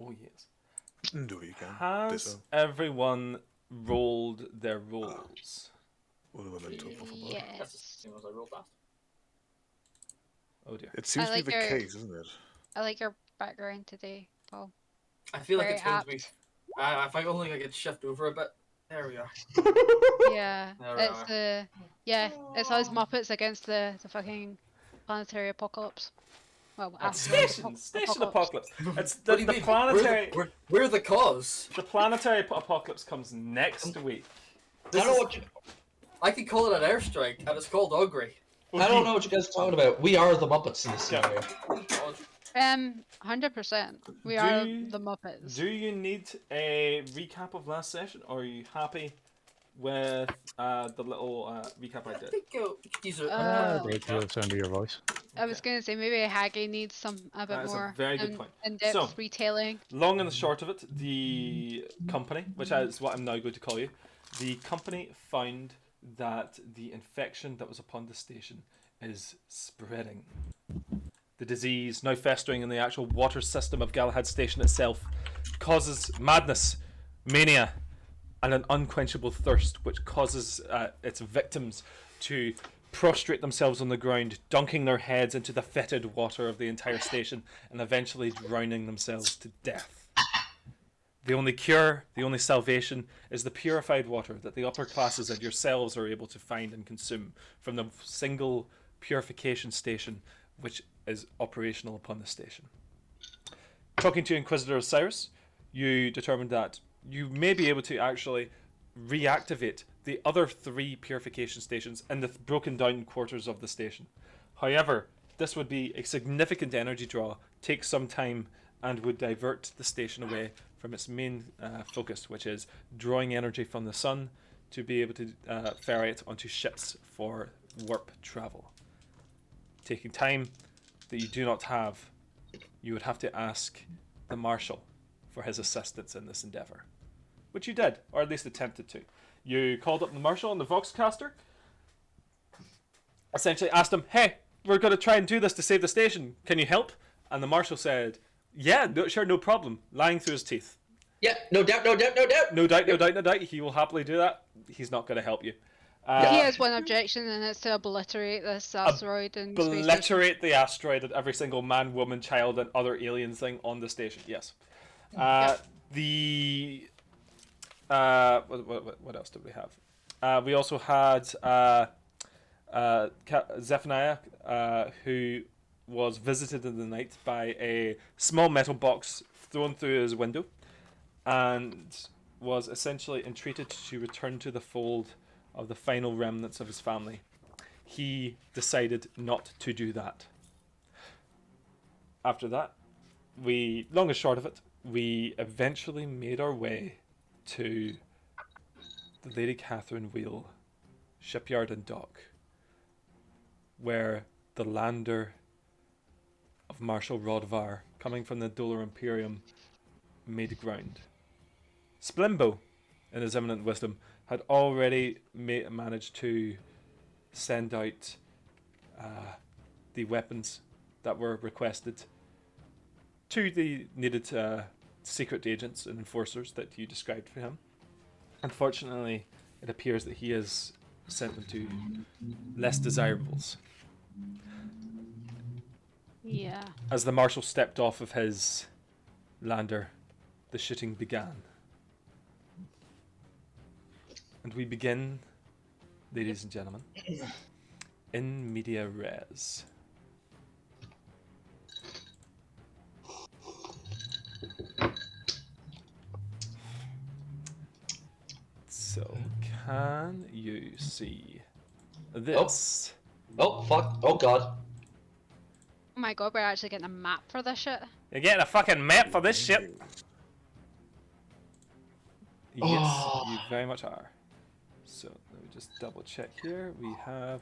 Oh yes. Do you can. Has everyone rolled their rolls? What do I meant to for Yes. That's the same as I rolled last. Oh dear. It seems to be the case, isn't it? I like your background today, Paul. I feel like Very it's going to be. apt. If I only get shift over a bit. There we are. Yeah, There we it's are. it's us Muppets against the fucking planetary apocalypse. Well, Station apocalypse. It's What do the you mean? planetary. We're the cause. The planetary apocalypse comes next week. I could call it an airstrike, and it's called Ugly. I don't know what you guys are talking about. We are the Muppets in this scenario. 100%. We are the Muppets. Do you need a recap of last session, or are you happy with the little recap I did? I think these are. Great to sound of your voice. I was going to say maybe Haggy needs a bit more a very good point. in-depth retelling. Long and the short of it, the company, which is what I'm now going to call you, the company found that the infection that was upon the station is spreading. The disease, now festering in the actual water system of Galahad Station itself, causes madness, mania, and an unquenchable thirst, which causes its victims to prostrate themselves on the ground, dunking their heads into the fetid water of the entire station, and eventually drowning themselves to death. The only cure, the only salvation, is the purified water that the upper classes and yourselves are able to find and consume from the single purification station which is operational upon the station. Talking to Inquisitor Osiris, you determined that you may be able to actually reactivate the other 3 purification stations in the broken down quarters of the station. However, this would be a significant energy draw, take some time, and would divert the station away from its main focus, which is drawing energy from the sun to be able to ferry it onto ships for warp travel. Taking time that you do not have, you would have to ask the Marshal for his assistance in this endeavour. Which you did, or at least attempted to. You called up the Marshal and the Voxcaster, essentially asked him, hey, we're going to try and do this to save the station, can you help? And the Marshal said, yeah, sure, no problem, lying through his teeth. Yeah, no doubt. No doubt, he will happily do that. He's not going to help you. He has one objection, and it's to obliterate this asteroid and obliterate the asteroid and every single man, woman, child, and other alien thing on the station. Yes. The what else did we have? We also had Zephaniah, who was visited in the night by a small metal box thrown through his window, and was essentially entreated to return to the fold of the final remnants of his family. He decided not to do that. After that, long and short of it, we eventually made our way to the Lady Catherine Wheel shipyard and dock, where the lander of Marshal Rodvar, coming from the Dolar Imperium, made ground. Splimbo, in his eminent wisdom, had already managed to send out the weapons that were requested to the needed secret agents and enforcers that you described for him. Unfortunately, it appears that he has sent them to less desirables. Yeah. As the Marshal stepped off of his lander, the shooting began. And we begin, ladies and gentlemen, in media res. So, can you see this? Oh, fuck. Oh, God. Oh my god, we're actually getting a map for this shit. You're getting a fucking map for this shit. Yes, you very much are. So, let me just double check here. We have...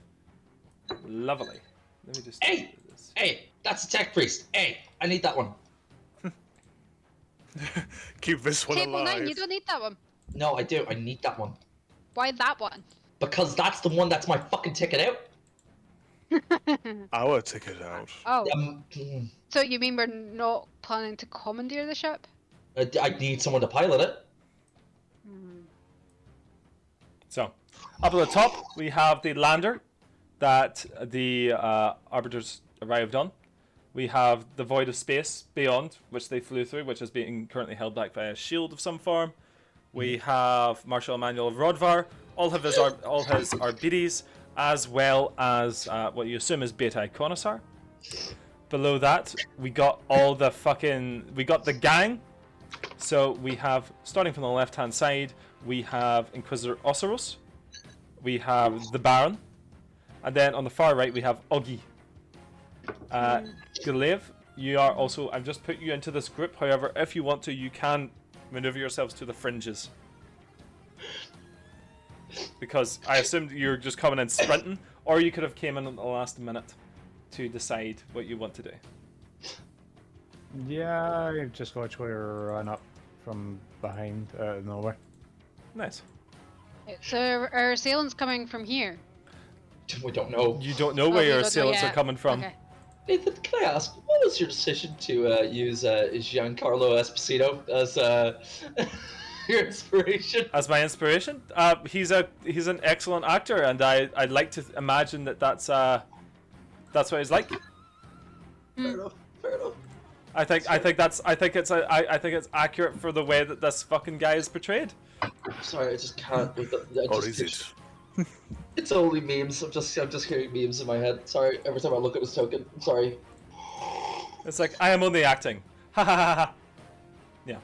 Lovely. Let me just... Hey, that's a tech priest. Hey, I need that one. Keep this one Table alive. 9, you don't need that one. No, I do. I need that one. Why that one? Because that's the one that's my fucking ticket out. Our ticket out. Oh. So you mean we're not planning to commandeer the ship? I need someone to pilot it. So, up at the top, we have the lander that the Arbiters arrived on. We have the void of space beyond, which they flew through, which is being currently held back by a shield of some form. We have Marshal Emmanuel of Rodvar, all his Arbites, as well as what you assume is Beta Connoisseur. Below that, we got we got the gang. So we have, starting from the left-hand side, we have Inquisitor Osseros, we have the Baron, and then on the far right we have Oggy. Galev, you are also, I've just put you into this group, however, if you want to, you can maneuver yourselves to the fringes. Because I assumed you're just coming in sprinting, or you could have came in at the last minute to decide what you want to do. Yeah, I just watch where you run up from behind out of nowhere. Nice. So our assailants coming from here. We don't know. You don't know Oh, where we your don't know assailants are yet. coming from. Okay. Nathan, can I ask, what was your decision to use Giancarlo Esposito as your inspiration? As my inspiration, he's an excellent actor, and I'd like to imagine that's what he's like. Fair enough. Fair enough. I think it's accurate for the way that this fucking guy is portrayed. Sorry, I just can't. Or is it? It's only memes. I'm just hearing memes in my head. Sorry, every time I look at his token. I'm sorry. It's like, I am only acting. Ha ha ha ha. Yeah,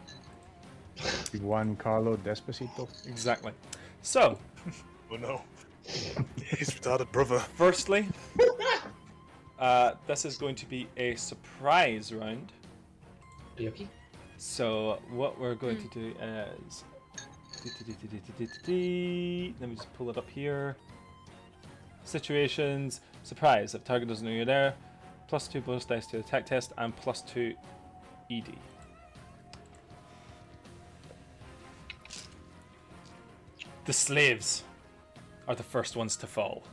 Juan Carlo Despacito. exactly. So, Oh no. He's retarded, brother. firstly, this is going to be a surprise round. Yucky. So what we're going to do is, let me just pull it up here. Situations, surprise. If target doesn't know you're there, +2 bonus dice to attack test and +2 ED. The slaves are the first ones to fall.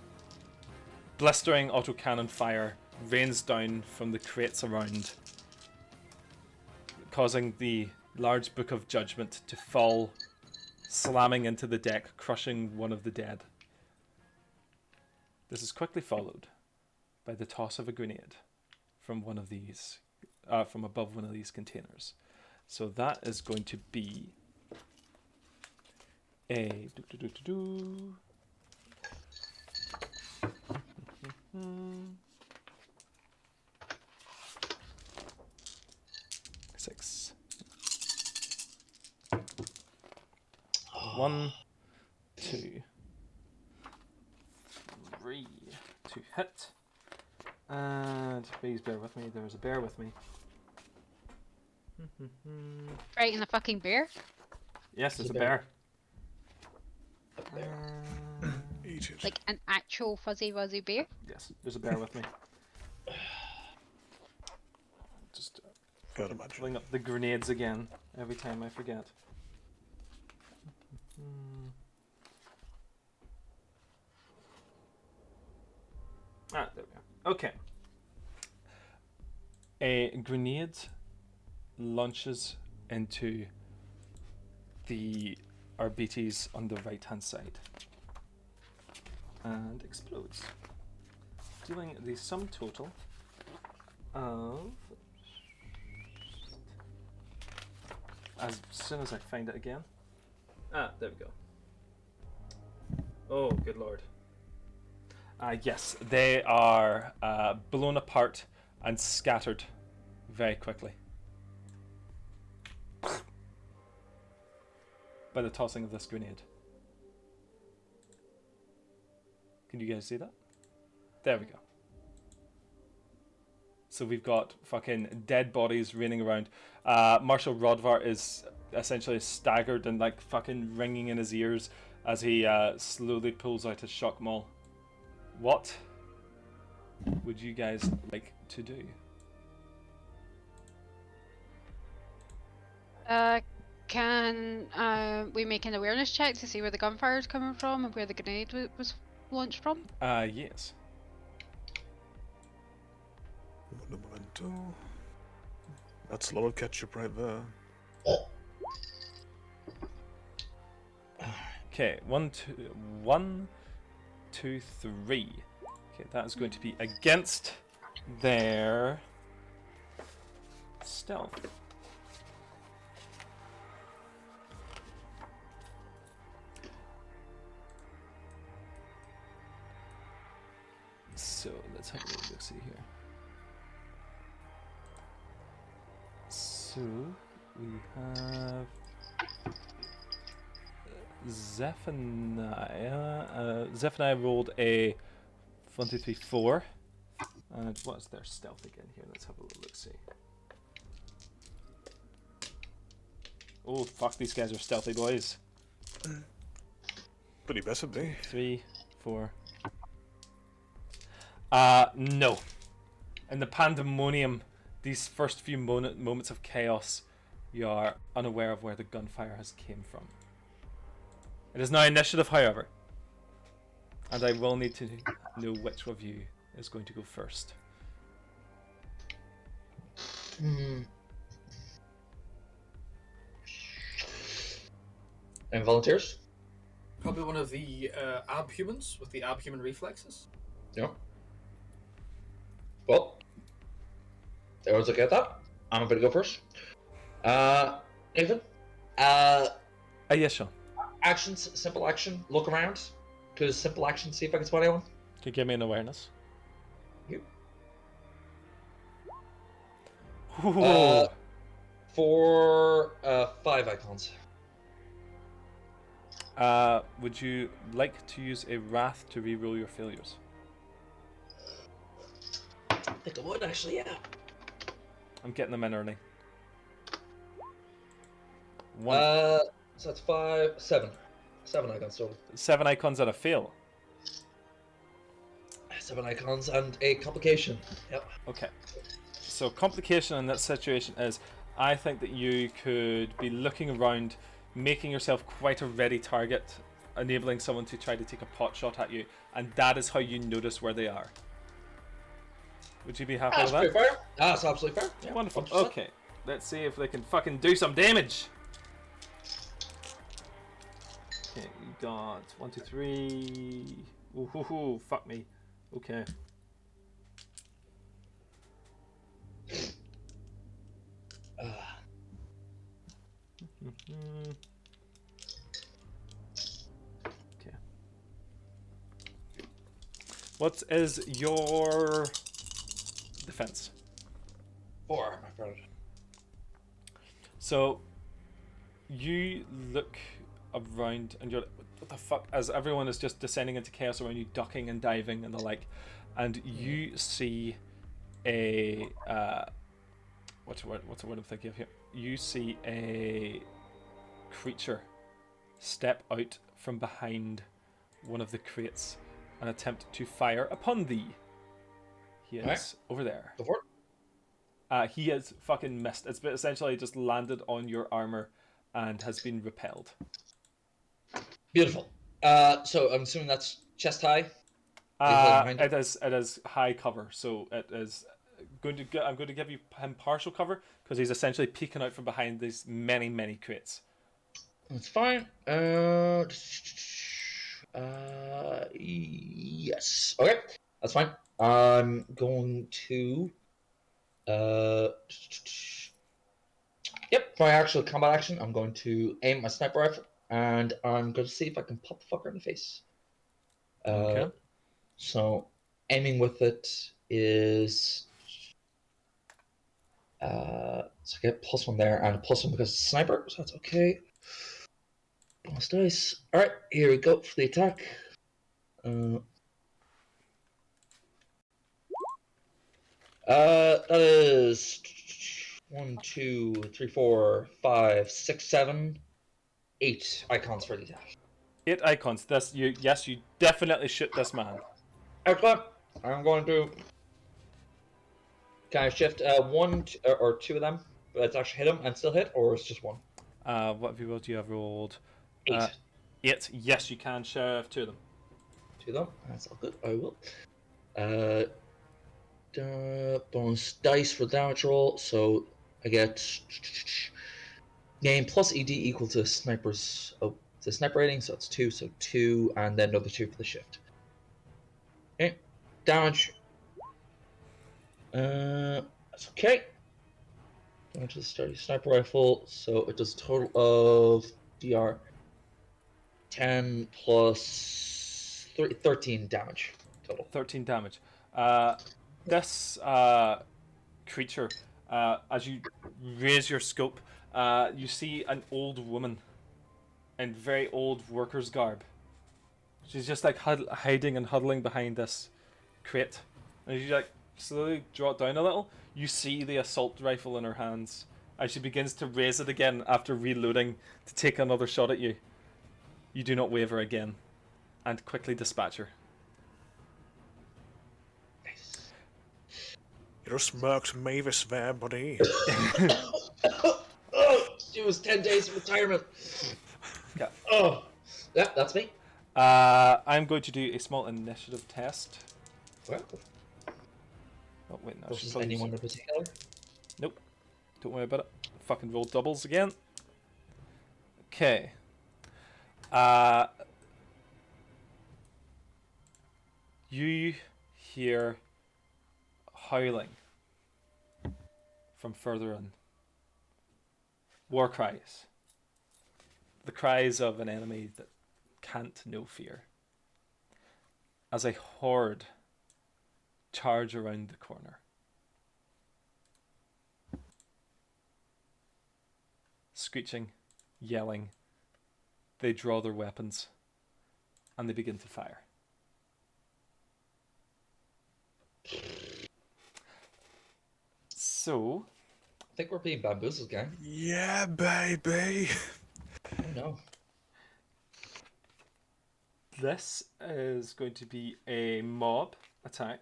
Blistering autocannon fire rains down from the crates around, causing the large book of judgment to fall, slamming into the deck, crushing one of the dead. This is quickly followed by the toss of a grenade from one of these, from above one of these containers. So that is going to be a 6. 1, 2, 3 to hit. And please bear with me. There's a bear with me. Right in the fucking bear. Yes, there's a a bear. bear. Eat it. Like an actual fuzzy wuzzy bear. Yes, there's a bear with me. Just Can't imagine. filling up the grenades again every time I forget. Ah, there we go. Okay. A grenade launches into the Arbites on the right hand side and explodes, dealing the sum total of, as soon as I find it again. Ah, there we go. Oh, good lord. Yes, they are blown apart and scattered very quickly by the tossing of this grenade. Can you guys see that? There we go. So we've got fucking dead bodies raining around. Marshal Rodvar is essentially staggered and like fucking ringing in his ears as he slowly pulls out his shock maul. What would you guys like to do? Can we make an awareness check to see where the gunfire is coming from and where the grenade was launched from? Yes. Memento. That's a lot of ketchup right there. Okay, one, two, three. Okay, that is going to be against their stealth. So let's have a little look see here. So we have Zephaniah. Zephaniah rolled a 1, 2, 3, 4. And what's their stealth again here? Let's have a little look see. Oh fuck, these guys are stealthy boys. Pretty best of me. 3, 4. No. In the pandemonium, these first few moments of chaos, you are unaware of where the gunfire has came from. It is now initiative, however. And I will need to know which of you is going to go first. And volunteers? Probably one of the abhumans with the abhuman reflexes. Yeah. Well, everyone's okay at that. I'm about to go first. Nathan? Yes, Sean. Actions, simple action, look around. Because simple action, see if I can spot anyone. Can you give me an awareness? You. Ooh. For 5 icons. Would you like to use a wrath to reroll your failures? I think I would, actually, yeah. I'm getting them in early. So that's 5, 7. 7 icons total. 7 icons that a fail. 7 icons and a complication. Yep. Okay. So complication in that situation is, I think that you could be looking around, making yourself quite a ready target, enabling someone to try to take a pot shot at you, and that is how you notice where they are. Would you be happy That's with pretty that? fair. That's absolutely fair. Yeah, Wonderful. 100%. Okay. Let's see if they can fucking do some damage. Okay, we got 1, 2, 3. Ooh, hoo, hoo, fuck me. Okay. Okay. What is your defense? 4, my friend. So you look around and you're like, what the fuck? As everyone is just descending into chaos around you, ducking and diving and the like, and you see a what's the word I'm thinking of here? You see a creature step out from behind one of the crates and attempt to fire upon thee. He is Right. over there. Go for it. He has fucking missed. It's been essentially just landed on your armor and has been repelled. Beautiful. So I'm assuming that's chest high. Behind It is high cover, so it is I'm going to give him partial cover because he's essentially peeking out from behind these many crates. That's fine. Yes. Okay, that's fine. I'm going to. Yep. For my actual combat action, I'm going to aim my sniper rifle, and I'm going to see if I can pop the fucker in the face. Okay. So aiming with it is. So I get +1 there and a +1 because it's a sniper, so that's okay. Bonus dice. Alright, here we go for the attack. That is 1, 2, 3, 4, 5, 6, 7, 8 icons for the attack. 8 icons. Yes, you definitely shoot this man. Excellent. I'm going to. Can I shift 1 or 2 of them? Let's actually hit him and still hit, or it's just 1? What have you rolled? You have rolled 8. 8. Yes, you can shove 2 of them. 2 of them. That's all good. I will. Bonus dice for damage roll. So I get gain plus ED equal to sniper's the sniper rating, so it's 2, so 2, and then another 2 for the shift. Okay, damage. That's okay. Damage to the sturdy sniper rifle, so it does a total of DR 10 plus 13 damage total. 13 damage. This creature, as you raise your scope, you see an old woman in very old worker's garb. She's just like hiding and huddling behind this crate. And as you like slowly draw it down a little, you see the assault rifle in her hands as she begins to raise it again after reloading to take another shot at you. You do not waver again and quickly dispatch her. Nice. You just smirked Mavis there, buddy. Oh, she was 10 days of retirement. Yeah. Oh, yeah, that's me. I'm going to do a small initiative test. Well, Oh wait, no. I should versus probably use anyone it. in particular. Nope. Don't worry about it. Fucking roll doubles again. Okay. You hear howling from further in. War cries. The cries of an enemy that can't know fear. As a horde charge around the corner. Screeching, yelling, they draw their weapons and they begin to fire. So, I think we're being bamboozled, gang. Yeah, baby. Oh no. this is going to be a mob attack.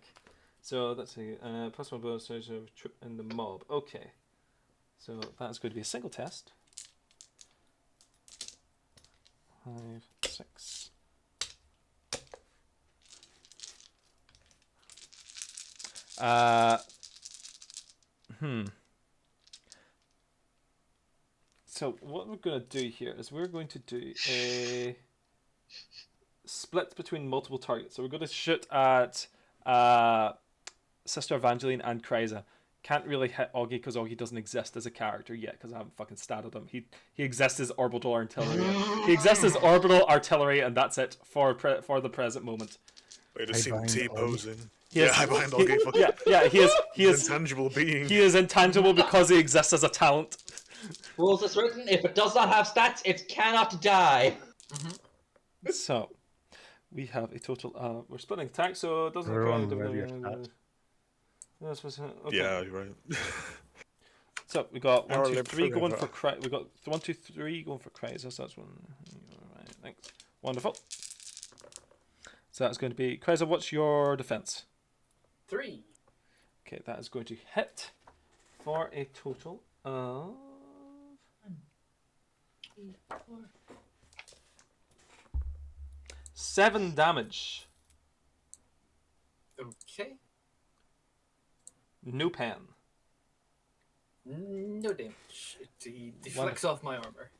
So that's a plus one bonus of trip in the mob. Okay. So that's going to be a single test. 5, 6. So what we're going to do here is we're going to do a split between multiple targets. So we're going to shoot at Sister Evangeline and Kryza. Can't really hit Augie because Augie doesn't exist as a character yet because I haven't fucking statted him. He exists as orbital artillery. He exists as orbital artillery, and that's it for the present moment. Way to I see bind T-posing. He Yeah, is- I bind he- Augie. Fucking yeah. He is intangible being. he is intangible because he exists as a talent. Rules is written, if it does not have stats, it cannot die. So we have a total. We're splitting attack, so it doesn't Everyone occur. ready your stats? Okay. Yeah, you're right. So we got Our 1, 2, live 3 going for forever. we got 1, 2, 3 going for Kryza. So that's one. Right, thanks. Wonderful. So that's going to be Kryza. What's your defense? 3. Okay, that is going to hit for a total of 7 damage. Okay. No pen. No damage. It deflects off my armor.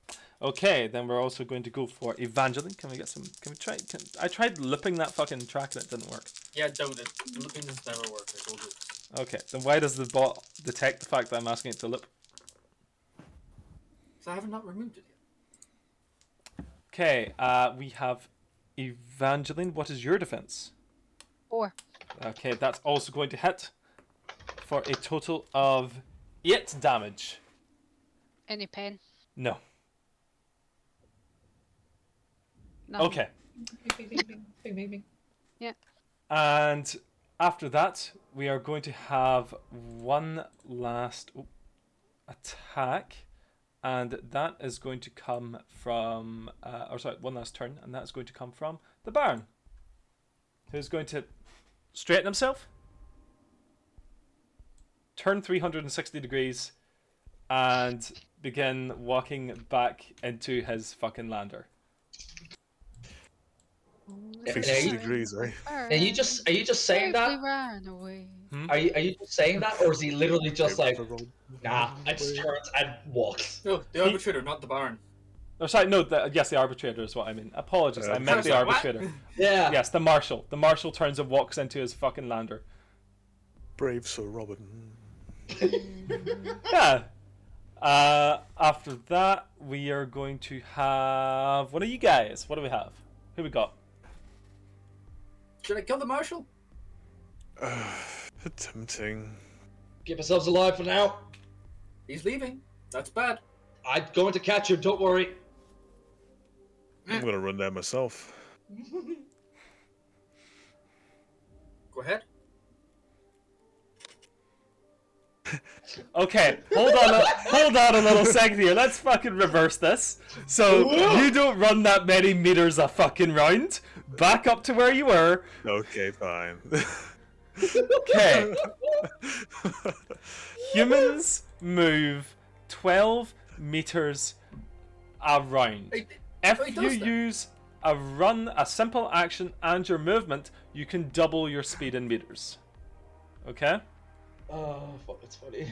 Okay, then we're also going to go for Evangeline. Can we get some? Can we try? I tried lipping that fucking track and it didn't work. Yeah, don't. Looking does never work. I told you. Okay, then why does the bot detect the fact that I'm asking it to lip? So I have not removed it yet. Okay, we have Evangeline. What is your defense? 4. Okay, that's also going to hit for a total of 8 damage. Any pen? No. No. Okay. Yeah. And after that, we are going to have one last attack, and that is going to come from, one last turn, and that's going to come from the Baron, who's going to straighten himself, turn 360 degrees, and begin walking back into his fucking lander. 360 degrees, eh? Are you just saying We that? ran away. Are you just saying that, or is he literally just like, Brave Robin. nah, I just turns and walks? No, the arbitrator, not the Baron. Oh, sorry, no. Yes, the arbitrator is what I mean. Apologies, I meant the Like, what? arbitrator. Yeah. Yes, the marshal. The marshal turns and walks into his fucking lander. Brave Sir Robin. Yeah. After that, we are going to have one of you guys. What do we have? Who we got? Should I kill the marshal? Tempting. Keep yourselves alive for now. He's leaving. That's bad. I'm going to catch him. Don't worry. I'm gonna run there myself. Go ahead. Okay, hold on a little second here. Let's fucking reverse this. So you don't run that many meters a fucking round. Back up to where you were. Okay, fine. Okay. Humans move 12 meters around. Hey, If he you does that. use a simple action, and your movement, you can double your speed in meters. Okay? Oh, fuck, that's funny.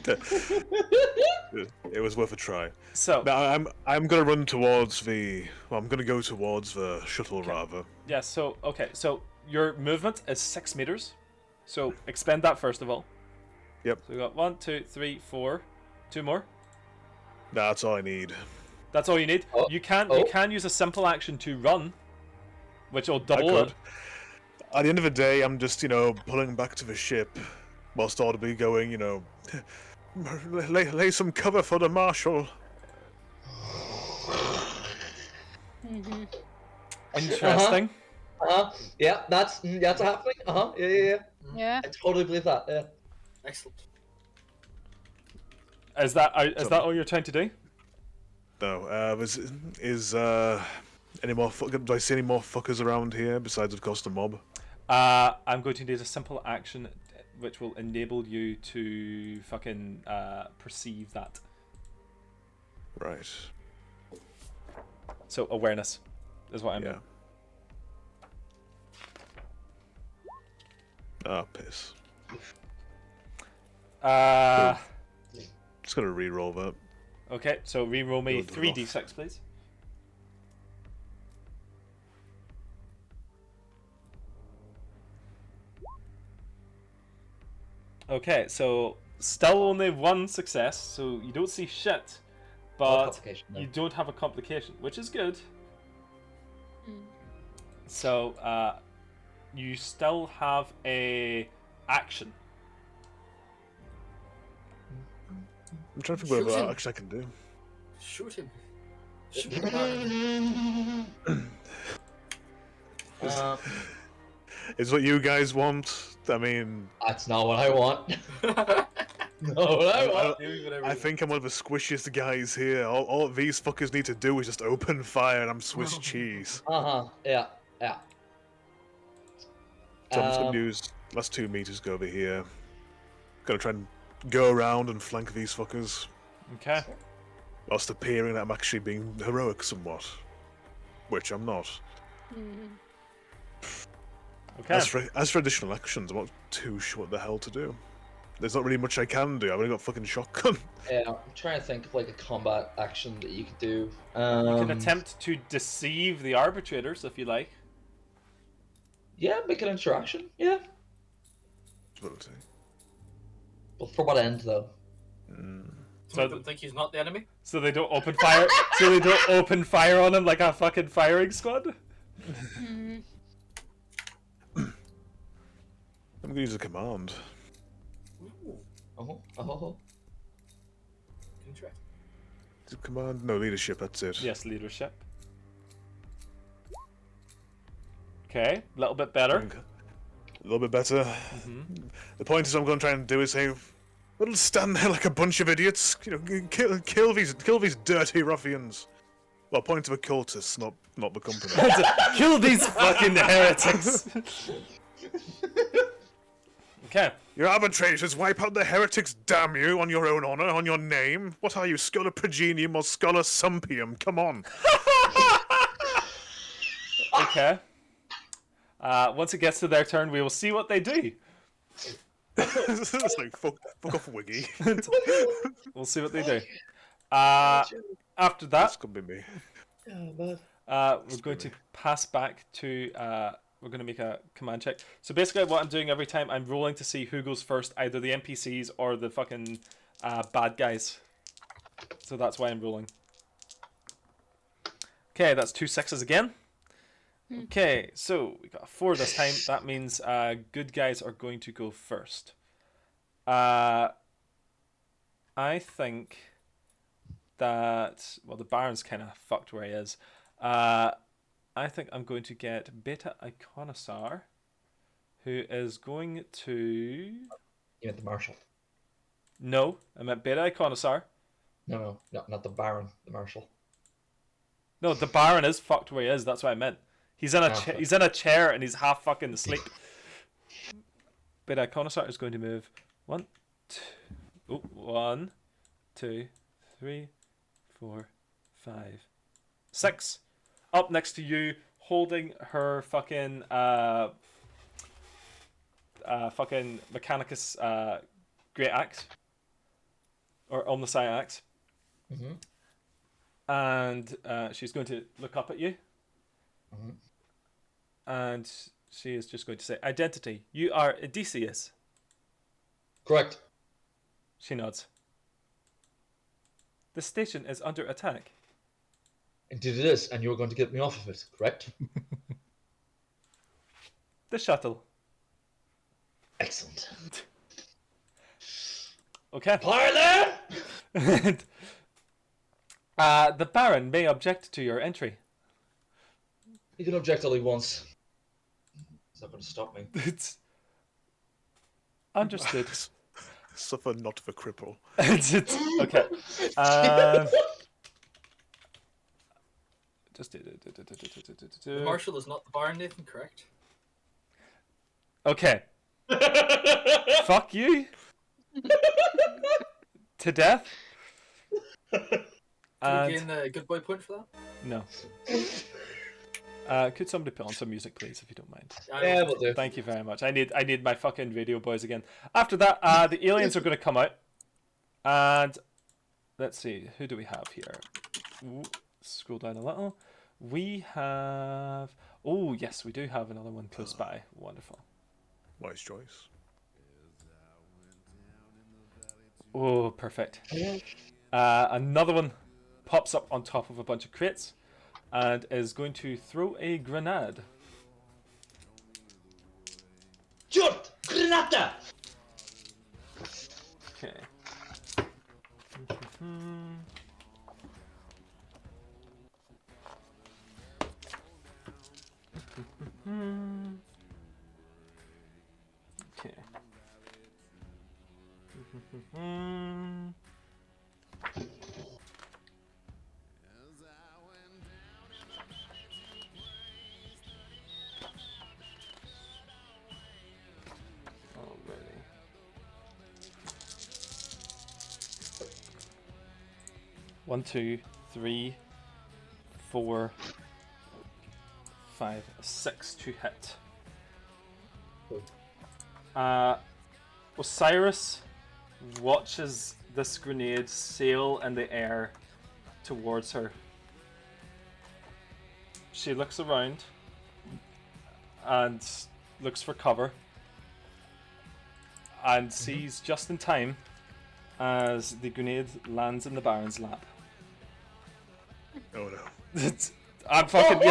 It was worth a try. So, Now I'm gonna run towards the. Well, I'm gonna go towards the shuttle rather. yeah, so, okay, so your movement is 6 meters. So, expend that first of all. Yep. So, we got 1, 2, 3, 4. 2 more. That's all I need. That's all you need. Oh, You can oh. use a simple action to run, which will I double could. it. At the end of the day, I'm just pulling back to the ship, whilst audibly going lay some cover for the marshal. Interesting. Yeah, that's happening. Yeah. Yeah. I totally believe that. Yeah. Excellent. Is that all you're trying to do? No, any more? Do I see any more fuckers around here besides, of course, the mob? I'm going to need a simple action which will enable you to fucking perceive that. Right. So awareness is what I mean. Yeah. Ah, piss. Just gonna re-roll that. Okay, so re-roll me Good 3d6, please. Okay, so still only one success, so you don't see shit, but complication, no. you don't have a complication, which is good. Mm. So you still have a action. I'm trying to think what Shoot him. action I can do. Shoot him. Shoot him. Is what you guys want? I mean, That's not what I want. Not what I want. I think I'm one of the squishiest guys here. All these fuckers need to do is just open fire, and I'm Swiss cheese. Yeah. So I'm just gonna use last 2 meters go over here. Gonna try and go around and flank these fuckers, Okay. whilst appearing that I'm actually being heroic somewhat, which I'm not. Okay. As for additional actions, I'm not too sure what the hell to do. There's not really much I can do. I've only got fucking shotgun. Yeah, I'm trying to think of like a combat action that you could do. You can attempt to deceive the arbitrators if you like. Yeah, make an interaction. Yeah. Ability. Well, for what end though? To make them think he's not the enemy. So they don't open fire. So they don't open fire on him like a fucking firing squad. I'm gonna use a command. Ooh, Oh. interesting. Is it command? No, leadership. That's it. Yes, leadership. Okay, a little bit better. Okay. A little bit better. The point is, I'm going to try and do is say, "We'll stand there like a bunch of idiots. Kill these dirty ruffians." Well, point to the cultists, not the company. Kill these fucking heretics. Okay. Your arbitrators wipe out the heretics, damn you, on your own honor, on your name. What are you, Scholar Progenium or Scholar Sumpium? Come on. Okay. Once it gets to their turn, we will see what they do. It's like fuck off, Wiggy. We'll see what they do. After This that, could be me. Yeah, but we're going to pass back to. We're going to make a command check. So basically, what I'm doing every time, I'm rolling to see who goes first, either the NPCs or the fucking bad guys. So that's why I'm rolling. Okay, that's 2 6s again. Okay, so we got a 4 this time. That means good guys are going to go first. I think that, well, the Baron's kind of fucked where he is. I think I'm going to get Beta Iconosaur, who is going to... you meant the Marshal. No, I meant Beta Iconosaur. No, not the Baron, the Marshal. No, the Baron is fucked where he is. That's what I meant. He's in a he's in a chair and he's half fucking asleep. Beta Iconosaur is going to move 1, 2, 3, 4, 5, 6. Up next to you, holding her fucking fucking Mechanicus great axe or Omnisci axe. Mm-hmm. And she's going to look up at you. Mm-hmm. And she is just going to say, "Identity, you are Odysseus." Correct. She nods. "The station is under attack." Indeed it is, and you're going to get me off of it, correct? "The shuttle." Excellent. Okay. Pilot! The Baron may object to your entry. He can object all he wants. It's not going to stop me. It's understood. Suffer not the cripple. Okay. Just The Marshal is not the Baron, Nathan, correct? okay. Fuck you. To death. Can we gain a good boy point for that? No. Could somebody put on some music, please, if you don't mind? Yeah, we'll do. Thank you very much. I need my fucking radio boys again. After that, the aliens are going to come out, and let's see, who do we have here? Ooh, scroll down a little. We have. Oh yes, we do have another one close by. Wonderful. Wise choice. Oh, perfect. Another one pops up on top of a bunch of crates and is going to throw a grenade. Jut! Granata! Okay. Okay. Alrighty. One, 2, 3, 4, 5, 6 to hit. Osiris watches this grenade sail in the air towards her. She looks around and looks for cover and sees just in time as the grenade lands in the Baron's lap. Oh no. I'm fucking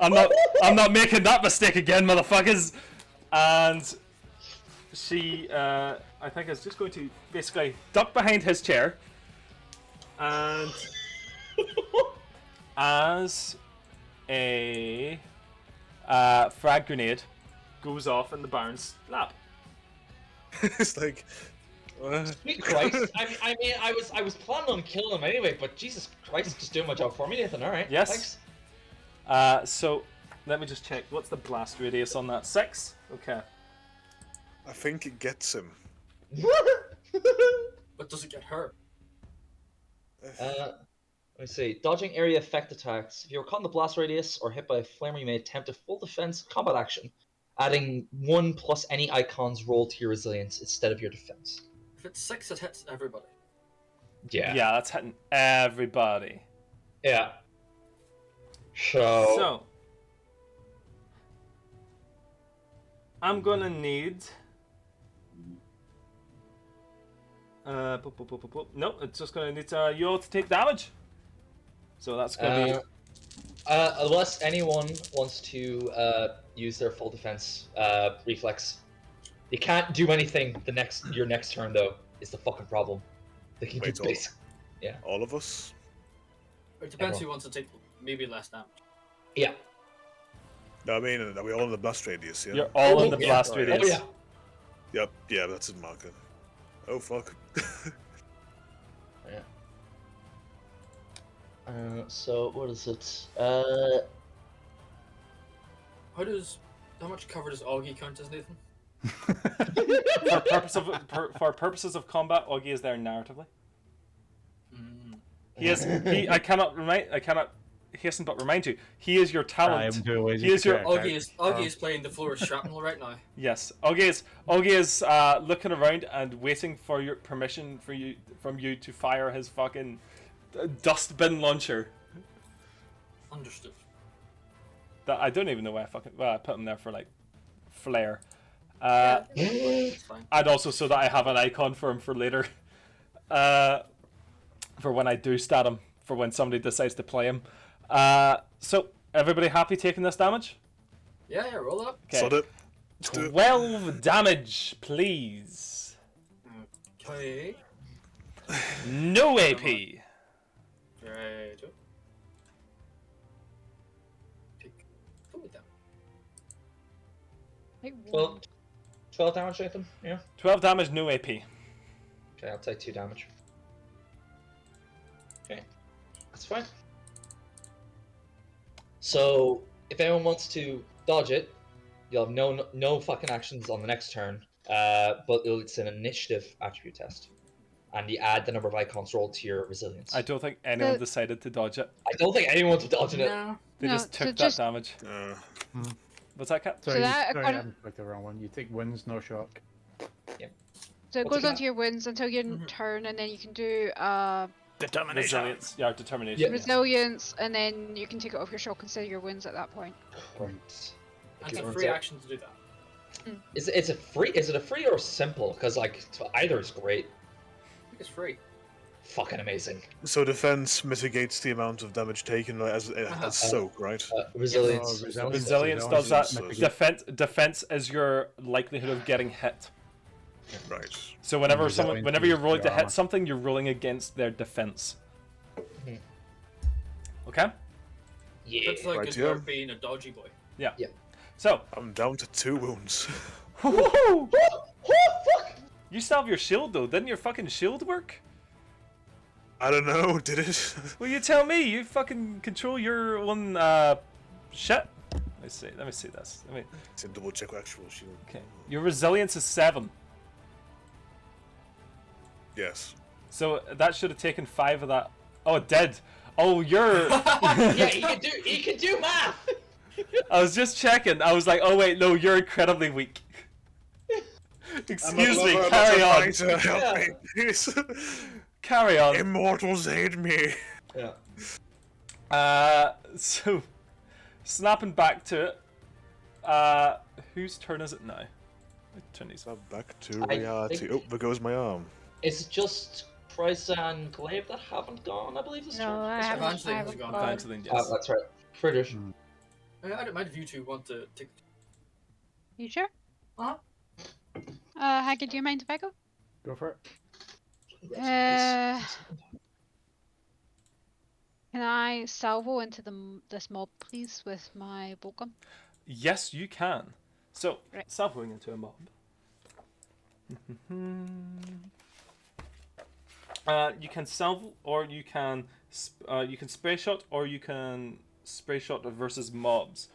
I'm not making that mistake again, motherfuckers. And she I think is just going to basically duck behind his chair, and as a frag grenade goes off in the Baron's lap. It's like. Sweet Christ! I mean, I was planning on killing him anyway, but Jesus Christ, just doing my job for me, Nathan. All right. Yes. Thanks. So let me just check. What's the blast radius on that? 6. Okay. I think it gets him. But does it get her? Let me see. Dodging area effect attacks. If you're caught in the blast radius or hit by a flamer, you may attempt a full defense combat action. adding 1 plus any icons rolled to your resilience instead of your defense. If it's 6, it hits everybody. Yeah, that's hitting everybody. Yeah. So. So, I'm gonna need. No, it's just gonna need you all to take damage. So that's gonna be. Unless anyone wants to use their full defense reflex, they can't do anything your next turn though. Is the fucking problem. They can Wait, do basic. Yeah. All of us? It depends who wants to take maybe less damage. Yeah. No, I mean, are we all in the blast radius? Yeah. You're all in the yeah. blast Oh, yeah. radius. Oh Yep. Yeah, that's his marker. Oh fuck. yeah. Yeah. So what is it? How much cover does Augie count as, Nathan? For purposes of combat, Augie is there narratively. Mm. I cannot hasten but remind you, he is your talent. He is your Augie is playing the floor of shrapnel right now. Yes, Augie is looking around and waiting for your permission from you to fire his fucking dustbin launcher. Understood. That I don't even know why I put him there for like flair. It's fine. And also so that I have an icon for him for later. For when I do stat him, for when somebody decides to play him. So, everybody happy taking this damage? Yeah, roll up. Okay. Sod it. Let's do it. 12 damage, please. Okay. No AP. Right. Take 4 down. Like, 12 damage, Nathan. Yeah. 12 damage, no AP. Okay, I'll take 2 damage. Okay, that's fine. So, if anyone wants to dodge it, you'll have no fucking actions on the next turn, but it's an initiative attribute test. And you add the number of icons rolled to your resilience. I don't think anyone decided to dodge it. I don't think anyone's dodging it. No. They No, just so took just- that damage. What's that, Cap? Sorry, that sorry, according- I picked the wrong one. You take wins, no shock. So it What's goes it onto your wounds until your turn, and then you can do Resilience. Yeah, determination. Yeah. resilience, and then you can take it off your shock and say your wounds at that point. Right. And it's a free action to do that. Is it a free or simple? Because like either is great. I think it's free. Fucking amazing. So defense mitigates the amount of damage taken as soak, right? Resilience. Resilience does that. Resilience. Defense is your likelihood of getting hit. Right. So whenever Resilience whenever you're is rolling to your hit armor. something, you're rolling against their defense. Okay. Yeah. That's like Right, good yeah. for being a dodgy boy. Yeah. Yeah. So. I'm down to 2 wounds. Woohoo! Oh, fuck! You still have your shield though. Didn't your fucking shield work? I don't know, did it? Well, you tell me. You fucking control your own shit. Let me see this. To double check actual shield. Okay. Your resilience is 7. Yes. So that should have taken 5 of that. Oh, it did. Oh, you're. Yeah, he can do math. I was just checking. I was like, oh wait, no, you're incredibly weak. Excuse me. Carry on. Help me, please. Carry on. Immortals aid me. Yeah. So, snapping back to it. Whose turn is it now? My turn is- Back to I reality. think- Oh, there goes my arm. It's just Price and Glaive that haven't gone, I believe this No, turn. I haven't. Evangeline I has haven't gone. gone. Evangeline, Oh, yes. that's right. British. I don't mind if you two want to take. You sure? Uh-huh. Haggard, do you mind if I go? Go for it. Can I salvo into this mob, please, with my bolt gun? Yes, you can. So, Right. salvoing into a mob. You can salvo, or you can spray shot, or you can spray shot versus mobs.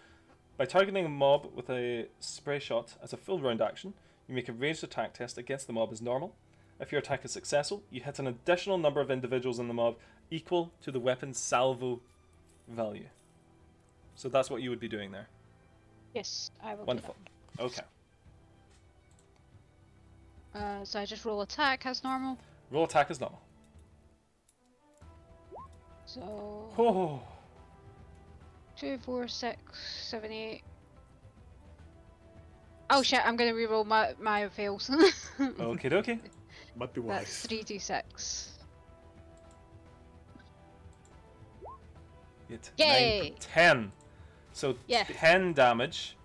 By targeting a mob with a spray shot as a full round action, you make a ranged attack test against the mob as normal. If your attack is successful, you hit an additional number of individuals in the mob equal to the weapon's salvo value. So that's what you would be doing there. Yes, I will. Wonderful. Okay. So I just roll attack as normal. Roll attack is normal. So Oh. 2, 4, 6, 7, 8. Oh shit! I'm gonna reroll my fails. Okie dokie. Might be That's wise. 3d6. Eight, Yay! 9, 10. So Yeah. 10 damage,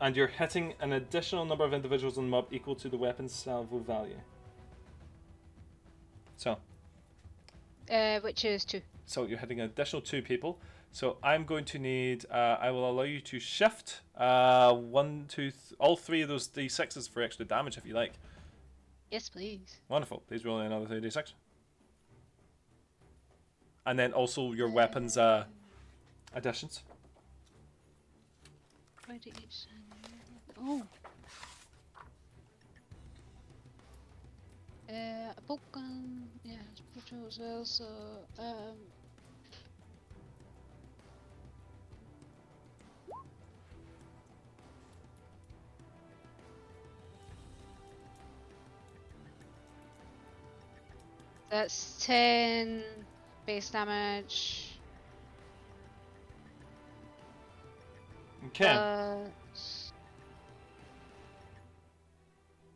and you're hitting an additional number of individuals on the mob equal to the weapon's salvo value. So Which is 2. you're hitting an additional 2 people. So I'm going to need. I will allow you to shift 1, 2, all 3 of those d6s for extra damage if you like. Yes, please. Wonderful. Please roll another 3d6. And then also your weapons additions. Why did you send? Oh. A bolt gun. Yeah, it's brutal as well. So that's 10 base damage. Okay.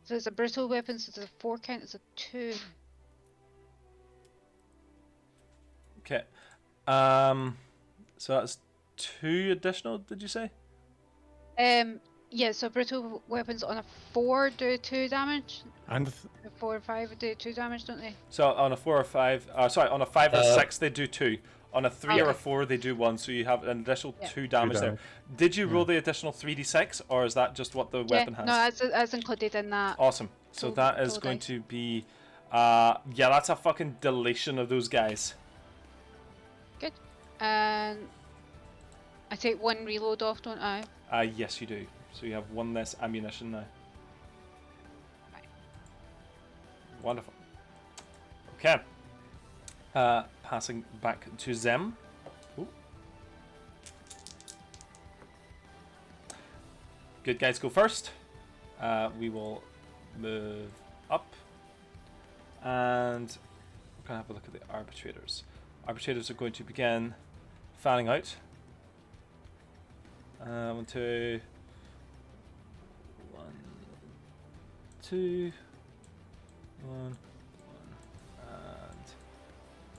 So it's a brutal weapon, so it's a 4 count, it's a 2. Okay. So that's 2 additional, did you say? Yeah, so brutal weapons on a 4 do 2 damage. And A 4 or 5 do 2 damage, don't they? So on a 4 or 5, on a 5 or 6 they do 2. On a 3 or a Okay. 4 they do 1, so you have an additional Yeah. 2 damage there. damage. Did you roll the additional 3d6, or is that just what the weapon has? No, that's included in that. Awesome. So Total- that is total going dice. to be, yeah, that's a fucking deletion of those guys. Good. And I take 1 reload off, don't I? Yes, you do. So you have 1 less ammunition now. Right. Wonderful. Okay. Passing back to Zem. Ooh. Good guys go first. We will move up. And we're going to have a look at the arbitrators. Arbitrators are going to begin fanning out. 1, 2. 1, 2. 1.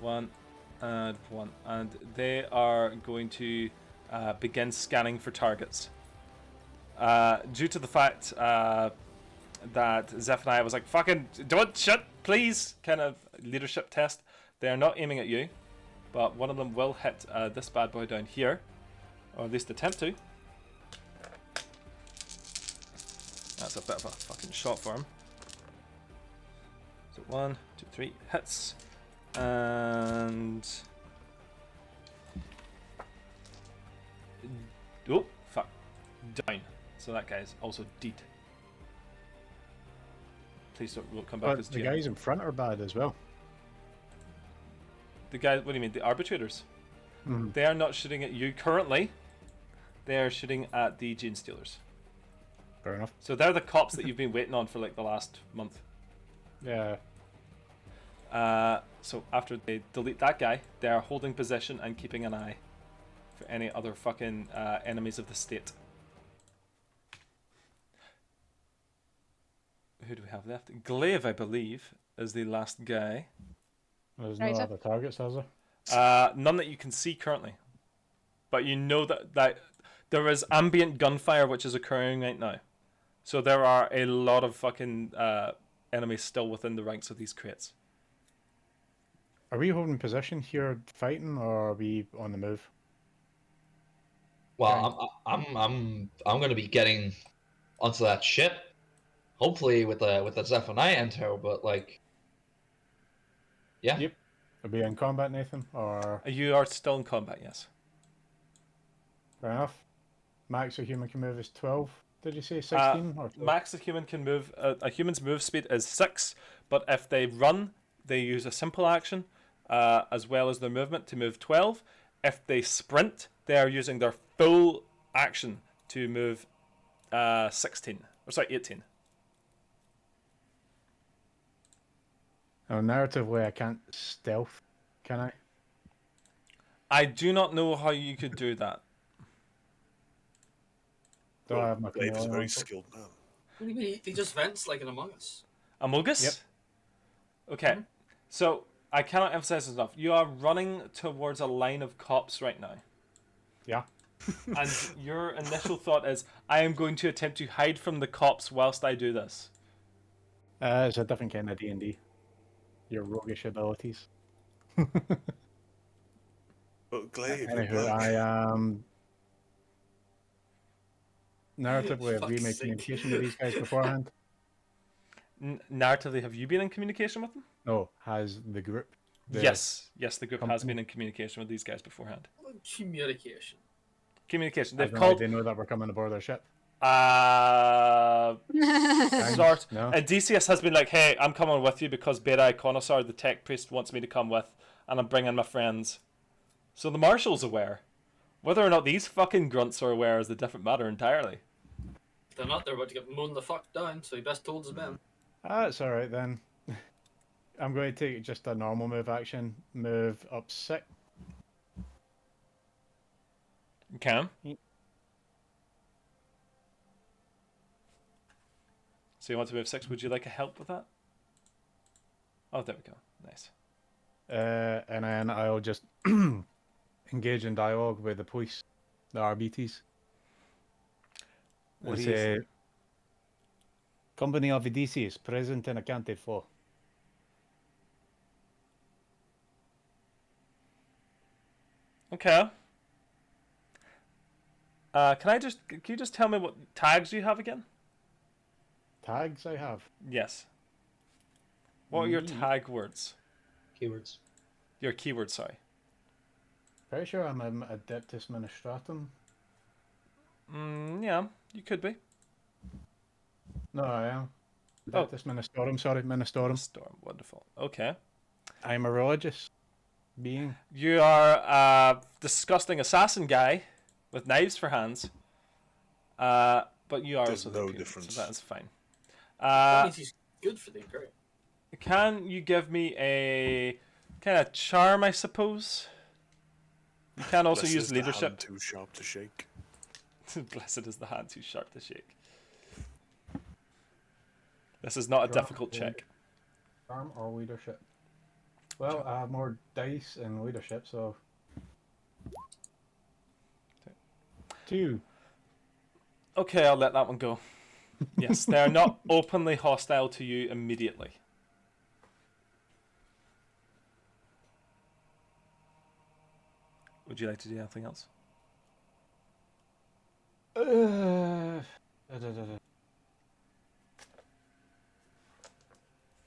1 and 1, and they are going to begin scanning for targets. Due to the fact that Zephaniah was like, fucking don't shut please kind of leadership test, they are not aiming at you, but one of them will hit this bad boy down here, or at least attempt to. That's a bit of a fucking shot for him. So 1, 2, 3 hits. And oh fuck, down. So that guy's also dead. Please don't come back but as the GM. guys in front are bad as well. The guy. What do you mean? The arbitrators? Mhm. They are not shooting at you currently. They are shooting at the gene stealers. Fair enough. So they're the cops that you've been waiting on for like the last month. Yeah. So after they delete that guy, they are holding position and keeping an eye for any other fucking enemies of the state. Who do we have left? Glaive, I believe, is the last guy. There's Right, no so- other targets, is there? None that you can see currently. But you know that there is ambient gunfire which is occurring right now. So there are a lot of fucking enemies still within the ranks of these crates. Are we holding position here fighting, or are we on the move? Well, I'm going to be getting onto that ship, hopefully with the Zephaniah enter. But like, yeah, Yep. Are we in combat, Nathan? Or You are still in combat, yes. fair enough. Max a human can move is 12. Did you say 16 or 12? Max a human can move. A human's move speed is 6, but if they run, they use a simple action, as well as their movement to move 12. If they sprint, they are using their full action to move 16. Or sorry, 18. Oh, narratively, I can't stealth, can I? I do not know how you could do that. Do I have my Glaive is a chameleon very on? skilled man. What do you mean? He just vents like an Among Us. Amogus? Yep. Okay. So, I cannot emphasize this enough. You are running towards a line of cops right now. Yeah. And your initial thought is, I am going to attempt to hide from the cops whilst I do this. It's a different kind of D&D. Your roguish abilities. But Glaive, you're Anywho, black. I am narratively have we Fuck's made sake. communication with these guys beforehand? Narratively, have you been in communication with them? No, has the group? The Yes, the group has company? been in communication with these guys beforehand. Communication. Communication. I They've don't know, called. they know that we're coming aboard their ship. Sort. No. And DCS has been like, hey, I'm coming with you because Beta Iconosaur, the tech priest, wants me to come with, and I'm bringing my friends. So the Marshal's aware. Whether or not these fucking grunts are aware is a different matter entirely. If they're not, they're about to get mown the fuck down, so he best told his men. That's alright then. I'm going to take just a normal move action. Move up 6. Okay. Yep. So you want to move 6. Would you like a help with that? Oh, there we go. Nice. And then I'll just engage in dialogue with the police, the RBTs. What And do you say, Company of EDC is present and accounted for. Okay. Can you just tell me what tags you have again? Tags I have. Yes. What are your Me? tag words? Keywords. Your keywords, sorry. Pretty sure I'm an Adeptus Ministratum. Yeah, you could be. No, I am. Oh. Adeptus Ministorum, sorry, Ministorum. Storm, wonderful. Okay. I'm a religious being. You are a disgusting assassin guy with knives for hands. But you are There's also the no Imperial, difference. so that is fine. That means he's good for the Imperium. Can you give me a kind of charm, I suppose? You can also Blessed use is the leadership. hand too sharp to shake. Blessed is the hand too sharp to shake. This is not a difficult check. Charm or leadership? Well, I have more dice in leadership, so. 2. Okay, I'll let that one go. Yes, they are not openly hostile to you immediately. Would you like to do anything else?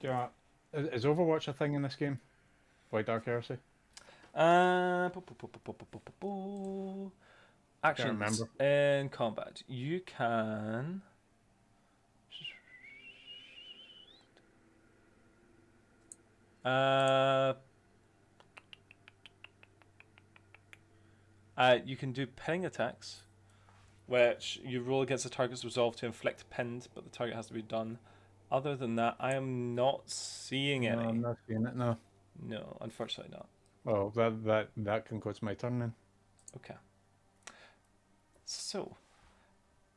Yeah. Is Overwatch a thing in this game? White Dark Heresy? Actions remember. in combat. You can. You can do pinning attacks, which you roll against the target's resolve to inflict pinned, but the target has to be done. Other than that, I am not seeing No, any. I'm not seeing it, no. No, unfortunately not. Well, that concludes my turn then. Okay. So,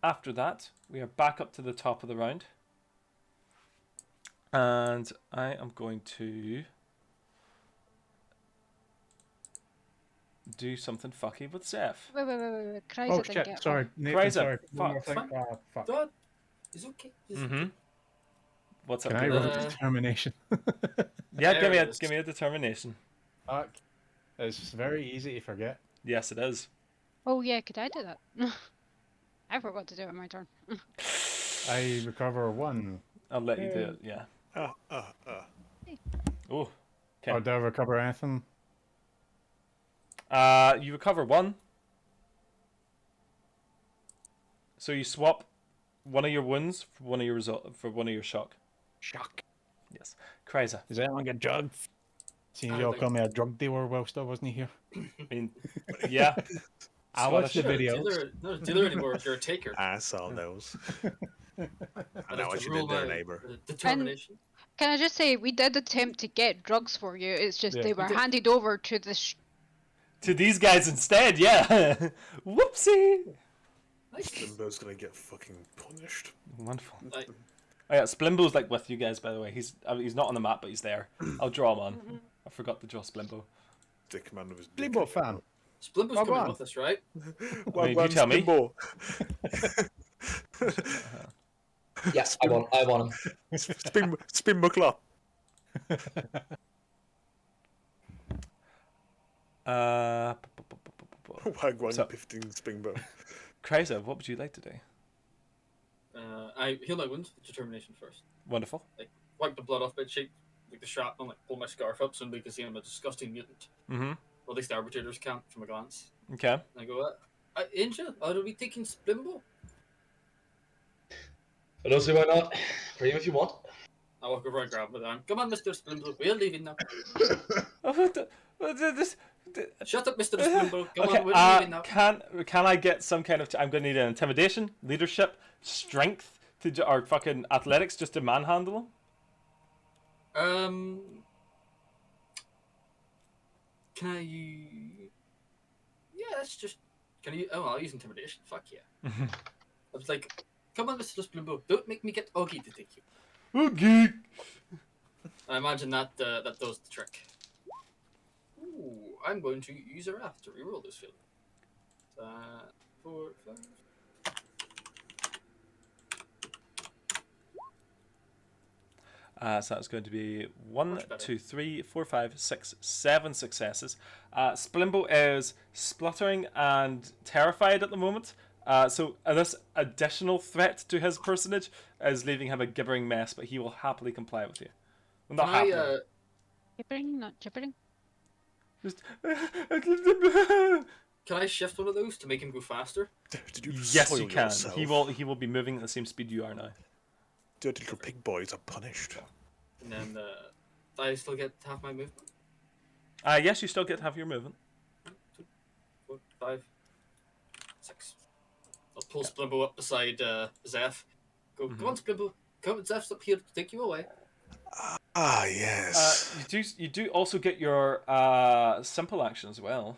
after that, we are back up to the top of the round. And I am going to do something fucky with Zeph. Wait. Chrysler Oh didn't shit, get sorry. one. Nathan, Chrysler, sorry. One more fuck. thing. Ah, fuck. That is okay. It's okay. What's up? Can I Dylan? roll determination? Yeah, There give me it a is. give me a determination. Fuck. It's very easy to forget. Yes, it is. Oh yeah, could I do that? I forgot to do it on my turn. I recover 1. I'll let you do it. Yeah. Oh. Okay. Or do I recover anything? You recover 1. So you swap one of your wounds for one of your for one of your shock. Shock. Yes. Kryza. Does anyone get drugged? Seems I y'all think- call me a drug dealer whilst I wasn't here. I mean, yeah. I watched the Scottish. video. Not a dealer anymore. You're a taker. I saw those. I I'd know have what to you rule did there, my neighbour. determination. Can I just say, we did attempt to get drugs for you. It's just Yeah. they were did. handed over to the. To these guys instead, yeah. Whoopsie. Nice. Limbo's gonna get fucking punished. Wonderful. Like, Oh yeah, Splimbo's like with you guys, by the way. He's not on the map, but he's there. I'll draw him on. I forgot to draw Splimbo. Dick man with his dick. Limbo fan. Splimbo's Oh, go coming on. with us, right? I mean, you tell me. Limbo. Yes, I want him. Spin buckler. Wagwan So- pifting springbow. Kraiser, what would you like to do? I heal my wound, determination first. Wonderful. Wipe the blood off my cheek, like the shrapnel, like pull my scarf up so nobody can see I'm a disgusting mutant. Mm-hmm. Or at least the arbitrators can't from a glance. Okay. And I go, Angel, are we taking Splimbo? I don't see why not. Bring him if you want. I walk over and grab him with the arm. Come on, Mr. Splimbo, we're leaving now. Oh, this. Shut up, Mr. Splimbo. Come Okay. on, we're leaving now. Can I get some kind of? I'm gonna need an intimidation, leadership, strength or fucking athletics just to manhandle him. Can I? Yeah, that's just. Can you? Oh, I'll use intimidation. Fuck yeah. I was like, come on, Mr. Splimbo, don't make me get Augie to take you. Okay. I imagine that that does the trick. Ooh, I'm going to use a wrath to reroll this field. 4, 5. So that's going to be 1, Much better. 2, 3, 4, 5, 6, 7 successes. Splimbo is spluttering and terrified at the moment. So this additional threat to his personage is leaving him a gibbering mess, but he will happily comply with you. Well, not Can happily. Gibbering, not gibbering. Just... Can I shift one of those to make him go faster? Did you Yes, soil you can. yourself? He will be moving at the same speed you are now. Dirty little pig boys are punished. And then I still get half my movement. Yes, you still get to have your movement. 2, 4, 5, 6. I'll pull Splimbo up beside Zeph. Go, come on, Splimbo. Come on, Zeph's up here to take you away. Ah, yes. You do also get your simple action as well.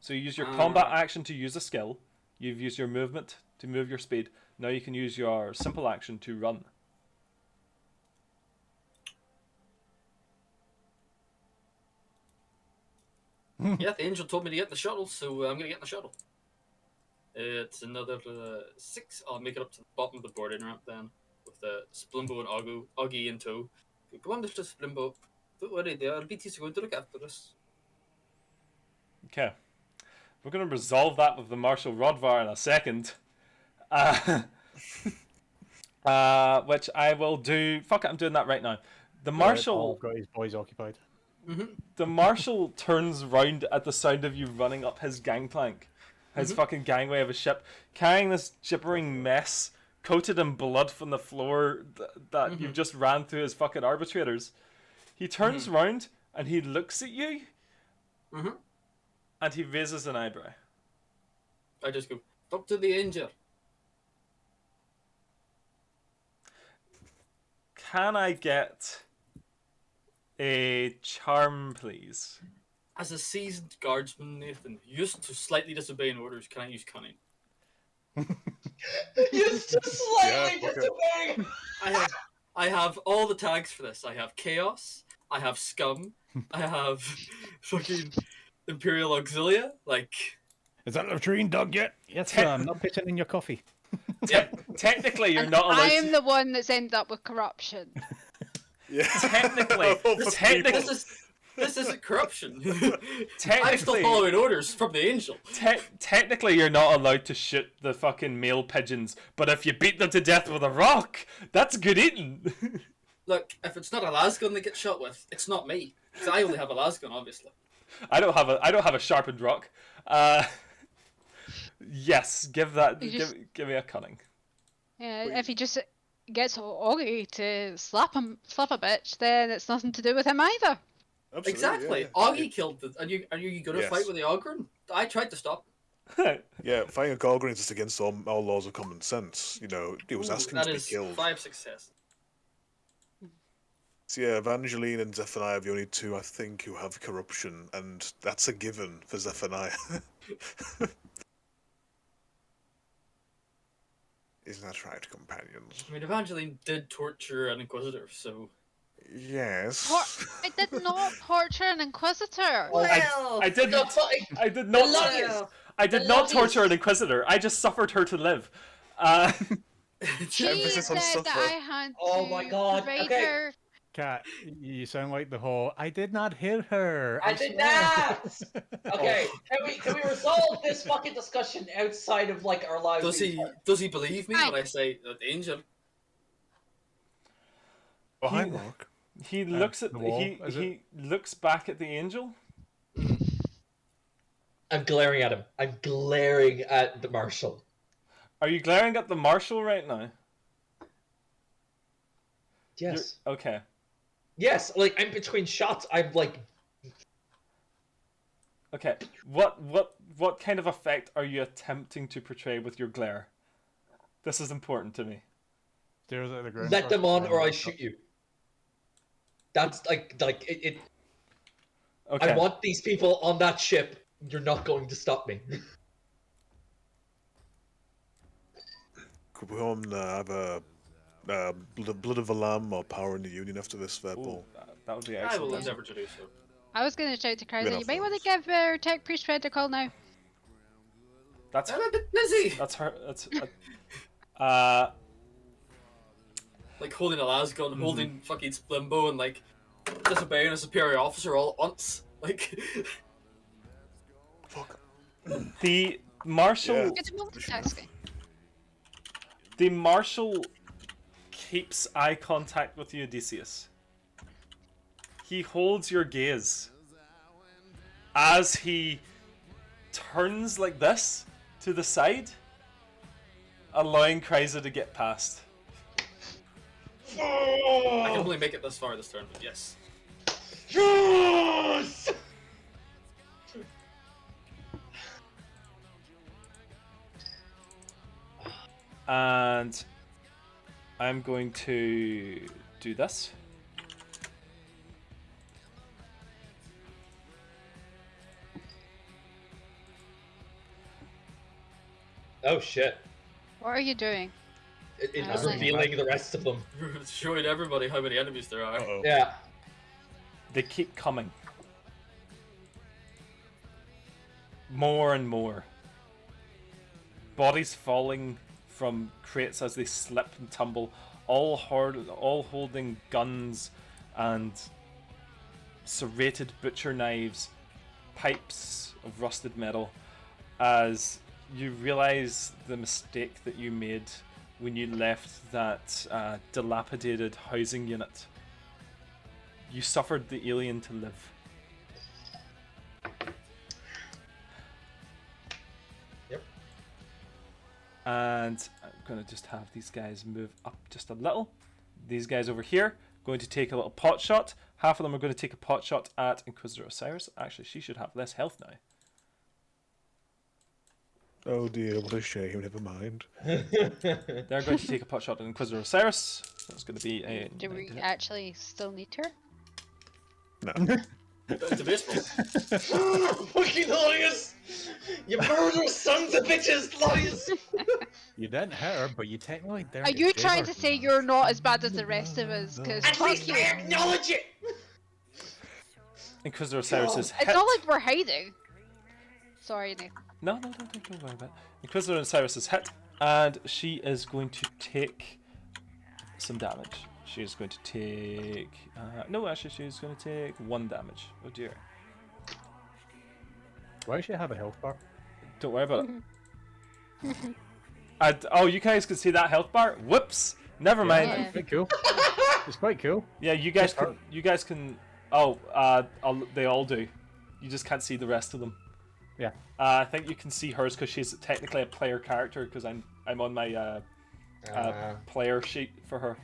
So you use your combat action to use a skill. You've used your movement to move your speed. Now you can use your simple action to run. Yeah, the angel told me to get in the shuttle, so I'm gonna get in the shuttle. It's another 6. I'll make it up to the bottom of the boarding ramp then, with Splimbo and Augie in tow. Come on, Mr. Splimbo. Don't worry, the RBTs are going to look after us. Okay. We're going to resolve that with the Marshal Rodvar in a second. Which I will do. Fuck it, I'm doing that right now. The Marshal... I've got his boys occupied. The Marshal turns round at the sound of you running up his gangplank. His fucking gangway of a ship. Carrying this gibbering mess, coated in blood from the floor that you've just ran through his fucking arbitrators. He turns round and he looks at you. And he raises an eyebrow. I just go, talk to the angel. Can I get a charm, please? As a seasoned guardsman, Nathan, used to slightly disobeying orders, can I use cunning? Used to slightly fuck it. disobeying. I have all the tags for this. I have chaos. I have scum. I have fucking Imperial Auxilia. Like, Is that latrine dug yet? Yes, Te- sir. I'm not pissing in your coffee. Technically, you're And not allowed I am to... the one that's ended up with corruption. Yeah. Technically, technically, this isn't corruption. I'm still technically, following orders from the angel. technically, you're not allowed to shoot the fucking male pigeons. But if you beat them to death with a rock, that's good eating. Look, if it's not a lasgun they get shot with, it's not me. Because I only have a lasgun, obviously. I don't have a sharpened rock. Yes, give me a cunning. Yeah, if he just gets Augie to slap a bitch, then it's nothing to do with him either. Absolutely, Exactly. yeah. Augie killed the. Are you going to Yes. fight with the Ogren? I tried to stop. Yeah, fighting a Gorgon is just against all laws of common sense. You know, he was Ooh, asking that to be is killed. 5 success. So yeah, Evangeline and Zephaniah are the only two I think who have corruption, and that's a given for Zephaniah. Isn't that right, companions? I mean, Evangeline did torture an Inquisitor, so... Yes. I did not torture an Inquisitor. Well, I did. The fucking I did not. lobbyist. I did the not lobbyist. torture an Inquisitor. I just suffered her to live. She Emphasis on said that suffer. I had Oh to my God, provide okay. her. Cat, you sound like the whole. I did not hit her. I did swear." not. Okay, can we resolve this fucking discussion outside of like our lives? does he believe me Hi. when I say that the angel? Oh, hi, He- Mark. he looks at the wall, he is it? he looks back at the angel. I'm glaring at him. I'm glaring at the marshal. Are you glaring at the marshal right now? Yes. Okay. Yes, like I'm between shots. I'm like, Okay. What kind of effect are you attempting to portray with your glare? This is important to me. Stares at the ground let first, them on then or I looks up. shoot you. That's like it. Okay. I want these people on that ship. You're not going to stop me. Could we all have a blood of a lamb or power in the Union after this, Ooh, Paul? that would be I will excellent. endeavour to do so. I was going to shout to Krauser, We're you not might want to friends. give our tech priest friend a call now. That's I'm a bit busy. that's her. That's Like holding a lasgun, holding fucking Splimbo, and like disobeying a superior officer all at once. Like, Fuck. the marshal. Yeah. Good multitasking. The marshal keeps eye contact with you, Odysseus. He holds your gaze as he turns like this to the side, allowing Kryza to get past. I can only make it this far this turn, but yes. Yes! And I'm going to do this. Oh shit! What are you doing? It's I like- revealing the rest of them. Showing everybody how many enemies there are. Uh-oh. Yeah. They keep coming. More and more. Bodies falling from crates as they slip and tumble, all holding guns and serrated butcher knives, pipes of rusted metal, as you realize the mistake that you made when you left that dilapidated housing unit. You suffered the alien to live. Yep. And I'm going to just have these guys move up just a little. These guys over here going to take a little pot shot. Half of them are going to take a pot shot at Inquisitor Osiris. Actually, she should have less health now. Oh dear, what a shame. Never mind. They're going to take a pot shot at Inquisitor Osiris. That's going to be a... Do we actually still need her? No. It's a baseball. Fucking Larius! You murderous sons of bitches, Larius! You didn't hit her, but you technically didn't. Are you trying to say you're not as bad as the rest of us? Because At fuck least you. I acknowledge it! Inquisitor Osiris is hit. It's not like we're hiding. Sorry, Nathan. No, don't worry about it. Inquisitor Osiris is hit, and she is going to take some damage. She is going to take... no, actually, she's going to take 1 damage. Oh dear. Why does she have a health bar? Don't worry about it. Oh, you guys can see that health bar? Whoops! Never mind. Yeah. It's quite cool. It's quite cool. Yeah, you guys Just her. can. You guys can. Oh, they all do. You just can't see the rest of them. Yeah. I think you can see hers because she's technically a player character because I'm on my player sheet for her.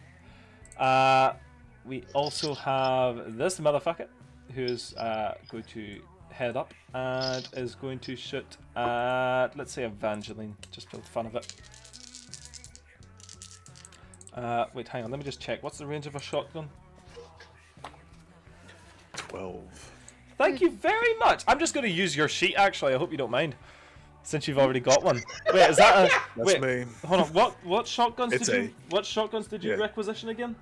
We also have this motherfucker who's going to head up and is going to shoot at, let's say, Evangeline, just for the fun of it. Wait, hang on, let me just check. What's the range of a shotgun? 12. Thank you very much. I'm just going to use your sheet, actually. I hope you don't mind, since you've already got one. Wait, is that a... That's wait, me. hold on. What shotguns It's did you... What shotguns did you Yeah. requisition again?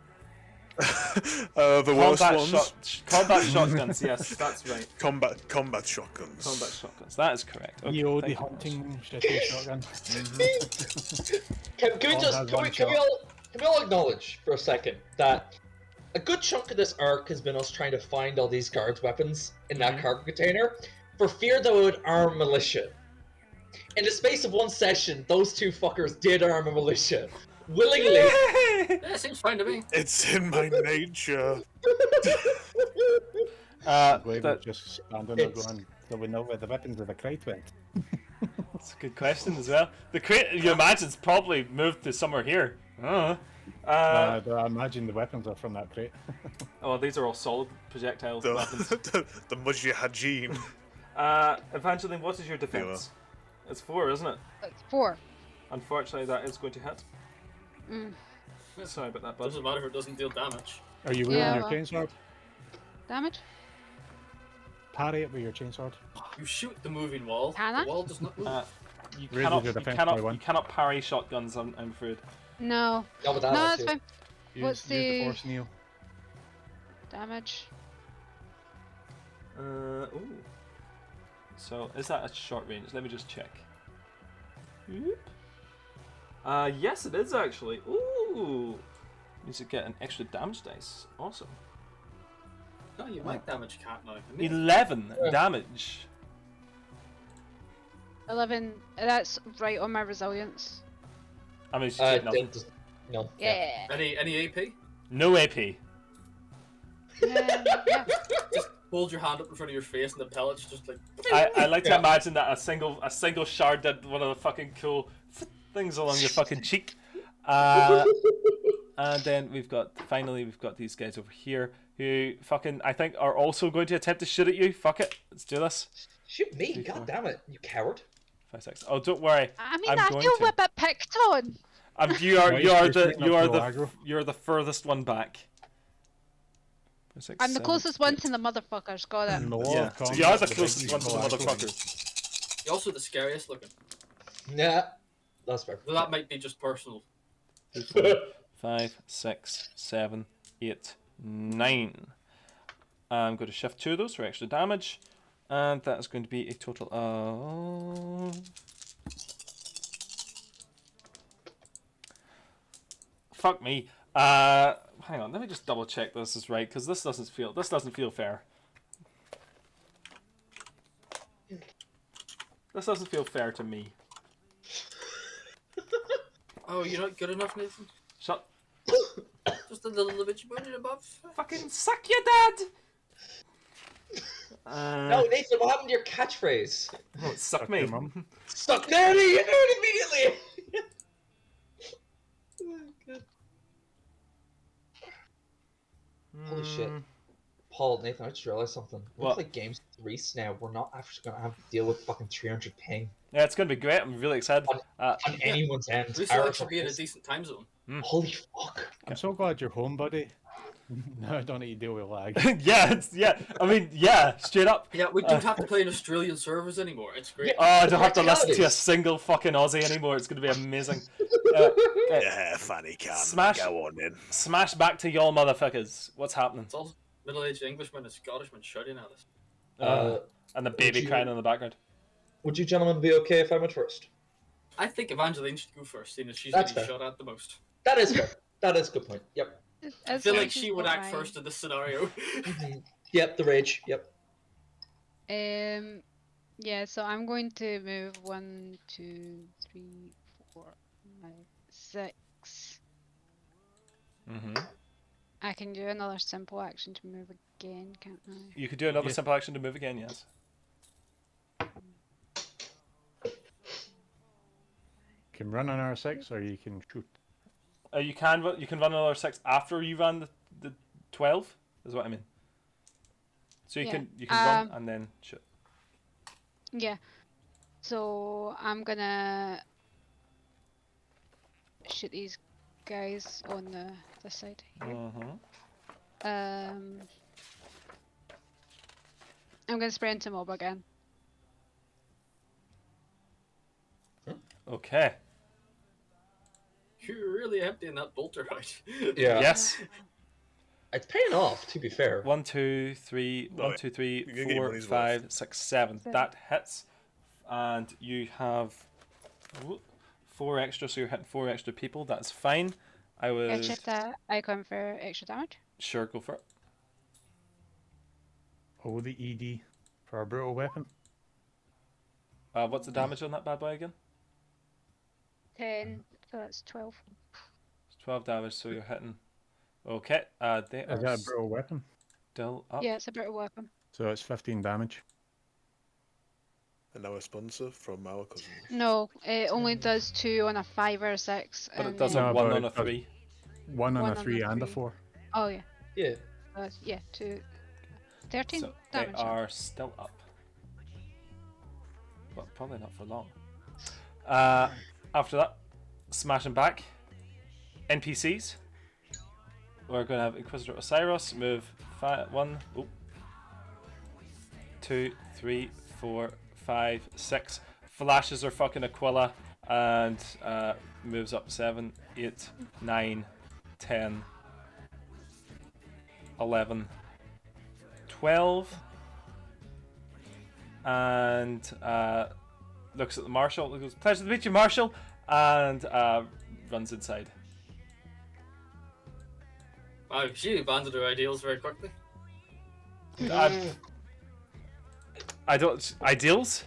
The worst ones. Combat shotguns, yes, that's right. Combat shotguns. Combat shotguns, that is correct. Okay, EO, thank the you very much. hunting shitty shotgun. Can we All just has can one we, can we shot. all can we all acknowledge for a second that a good chunk of this arc has been us trying to find all these guards' weapons in that cargo container for fear that we would arm militia. In the space of one session, those two fuckers did arm a militia willingly. Yeah, seems fine to me. It's in my nature. We That, just stand on It's- the ground so we know where the weapons of the crate went. that's a good question as well. The crate, you imagine, it's probably moved to somewhere here. I don't know. I imagine the weapons are from that crate. Oh, these are all solid projectile The, weapons. the Mujahideen. Evangeline, what is your defense? It's 4, isn't it? It's 4. Unfortunately, that is going to hit. Mm. Sorry about that, bud. Doesn't matter if it doesn't deal damage. Are you wielding Yeah, your well. chainsword? Damage? Parry it with your chainsword. You shoot the moving wall. Can I? The wall does not move. You Raise cannot, your you defense cannot, by 1. you cannot parry shotguns. I'm afraid. No. No, but that No, I that's do. fine. What's Use the the force, Neil. damage? Ooh. So is that a short range? Let me just check. Whoop. Yes, it is actually. Ooh. Means you get an extra damage dice. Awesome. No, you might damage cat now. I mean, 11 damage. 11. That's right on my resilience. I mean, she did nothing. No. Yeah. any AP? No AP. Yeah. Just hold your hand up in front of your face and the pellets just like. I like to Yeah. imagine that a single shard did one of the fucking cool things along your fucking cheek. And then we've got these guys over here who fucking I think are also going to attempt to shoot at you. Fuck it, let's do this. Shoot me! 3, 4. God damn it, you coward! 5, 6. Oh, don't worry. I mean, I'm I going feel to. a bit picked on. You are Right, you are you're the shooting you up are low aggro. you're the furthest one back. 5, 6, I'm the 7, closest one 8. to the motherfuckers. Got it. No, Yeah, so combat you are the with closest one to the low aggro. motherfucker. You're also the scariest looking. Nah, that's fair. Though that might be just personal. 5, 6, 7, 8, 9. I'm going to shift 2 of those for extra damage, and that is going to be a total of. Fuck me. Hang on. Let me just double check this is right because this doesn't feel fair. This doesn't feel fair to me. Oh, you're not good enough, Nathan? Shut. Just a little bit you put it above. Fucking suck your dad. No, Nathan, what happened to your catchphrase? Oh, suck Fuck me. your mum. Suck daddy! You knew it immediately! Holy shit. Paul, Nathan, I just realized something. When we What? play games with Reese now, we're not actually going to have to deal with fucking 300 ping Yeah, it's going to be great. I'm really excited. on anyone's end. At least Our it'll actually be in a fuckers. decent time zone. Holy fuck. I'm so glad you're home, buddy. Now I don't need to deal with lag. yeah. I mean, yeah, straight up. Yeah, we don't have to play in Australian servers anymore. It's great. Oh, I don't have to listen to a Practicalities. single fucking Aussie anymore. It's going to be amazing. Yeah, funny can. Smash. Go on then. Smash back to y'all motherfuckers. What's happening? It's all middle-aged Englishmen and Scottishmen shouting at us. And the baby you- crying in the background. Would you gentlemen be okay if I went first? I think Evangeline should go first, seeing as she's That's getting fair. shot at the most. That is fair. That is a good point. Yep. I feel like she would act first in this scenario. Yep, the rage. Yep. Yeah, so I'm going to move 1, 2, 3, 4, 5, 6. Mm-hmm. I can do another simple action to move again, can't I? You could do another Yeah. simple action to move again, yes. You can run an R6 or you can shoot. You can run another 6 after you run the 12, is what I mean. So you Yeah. can run and then shoot. Yeah. So I'm gonna shoot these guys on this side here. I'm gonna spray into mob again. Okay. You're really emptying that bolter out. Yeah. Yes. It's paying off, to be fair. 1, 2, 3, Oh, 1, 2, 3, you're getting 4, money's 5, worth. 6, 7. Seven. That hits. And you have 4 extra, so you're hitting 4 extra people. That's fine. I I would check that icon for extra damage. sure go for it. Oh, the ED for a brutal weapon. What's the damage on that bad boy again? 10, so that's 12. It's 12 damage, so you're hitting. Okay, they Is that are a brutal weapon? still up. Yeah, it's a brutal weapon. So it's 15 damage. And now a sponsor from our cousin. No, it only does 2 on a 5 or a 6. But it and does then a No, 1 but on a it does- 3. 1 on One a on 3 a and a three. 4. Oh yeah, Yeah. yeah, 2, 13 So they damage. are still up. Well, probably not for long. After that, smashing back. NPCs. We're going to have Inquisitor Osiris move 1, 2, 3, 4, 5, 6. Flashes her fucking Aquila and moves up 7, 8, 9, 10, 11, 12. And looks at the Marshal. Goes, "Pleasure to meet you, Marshal," and runs inside. Wow, she abandoned her ideals very quickly. I don't ideals.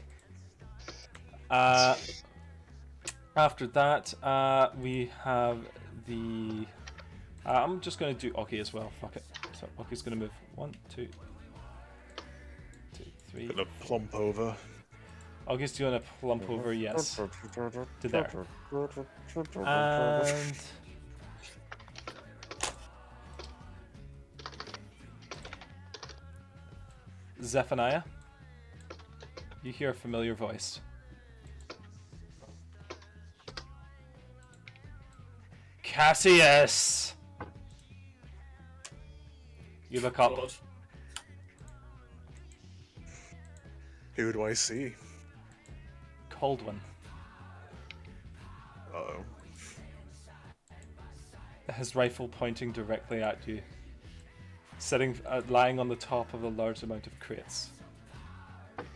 After that, we have the. I'm just gonna do Oki as well. Fuck it. So Oki's gonna move 1, 2, 3. Gonna plump over. Oki's doing a plump over. Yes. To there. And Zephaniah, you hear a familiar voice. Cassius! You look up. God. Who do I see? Coldwin. Uh-oh. His rifle pointing directly at you. Sitting, lying on the top of a large amount of crates.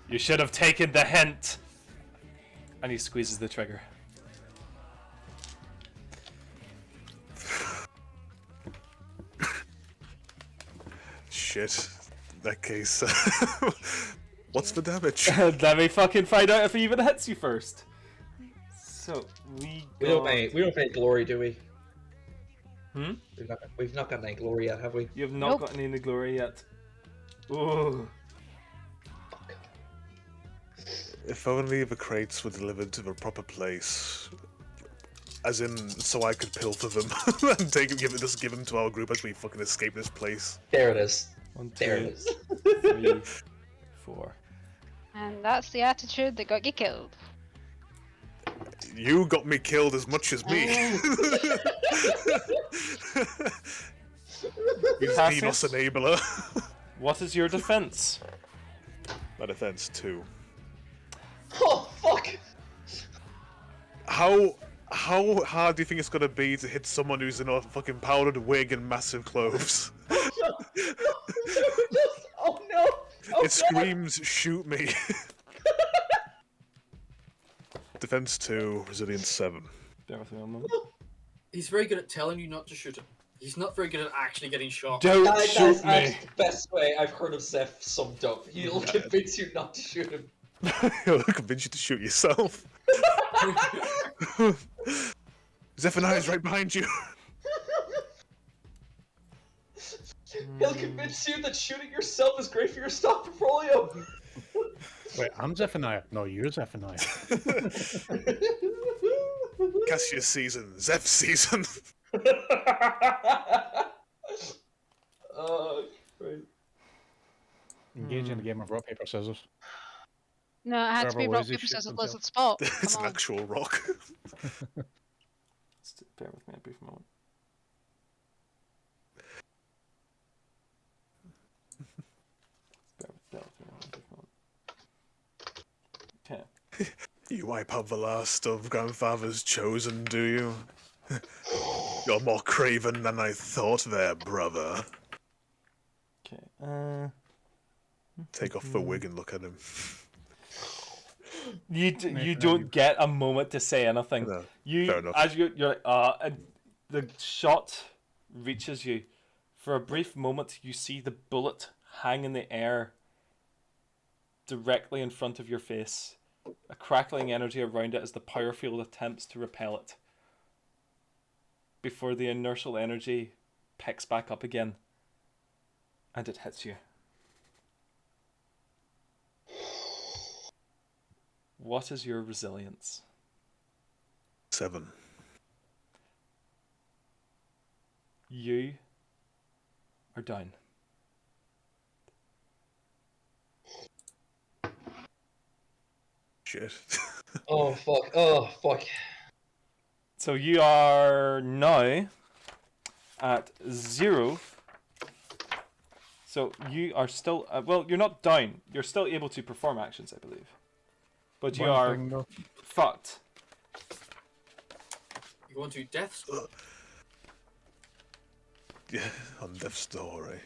You should have taken the hint! And he squeezes the trigger. Shit. In that case, what's the damage? Let me fucking find out if he even hits you first. So, we We got... don't have any glory, do we? Hmm? We've not got any glory yet, have we? You have not Nope. gotten any glory yet. Ooh. Fuck. If only the crates were delivered to the proper place. As in, so I could pilfer them and give them to our group as we fucking escape this place. There it is. 1, There 2, it is. 3, 4. And that's the attitude that got you killed. You got me killed as much as me. You Xenos enabler. What is your defense? My defense 2. Oh, fuck! How hard do you think it's gonna be to hit someone who's in a fucking powdered wig and massive clothes? Oh no! Oh, It screams, "Shoot me!" Defense 2, resilience 7. Bear with me a moment. He's very good at telling you not to shoot him. He's not very good at actually getting shot. Don't That's shoot me! actually the best way I've heard of Zeph summed up. He'll convince you not to shoot him. He'll convince you to shoot yourself. Zephaniah's right behind you. He'll convince you that shooting yourself is great for your stock portfolio. Wait, I'm Zephaniah. No, you're Zephaniah. Cassius season, Zeph season. Oh, right. Engage in a game of rock, paper, scissors. No, it had to be Whoever rock, loses paper, shoots scissors, themselves. lizard, spot. It's Come an on. actual rock. Bear with me a brief moment. Bear with me a brief moment. Okay. You wipe out the last of Grandfather's chosen, do you? You're more craven than I thought there, brother. Okay. Take off the wig and look at him. You Nathan, don't get a moment to say anything. No, You fair enough. as you're like and the shot reaches you. For a brief moment, you see the bullet hang in the air directly in front of your face. A crackling energy around it as the power field attempts to repel it. Before the inertial energy picks back up again, and it hits you. What is your resilience? 7. You are down. Shit. Oh fuck! Oh fuck! So you are now at 0. So you are still well. You're not down. You're still able to perform actions, I believe. But you One are thing, though. fucked. You go into death score. Yeah, on Death Story.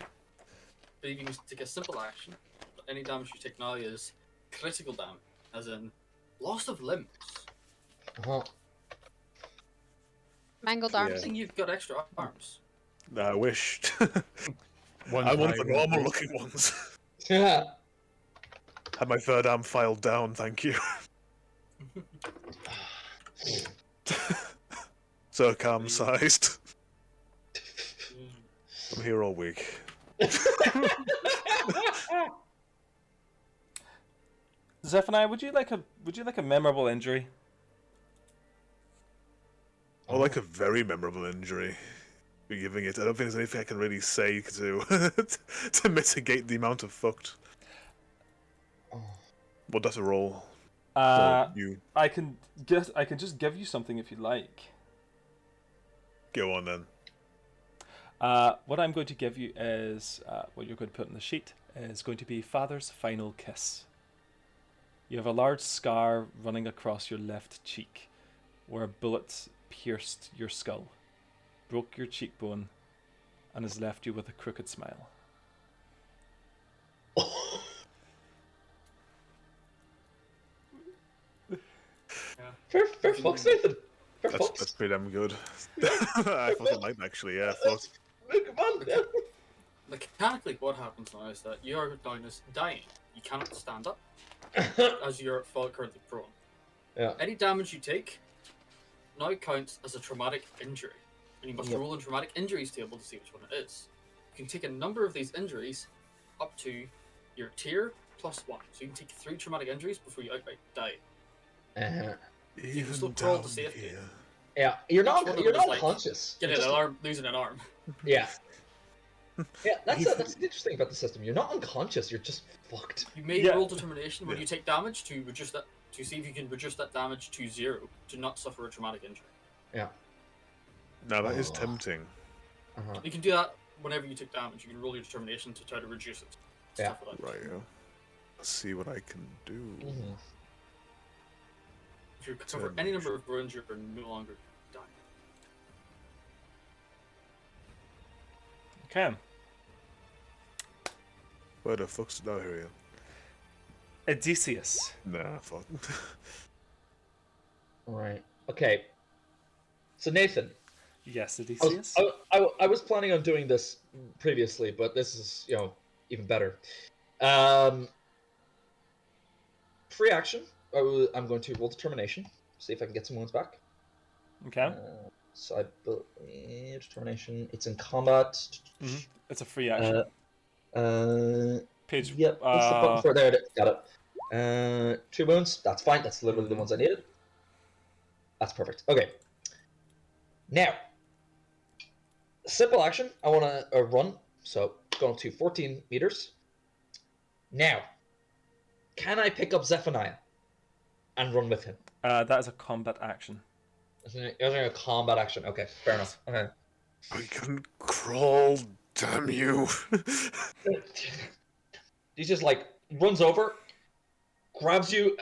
But you can take a simple action. Any damage you take now is critical damage, as in loss of limbs. Uh-huh. Mangled Yeah. arms. I think you've got extra arms. Nah, I wish. One's I wanted right, the one's normal wrong. looking ones. Yeah. Had my third arm filed down, thank you. Circum sized. I'm here all week. Zephaniah, would you like a memorable injury? Or like a very memorable injury. Be giving it. I don't think there's anything I can really say to to mitigate the amount of fucked. What does a roll? Uh, You I can just give you something if you like. go on then. What I'm going to give you is what you're going to put in the sheet is going to be Father's final kiss. You have a large scar running across your left cheek, where a bullet pierced your skull, broke your cheekbone, and has left you with a crooked smile. Fair fucks, Nathan. Fair That's fucks. pretty damn good. I fucking like that, actually. Yeah, fuck. Come on. Yeah. Mechanically, what happens now is that you are down as dying. You cannot stand up, as you're currently prone. Yeah. Any damage you take now counts as a traumatic injury, and you must Yep. roll in traumatic injuries table to see which one it is. You can take a number of these injuries up to your tier +1. So you can take 3 traumatic injuries before you outright die. Even still crawl to down safety. here. Yeah, you're Each not one of you're them is not like, conscious. Get You're it, just- an arm, losing an arm. Yeah. Yeah, that's interesting about the system. You're not unconscious. You're just fucked. You may Yeah. roll determination when Yeah. you take damage to reduce that, to see if you can reduce that damage to 0 to not suffer a traumatic injury. Yeah. Now that is Oh. tempting. Uh-huh. You can do that whenever you take damage. You can roll your determination to try to reduce it. Yeah. Stuff like that. Right, yeah. Let's see what I can do. Mhm. If you cover any number of burns, you're no longer dying. Okay. Where the fuck's it now here? Odysseus. Nah, fuck. Right. Okay. So Nathan, Yes, I was, Odysseus. I was planning on doing this previously, but this is even better. Free action. I'm going to roll determination. See if I can get some wounds back. Okay. So I believe determination. It's in combat. It's a free action. Page. Yep. What's the button for there? It is. Got it. 2 wounds. That's fine. That's literally the ones I needed. That's perfect. Okay. Now, simple action. I want to run. So going up to 14 meters. Now, can I pick up Zephaniah and run with him? That is a combat action. Isn't it a combat action? Okay, fair enough. Okay. I can crawl, damn you. He just like runs over, grabs you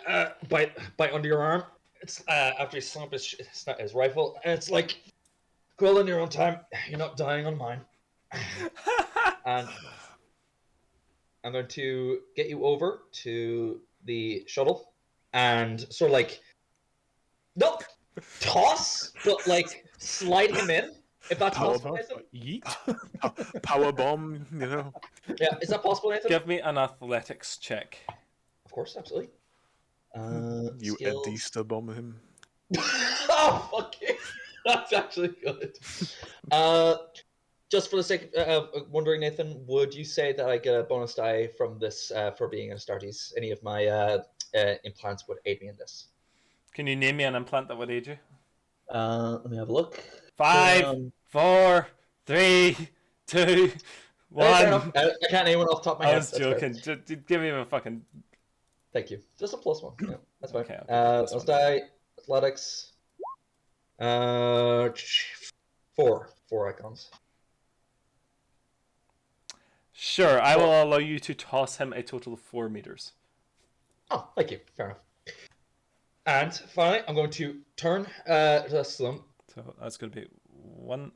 by under your arm. It's after he slapped his rifle, and it's like, crawl in your own time. You're not dying on mine. And I'm going to get you over to the shuttle and sort of like, not toss, but like slide him in. If that's Power possible, bomb. Nathan. Yeet. Power bomb, you know. Yeah, is that possible, Nathan? Give me an athletics check. Of course, absolutely. You Skills. Easter bomb him. Oh, fuck you. That's actually good. Just for the sake of wondering, Nathan, would you say that I get a bonus die from this for being in Astartes? Any of my implants would aid me in this? Can you name me an implant that would aid you? Let me have a look. 5, 4, 3, 2, 1. Fair enough. I can't name one off the top of my I head. was That's fair. joking. Just give me a fucking. Thank you. Just a +1. Yeah, that's fine. Okay, Let's +1. die. Athletics. 4 icons. Sure, I will allow you to toss him a total of 4 meters. Oh, thank you. Fair enough. And finally, I'm going to turn to the slump. So that's going to be 1,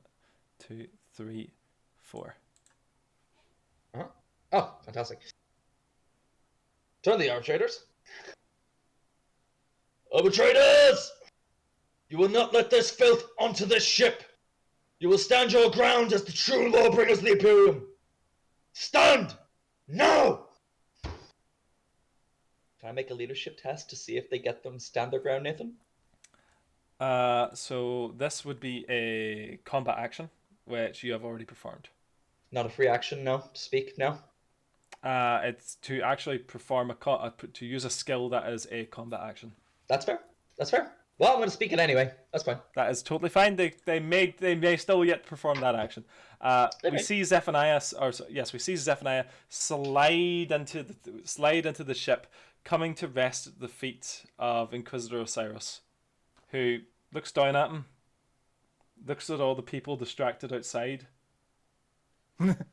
2, 3, 4. Oh, fantastic. Turn the arbitrators. Arbitrators! You will not let this filth onto this ship. You will stand your ground as the true lawbringers of the Imperium. Stand! Now! Can I make a leadership test to see if they get them to stand their ground, Nathan? So this would be a combat action, which you have already performed. Not a free action, no. To speak, no. It's to actually perform to use a skill that is a combat action. That's fair. That's fair. Well, I'm going to speak it anyway. That's fine. That is totally fine. They may still yet perform that action. We see Zephaniah, we see Zephaniah slide into the ship, coming to rest at the feet of Inquisitor Osiris, who looks down at him, looks at all the people distracted outside,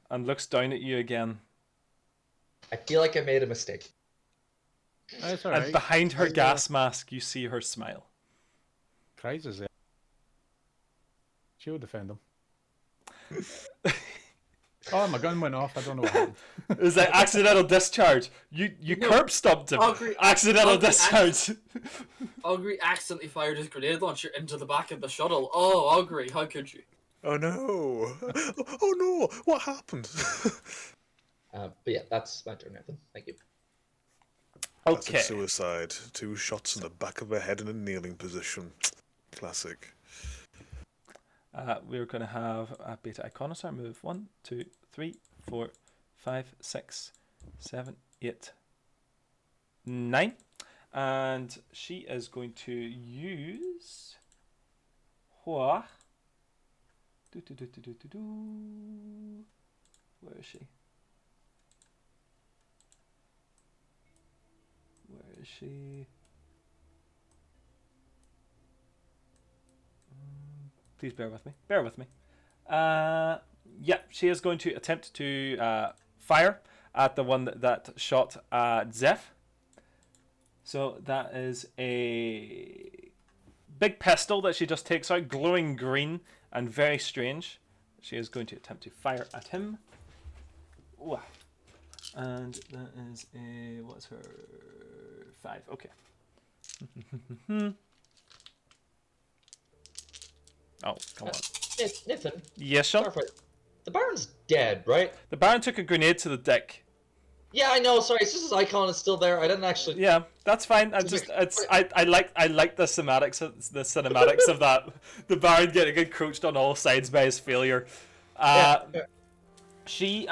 and looks down at you again. I feel like I made a mistake. That's And alright. behind her gas mask, you see her smile. Prizes there. She will defend him. Oh, my gun went off. I don't know what happened. It was like accidental discharge. You curb stomped him. Accidental discharge. Augury accidentally fired his grenade launcher into the back of the shuttle. Oh, Augury, how could you? Oh no! Oh no! What happened? But yeah, that's my turn, Nathan. Thank you. Classic Okay. suicide. 2 shots in the back of the head in a kneeling position. Classic. We're going to have a beta iconosaur move 1, 2, 3, 4, 5, 6, 7, 8, 9. And she is going to use. Where is she? Where is she? Please bear with me. Bear with me. Yeah, she is going to attempt to fire at the one that shot Zeph. So that is a big pistol that she just takes out, glowing green and very strange. She is going to attempt to fire at him. Ooh. And that is a... what's her... 5. Okay. Oh, come on. Nathan, Yes, Sean? clarify. The Baron's dead, right? The Baron took a grenade to the dick. Yeah, I know. Sorry, it's just his icon is still there. I didn't actually. Yeah, that's fine. I like the cinematics of that. The Baron getting encroached on all sides by his failure. Yeah. She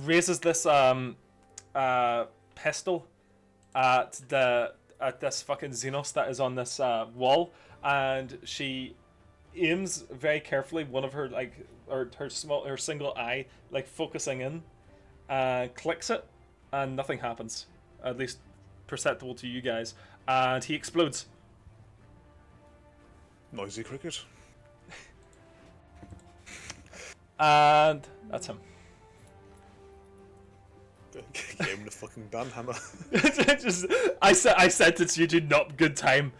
raises this pistol at this fucking Xenos that is on this wall, and she aims very carefully one of her her single eye, like focusing in, clicks it, and nothing happens. At least perceptible to you guys, and he explodes. Noisy cricket. And that's him. Gave him the fucking banhammer. Just, I sentenced you to not good time.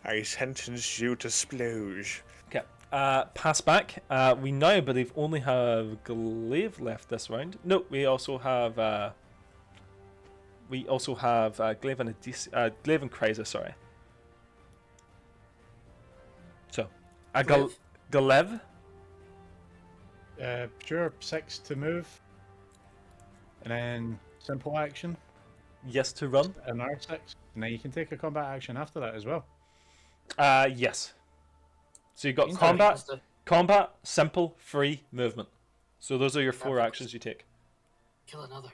I sentence you to splooge. Okay. Pass back. We now, I believe, only have Glaive left this round. No, we also have Glaive and Glaive and Kryza, sorry. So, Glaive. Sure, 6 to move. And then simple action, Yes to run. an R6. And then you can take a combat action after that as well. Yes. So you got Interesting. combat, simple, free, movement. So those are your 4 Perfect. actions you take. Kill another.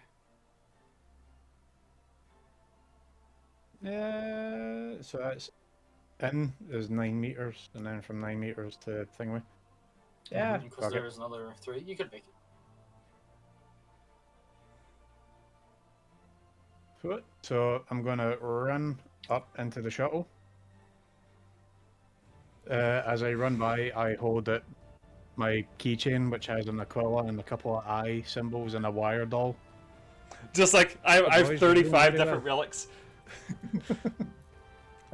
So that's in is 9 meters, and then from 9 meters to Thingway. Yeah, Because fuck it. there's another 3. You could make it. So I'm gonna run up into the shuttle. As I run by, I hold it my keychain, which has an Aquila and a couple of eye symbols and a wire doll. Just like I boys, have you're 35 doing really different relics.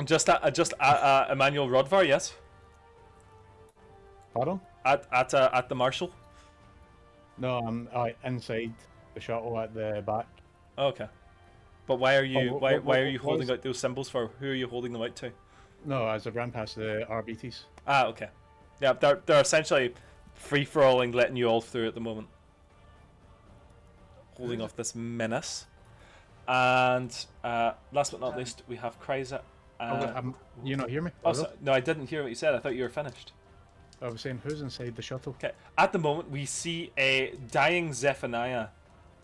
just Emmanuel Rodvar, yes. Pardon? At the Marshal. No, I'm inside the shuttle at the back. Okay. But why are you Oh, why are you what holding was- out those symbols for? Who are you holding them out to? No, as I ran past the RBTs. Ah, okay. Yeah, they're essentially free for alling, letting you all through at the moment. Holding off this menace. And last but not least, we have Kryza. You not hear me? Oh, no, I didn't hear what you said. I thought you were finished. I was saying, who's inside the shuttle? Okay. At the moment, we see a dying Zephaniah.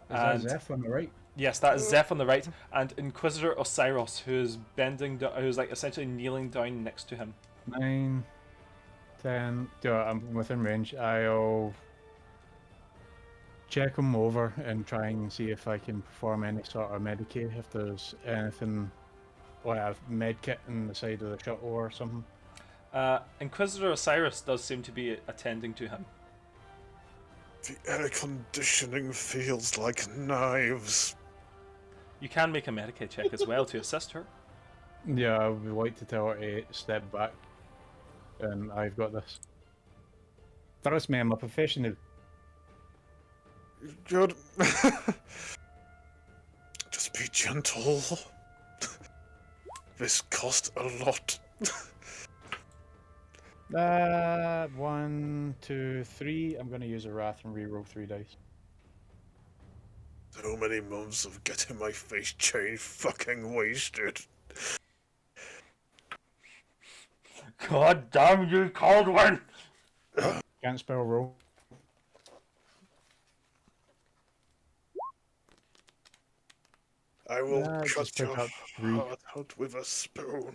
Is that Zeph on the right? Yes, that is Zeph on the right, and Inquisitor Osiris, who's who's like essentially kneeling down next to him. 9, 10. Yeah, I'm within range. I'll check him over and try and see if I can perform any sort of Medicaid, if there's anything like a med kit in the side of the shuttle or something. Inquisitor Osiris does seem to be attending to him. The air conditioning feels like knives. You can make a Medicaid check as well to assist her. Yeah, I would like to tell her to step back, and I've got this. Trust me, I'm a professional. Good. Just be gentle. This cost a lot. 1, 2, 3. I'm gonna use a wrath and reroll 3 dice. So many months of getting my face changed fucking wasted. God damn you, Caldwin! Can't spell roll. I will Just cut pick your up 3. heart out with a spoon.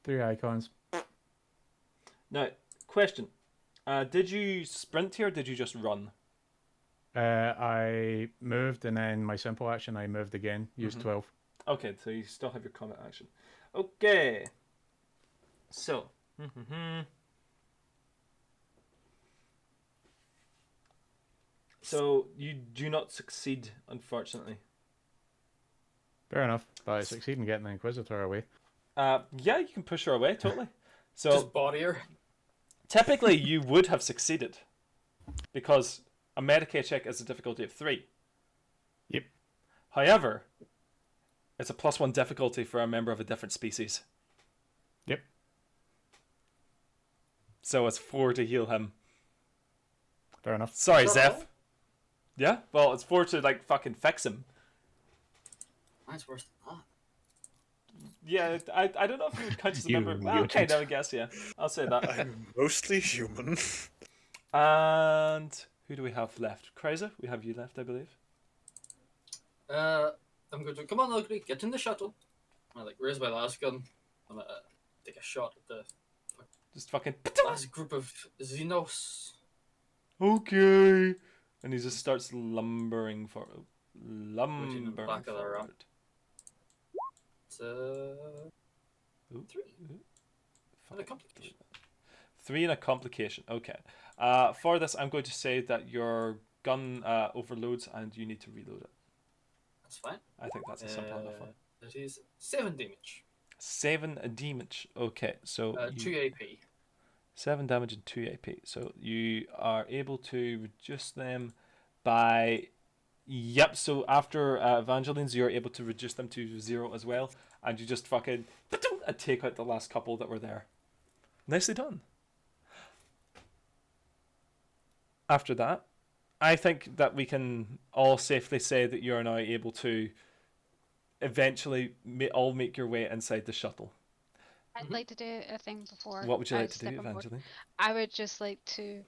3 icons. Now, question. Did you sprint here or did you just run? I moved, and then my simple action, I moved again. Used 12. Okay, so you still have your combat action. Okay. So. So, you do not succeed, unfortunately. Fair enough, but I succeed in getting the Inquisitor away. Yeah, you can push her away, totally. So, Just body her. typically, you would have succeeded. Because a Medicaid check is a difficulty of 3. Yep. However, it's a +1 difficulty for a member of a different species. Yep. So it's 4 to heal him. Fair enough. Sorry, Is that Zeph. all? Yeah? Well, it's 4 to, like, fucking fix him. Mine's worse than that. Yeah, I don't know if you would count as a You member. Well, mutant. kind of, I guess, yeah. I'll say that. I'm mostly human. And who do we have left? Kryza, we have you left, I believe. I'm going to come on, Ugly, get in the shuttle. I like raise my last gun. I'm gonna take a shot at the Just fucking. last group of Xenos. Okay. And he just starts lumbering for. lumbering back of the ramp. forward. It's Ooh, 3. ooh. And a complication. 3 and a complication. Okay. For this, I'm going to say that your gun overloads and you need to reload it. That's fine. I think that's a simple enough one. That is 7 damage. 7 damage. Okay, so 2 AP. 7 damage and 2 AP. So you are able to reduce them by. Yep, so after Evangeline's, you're able to reduce them to 0 as well. And you just fucking and take out the last couple that were there. Nicely done. After that, I think that we can all safely say that you are now able to eventually all make your way inside the shuttle. I'd like to do a thing before. What would you I like to do, step on board. Evangeline? I would just like to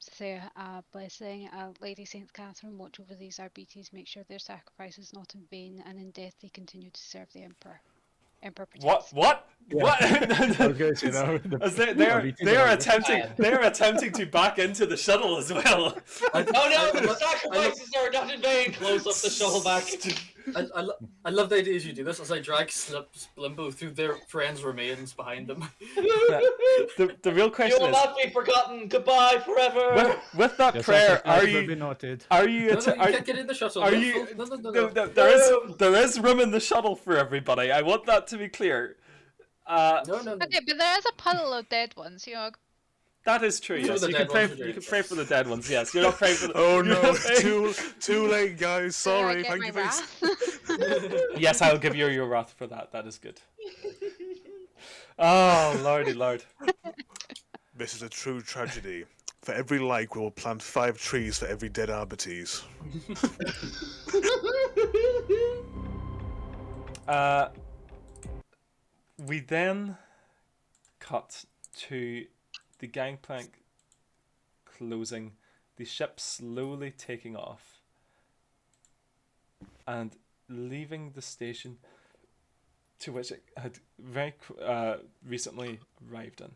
say a blessing. Lady Saint Catherine, watch over these RBTs, make sure their sacrifice is not in vain, and in death they continue to serve the Emperor. Emperor protects. What? What? I was gonna say that. As they're attempting to back into the shuttle as well. Oh no, the sacrifices are not in vain! Close up the shuttle back. I love the idea as you do this as I drag Limbo through their friends' remains behind them. The real You question will is, not be forgotten. Goodbye forever. with that Your prayer, sacrifice will be noted. are you No, you can't get in the shuttle. are No, you no. there is room in the shuttle for everybody. I want that to be clear. No. Okay, but there is a puddle of dead ones, you know. That is true. Some of Yes, the you can dead pray. ones are You doing can it. pray for the dead ones. Yes, you're not praying for the. Oh you're no, not praying- too late, guys. Did I Sorry. get Thank my you. Very... wrath? Yes, I'll give you your wrath for that. That is good. Oh lordy lord. This is a true tragedy. For every like, we will plant 5 trees for every dead Arbites. We then cut to the gangplank closing, the ship slowly taking off, and leaving the station to which it had very recently arrived in.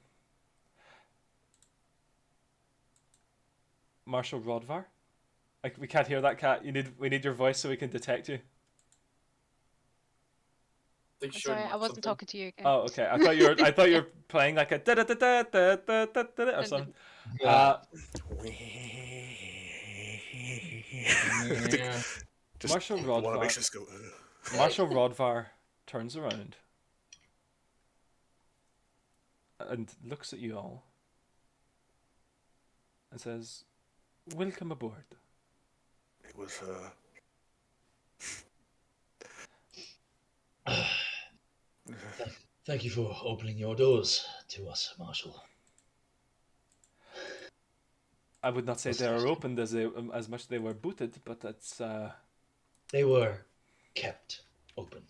Marshal Rodvar? We can't hear that, cat. We need your voice so we can detect you. Like, Sorry, I wasn't something. talking to you again. Oh, okay. I thought you were playing like a da da da da da da da da or something. Yeah. Just Marshal want to make Rodvar. sure this go. Marshal Rodvar turns around and looks at you all and says, "Welcome aboard." It was Thank you for opening your doors to us, Marshal. I would not say they are opened as much they were booted, but it's They were kept open.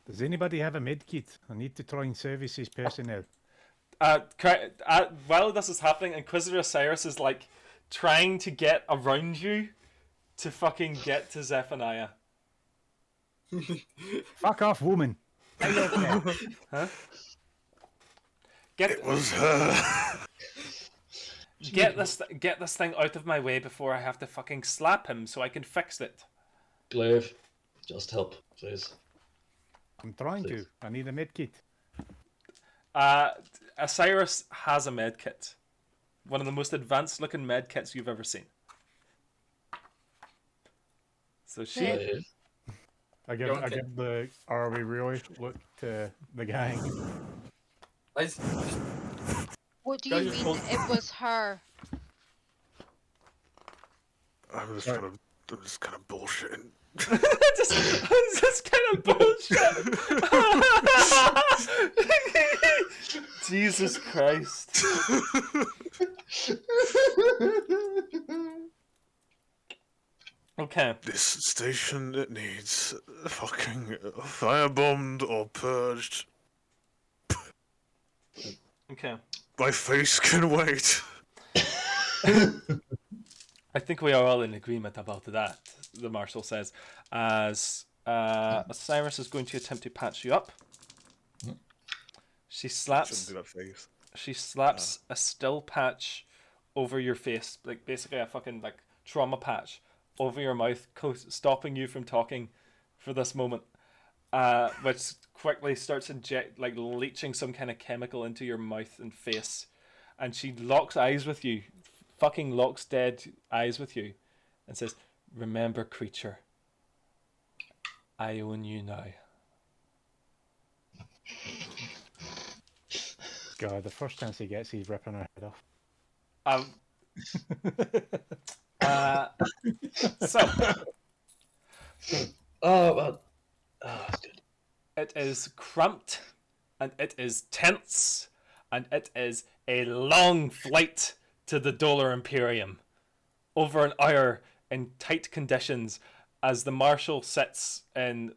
Does anybody have a med kit? I need to try and service this personnel. while this is happening, Inquisitor Cyrus is like trying to get around you to fucking get to Zephaniah. Fuck off, woman. I love her. Huh? it was her. Get this thing out of my way before I have to fucking slap him so I can fix it. Glaive, just help, please. I'm trying to. I need a med kit. Cyrus has a med kit. One of the most advanced looking med kits you've ever seen. So she Glaive. I give the are we really look to the gang. What do Guys, you just mean hold- it was her? I was kind of bullshitting. just kind of bullshit. Jesus Christ. Okay. This station it needs fucking firebombed or purged. Okay. My face can wait. I think we are all in agreement about that, the Marshal says, as Cyrus is going to attempt to patch you up. She Shouldn't slaps do that face. a still patch over your face, like basically a fucking like trauma patch over your mouth, stopping you from talking for this moment, which quickly starts leaching some kind of chemical into your mouth and face, and she locks eyes with you, fucking locks dead eyes with you, and says, "Remember, creature, I own you now." God, the first chance he gets, he's ripping her head off. Um. So Oh, well. Oh, that's good. it is cramped, and it is tense, and it is a long flight to the Dollar Imperium. Over an hour in tight conditions as the marshal sits in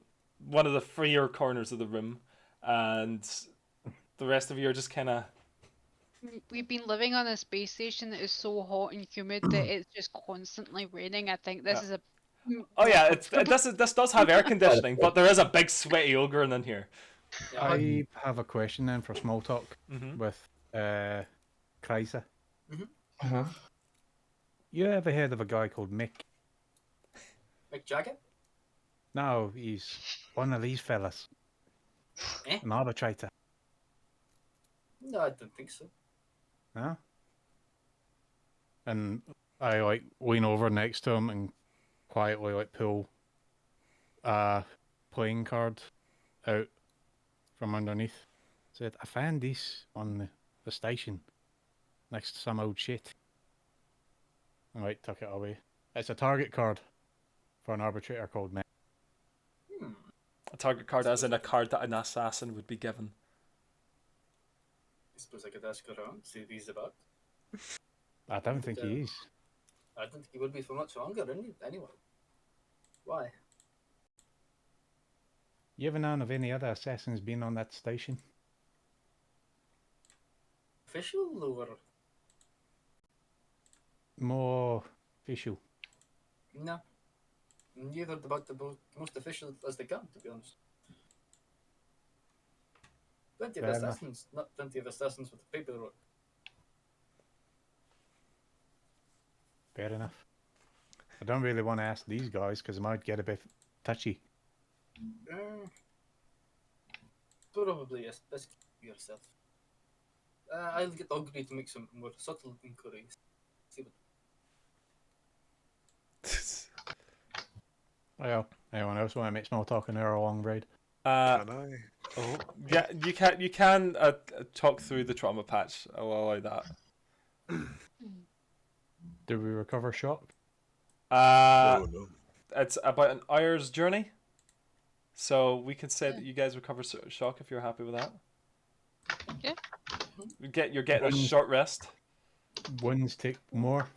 one of the freer corners of the room, and the rest of you are just kind of. We've been living on a space station that is so hot and humid that it's just constantly raining. I think this is a. Oh yeah, this does have air conditioning, but there is a big sweaty ogre in here. Yeah, I have a question then for small talk Mm-hmm. with Kreisa. Uh-huh. You ever heard of a guy called Mick? Mick Jagger? No, he's one of these fellas. Eh? An arbitrator. No, I don't think so. No? And I lean over next to him and quietly pull a playing card out from underneath. Said, I found this on the station next to some old shit. And took it away. It's a target card for an arbitrator called Mick. A target card, as in a card that an assassin would be given. I suppose I could ask around, see if he's about. I don't think he is. I don't think he would be for much longer, anyway. Why? You ever known of any other assassins being on that station? Official or? More official. No. Neither about the most official as they come, to be honest. Plenty of Fair enough. assassins, not plenty of assassins with paperwork. Fair enough. I don't really want to ask these guys because I might get a bit touchy. Probably yes. Best keep yourself. I'll get Ogre to make some more subtle inquiries. See what. Well, anyone else want to make small talk an hour long raid? Can I? Oh, yeah, you can talk through the trauma patch. I'll allow that. Do we recover shock? No. It's about an hour's journey, so we can say that you guys recover shock if you're happy with that. Yeah. You're getting a short rest. Wounds take more.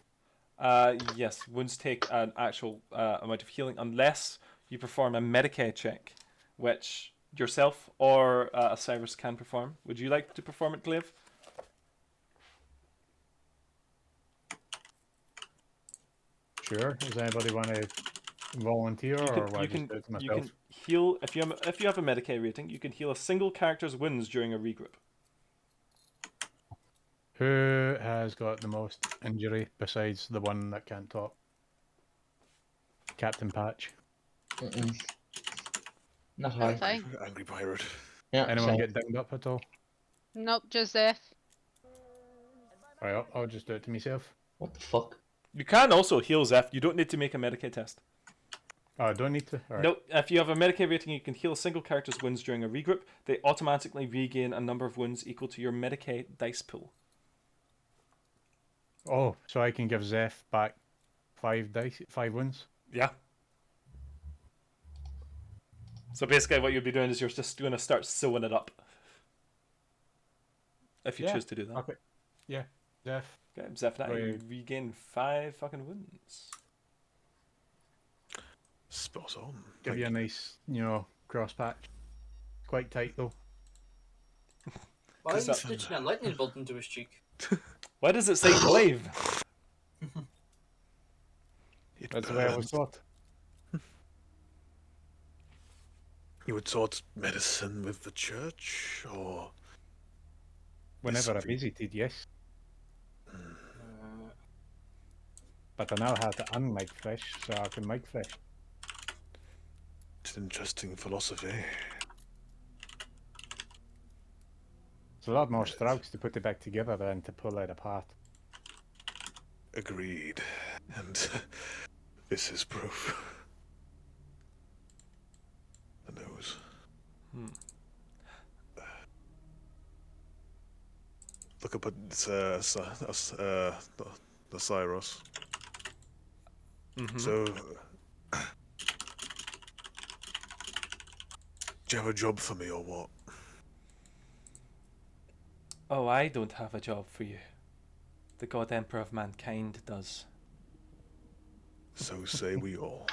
Yes, wounds take an actual amount of healing unless you perform a Medicaid check, which yourself or Cyrus can perform. Would you like to perform it, Glaive? Sure. Does anybody want to volunteer, or will I just do it to you myself? can heal if you have a Medicaid rating. You can heal a single character's wounds during a regroup. Who has got the most injury besides the one that can't talk? Captain Patch. Not high. Fine. Angry pirate. Yeah, Anyone same. get dinged up at all? Nope, Joseph. Right, I'll just do it to myself. What the fuck? You can also heal Zeph. You don't need to make a Medicaid test. Oh, I don't need to? All right. No, if you have a Medicaid rating, you can heal a single character's wounds during a regroup. They automatically regain a number of wounds equal to your Medicaid dice pool. Oh, so I can give Zeph back 5 wounds? Yeah. So basically what you'll be doing is you're just going to start sewing it up. If you Yeah. choose to do that. Okay. Yeah, Zeph. Okay, Zeph, now you Right. regain 5 fucking wounds. Spot on. Give you a nice, cross patch. Quite tight though. Why are you that- stitching a lightning bolt into his cheek? Why does it say Glaive? It That's the way I was burns. taught. You were taught medicine with the church, or Whenever I something- visited, yes. Uh, but I know how to unmake fish, so I can make fish. It's an interesting philosophy. It's a lot more strokes to put it back together than to pull it apart. Agreed. And this is proof. The nose. Look up at the Cyrus. So, do you have a job for me or what? Oh, I don't have a job for you. The God Emperor of Mankind does. So say we all.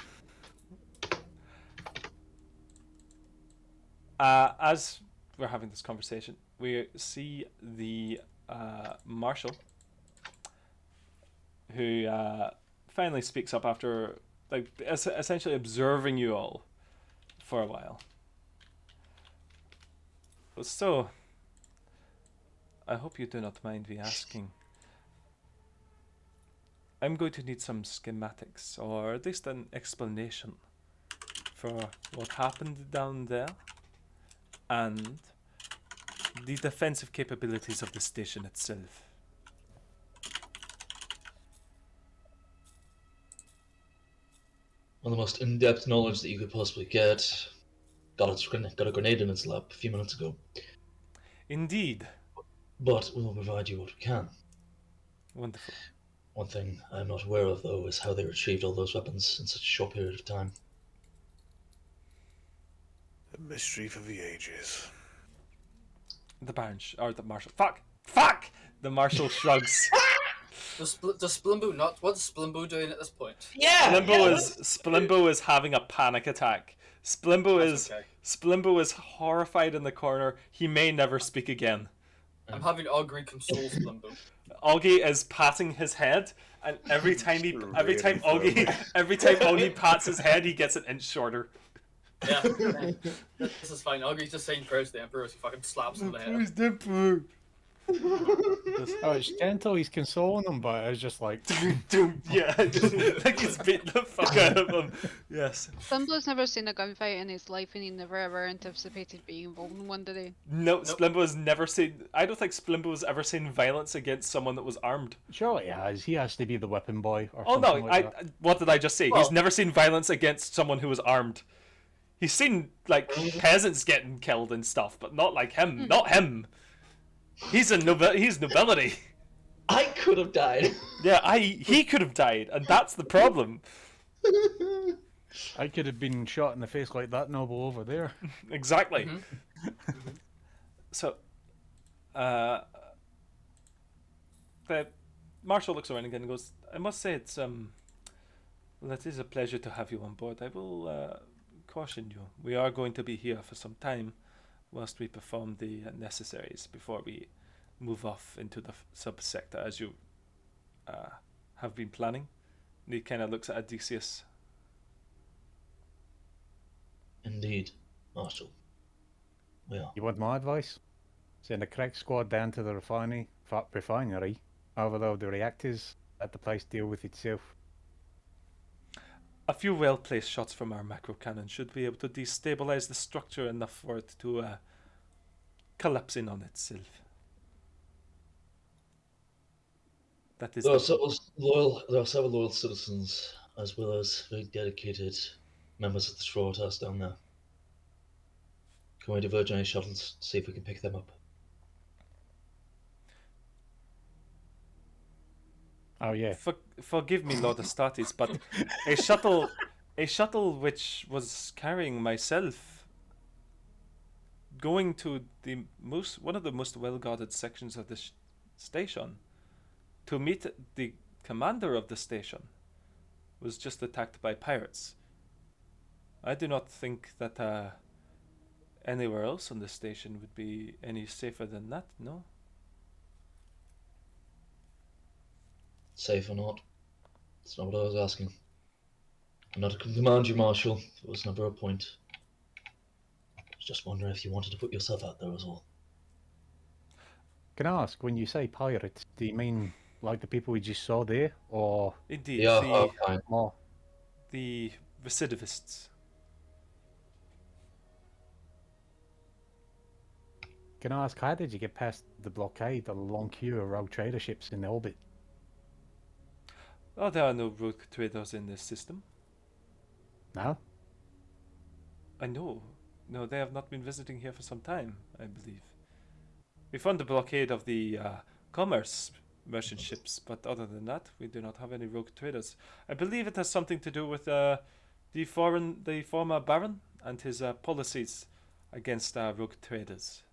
As we're having this conversation, we see the marshal, who finally speaks up after essentially observing you all for a while. So, I hope you do not mind me asking. I'm going to need some schematics, or at least an explanation for what happened down there, and the defensive capabilities of the station itself. One of the most in-depth knowledge that you could possibly get. Got a grenade in its lap a few minutes ago. Indeed. But we will provide you what we can. Wonderful. One thing I'm not aware of, though, is how they retrieved all those weapons in such a short period of time. A mystery for the ages. The the marshal. Fuck! The marshal shrugs. Does Splimbo not? What's Splimbo doing at this point? Yeah. Splimbo is having a panic attack. Splimbo is horrified in the corner. He may never speak again. I'm having Augury console Splimbo. Augie is patting his head, and every time Augie pats his head, he gets an inch shorter. Yeah, this is fine. Augury's just saying prayers to the Emperor as he fucking slaps him in the head. Who's the Emperor? Oh, it's gentle, he's consoling him, but it's just like... Yeah, like he's beating the fuck out of him. Yes. Splimbo's never seen a gunfight in his life, and he never ever anticipated being involved in one, did he? No, Splimbo has never seen... I don't think Splimbo has ever seen violence against someone that was armed. Surely he has. He has to be the weapon boy or Oh no, something like that. what did I just say? Well- He's never seen violence against someone who was armed. He's seen, like, peasants getting killed and stuff, but not like him. Not him. He's nobility. I could have died. Yeah, he could have died, and that's the problem. I could have been shot in the face like that noble over there. Exactly. So, the marshal looks around again and goes, I must say it is a pleasure to have you on board. I will caution you. We are going to be here for some time whilst we perform the necessaries before we move off into the subsector as you have been planning. And he kind of looks at Odysseus. Indeed, Marshal. We are. You want my advice? Send a crack squad down to the refinery, overload the reactors, let the place deal with itself. A few well-placed shots from our macro cannon should be able to destabilize the structure enough for it to collapse in on itself. That is There are several loyal citizens, as well as very dedicated members of the soror task down there. Can we diverge any shuttles to see if we can pick them up? Oh yeah. Forgive me, Lord Astartes, but a shuttle which was carrying myself, going to one of the most well-guarded sections of the station, to meet the commander of the station, was just attacked by pirates. I do not think that anywhere else on the station would be any safer than that, no? Safe or not? That's not what I was asking. I'm not to command you, Marshal. It was never a point. I was just wondering if you wanted to put yourself out there as well. Can I ask, when you say pirates, do you mean like the people we just saw there, or Indeed, Yeah, the kind. more? the recidivists. Can I ask, how did you get past the blockade, the long queue of rogue trader ships in the orbit? Oh, there are no rogue traders in this system. No? I know. No, they have not been visiting here for some time, I believe. We found the blockade of the commerce merchant ships, but other than that, we do not have any rogue traders. I believe it has something to do with the former baron and his policies against rogue traders.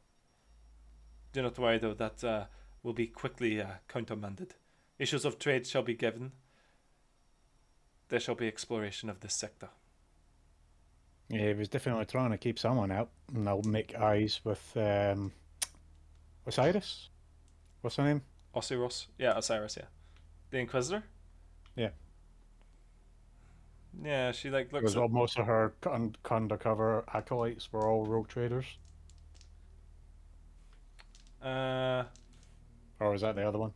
Do not worry, though, that will be quickly countermanded. Issues of trade shall be given. There shall be exploration of this sector. Yeah, he was definitely trying to keep someone out, and I'll make eyes with Osiris. What's her name? Osiris? Yeah, Osiris, yeah. The Inquisitor? Yeah. Yeah, she like looks Because at... most of her undercover acolytes were all rogue traders. Or was that the other one?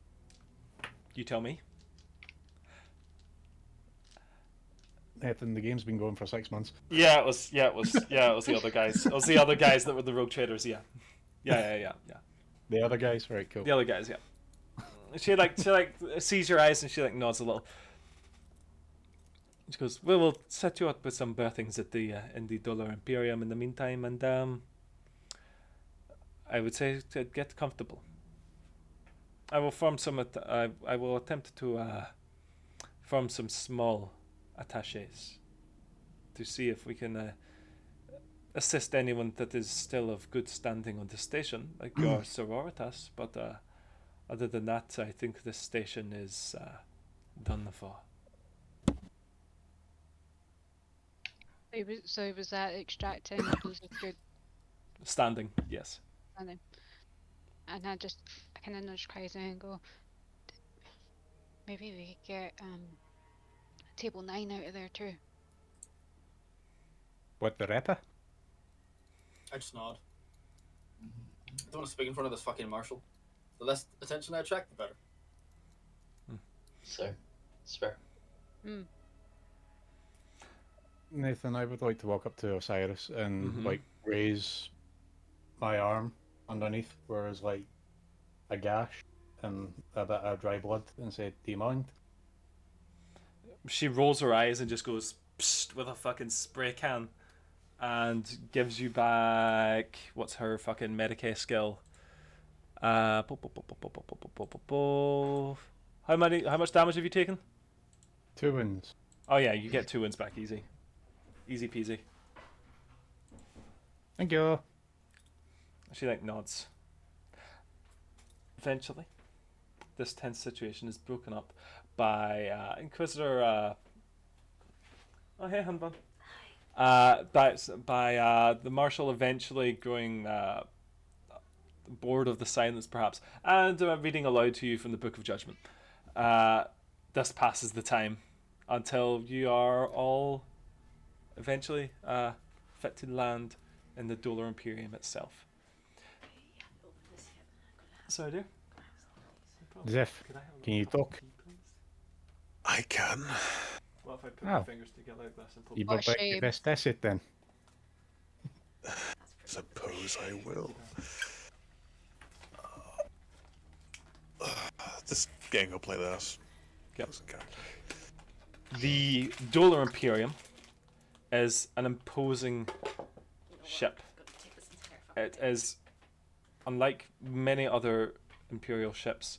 You tell me. Nathan, the game's been going for 6 months. Yeah, it was the other guys. It was the other guys that were the rogue traders, yeah. Yeah. The other guys? Right, cool. The other guys, yeah. She sees your eyes and she like nods a little. She goes, "Well, we'll set you up with some berthings at the in the Dollar Imperium in the meantime, and I would say to get comfortable. I will form some. I will attempt to form some small attaches to see if we can assist anyone that is still of good standing on the station, like your sororitas. But other than that, I think this station is done for." So was that extracting those of good Standing, yes. standing? And I kind of nudge Crazy and go, maybe we could get table 9 out of there too. What, the Reaper? I just nod. I don't want to speak in front of this fucking marshal. The less attention I attract, the better. So, it's fair. Hmm. Nathan, I would like to walk up to Osiris and Mhm. like raise my arm underneath where there's like a gash and a bit of dry blood and say, "Do you mind?" She rolls her eyes and just goes psst with a fucking spray can and gives you back what's her fucking Medicaid skill. How much damage have you taken? 2 wins. Oh yeah, you get 2 wins back easy. Easy peasy. Thank you. She like nods. Eventually, this tense situation is broken up by Inquisitor. Oh hey, Hanban. By the Marshal eventually growing bored of the silence, perhaps, and reading aloud to you from the Book of Judgment. This passes the time until you are all eventually fit to land in the Dollar Imperium itself. Sorry, dear. Zeph, can you talk? I can. What if I put my Oh. fingers together like this and pull? You What a brought back shame. your best asset then. Suppose I will. This game will play this. Yep. Doesn't count. The Dollar Imperium is an imposing ship. It is, unlike many other Imperial ships,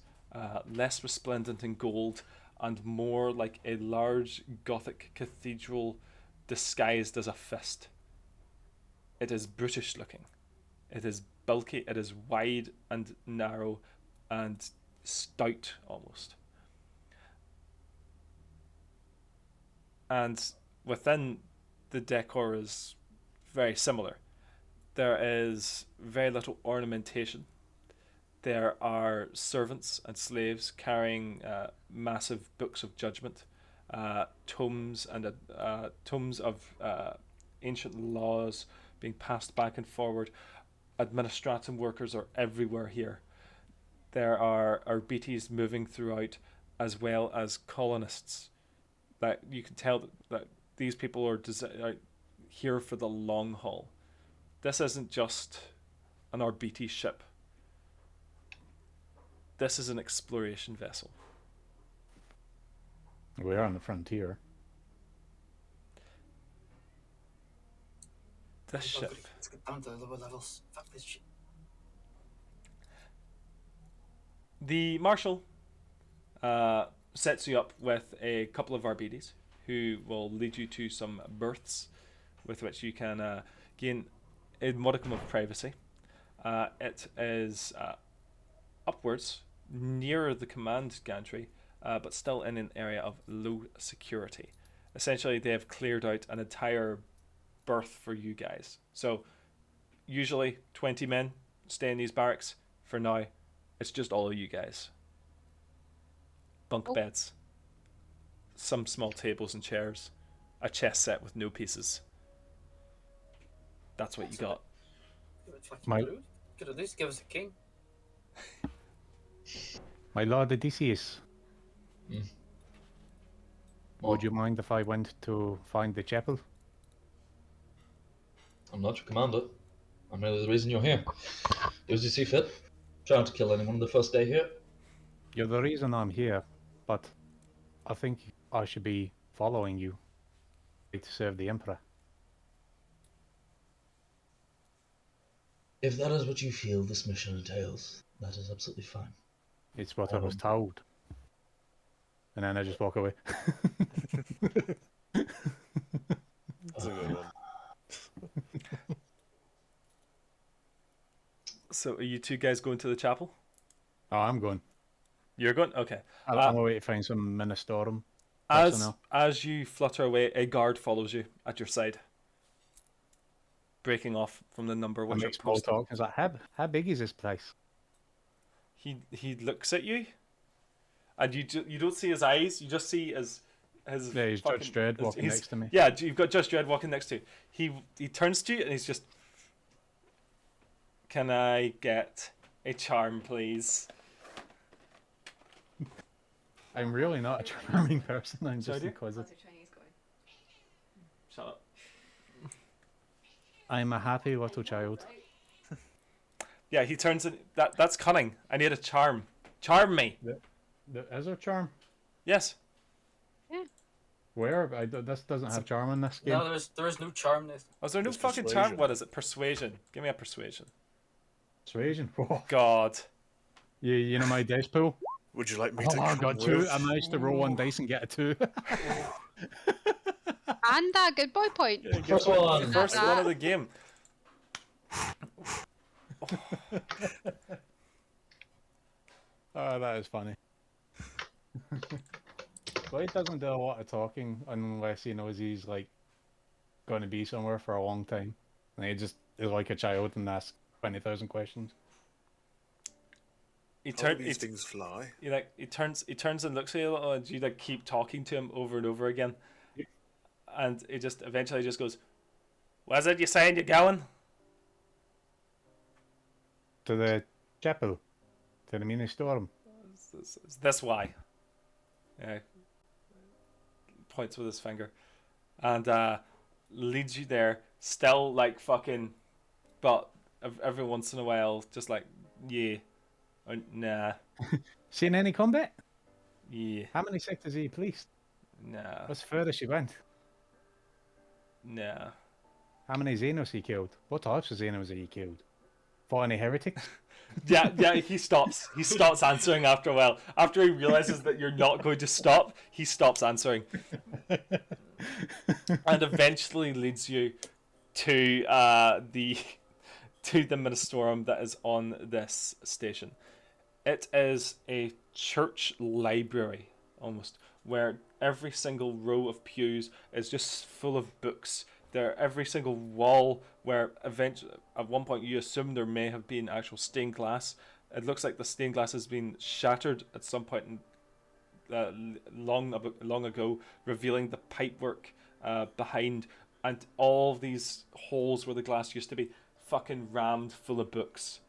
less resplendent in gold and more like a large Gothic cathedral disguised as a fist. It is brutish looking. It is bulky. It is wide and narrow and stout almost. And within the decor is very similar. There is very little ornamentation. There are servants and slaves carrying massive books of judgment, tomes of ancient laws being passed back and forward. Administratum workers are everywhere here. there are BTs moving throughout, as well as colonists. That you can tell that these people are here for the long haul. This isn't just an RBT ship. This is an exploration vessel. We are on the frontier. This ship. Let's get down to lower levels. Fuck this shit. The marshal sets you up with a couple of RBDs who will lead you to some berths with which you can gain a modicum of privacy. It is upwards, nearer the command gantry, but still in an area of low security. Essentially, they have cleared out an entire berth for you guys. So, usually 20 men stay in these barracks. For now, it's just all of you guys. Bunk beds, some small tables and chairs, a chess set with no pieces. That's what you got. Could at least give us a king. My lord Odysseus, would you mind if I went to find the chapel? I'm not your commander. I'm merely the reason you're here. Do as you see fit. Try not to kill anyone the first day here. You're the reason I'm here, but I think I should be following you to serve the Emperor. If that is what you feel this mission entails, that is absolutely fine. It's what I was told. And then I just walk away. That's a good one. So, are you two guys going to the chapel? Oh, I'm going. You're going? Okay. I'm away to find some Ministorum As personnel. as you flutter away, a guard follows you at your side, breaking off from the number I which make are small posted. talk. He's like, how big is this place? He looks at you, and you don't see his eyes. You just see his Yeah, he's fucking- Judge Dredd walking he's- next to me. Yeah, you've got Judge Dredd walking next to you. He turns to you and he's just, "Can I get a charm, please?" I'm really not a charming person. I'm just Sorry? inquisitive. Shut up. I'm a happy little child. Yeah, he turns and that's cunning. I need a charm. Charm me. Is there charm? Yes. Where? This doesn't have charm in this game. No, there is no charm. This. Oh, is there no It's fucking charm? persuasion. What is it? Persuasion. Give me a persuasion. Persuasion. Whoa. God. You know my dice pool? Would you like me Oh, to I come got two. with? I managed to roll one dice and get a 2. And that good boy point. First one. First one of the game. Oh, that is funny. Blade doesn't do a lot of talking unless he knows he's like going to be somewhere for a long time. And he just is like a child and asks 20,000 questions. He How do turns. these things fly? He turns and looks at you a little, and you like keep talking to him over and over again, and he just eventually just goes, "Where's it you saying you're going?" To the chapel. To the Ministorum. Is this why? Yeah. Points with his finger, and leads you there. Still like fucking, but every once in a while, just like yeah, or, nah, Seen any combat? yeah, How many sectors are you policed? nah, What's the furthest you went? nah. How many Xenos he killed? What types of Xenos have he killed? Fought any heretics? Yeah, he stops. He stops answering after a while. After he realizes that you're not going to stop, he stops answering. And eventually leads you to the Ministorum that is on this station. It is a church library, almost, where every single row of pews is just full of books. Every single wall where eventually at one point you assume there may have been actual stained glass. It looks like the stained glass has been shattered at some point long ago, revealing the pipework behind, and all these holes where the glass used to be fucking rammed full of books.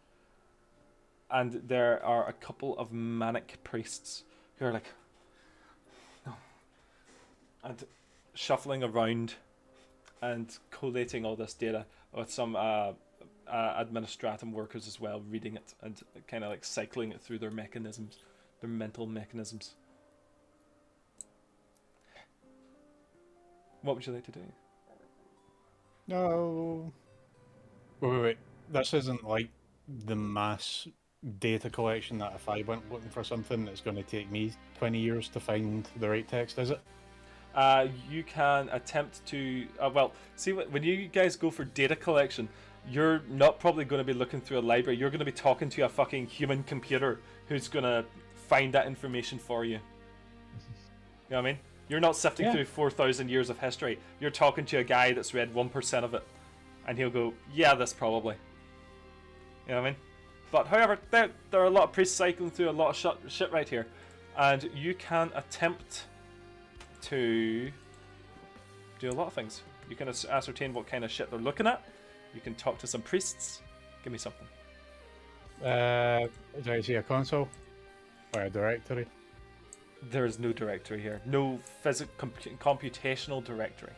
and there are a couple of manic priests who are like, no, and shuffling around and collating all this data with some administrative workers as well, reading it and kind of like cycling it through their mechanisms, their mental mechanisms. What would you like to do? No. Wait. This isn't like the mass data collection that if I went looking for something, it's going to take me 20 years to find the right text, is it? You can attempt to see when you guys go for data collection, you're not probably going to be looking through a library. You're going to be talking to a fucking human computer who's going to find that information for you. You know what I mean? You're not sifting through 4,000 years of history. You're talking to a guy that's read 1% of it, and he'll go, yeah, this probably. You know what I mean? But however, there are a lot of priests cycling through a lot of shit right here, and you can attempt to do a lot of things. You can ascertain what kind of shit they're looking at. You can talk to some priests. Give me something. Do I see a console or a directory? There is no directory here. No computational directory.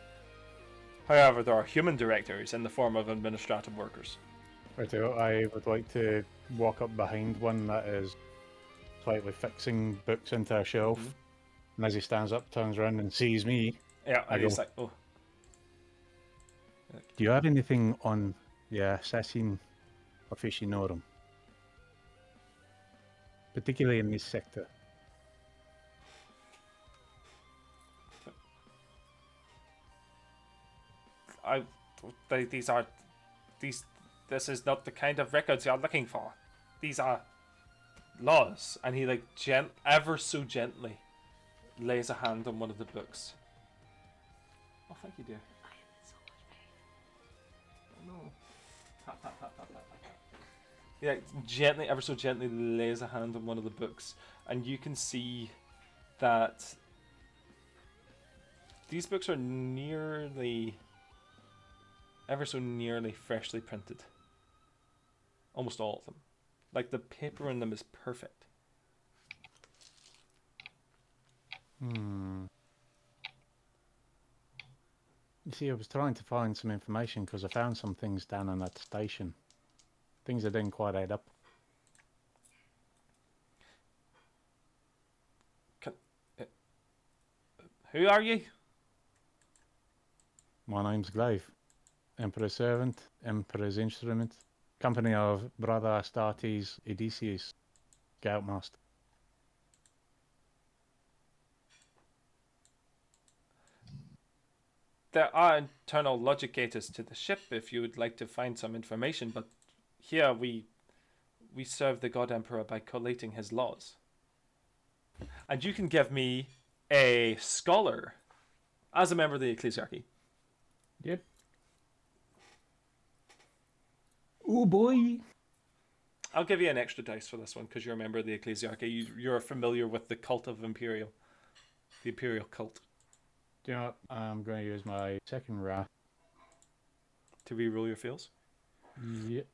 However, there are human directories in the form of administrative workers. Right, I would like to walk up behind one that is slightly fixing books into a shelf. Mm-hmm. And as he stands up, turns around and sees me. Yeah, I and go, he's like, oh. do you have anything on the assassin aficionadorum? Particularly in this sector. This is not the kind of records you're looking for. These are laws. And he like ever so gently lays a hand on one of the books. Oh, thank you, dear. No. Yeah, gently, ever so gently lays a hand on one of the books, and you can see that these books are ever so nearly freshly printed. Almost all of them. Like, the paper in them is perfect. You see, I was trying to find some information because I found some things down on that station. Things that didn't quite add up. Who are you? My name's Glaive. Emperor's servant, Emperor's instrument. Company of Brother Astartes Odysseus, Scoutmaster. There are internal logic gators to the ship if you would like to find some information, but here we serve the God Emperor by collating his laws. And you can give me a scholar as a member of the ecclesiarchy. Yep. Oh boy. I'll give you an extra dice for this one because you're a member of the ecclesiarchy. You're familiar with the cult of the imperial cult. Do you know what? I'm going to use my second wrath. To re-roll your fails? Yep.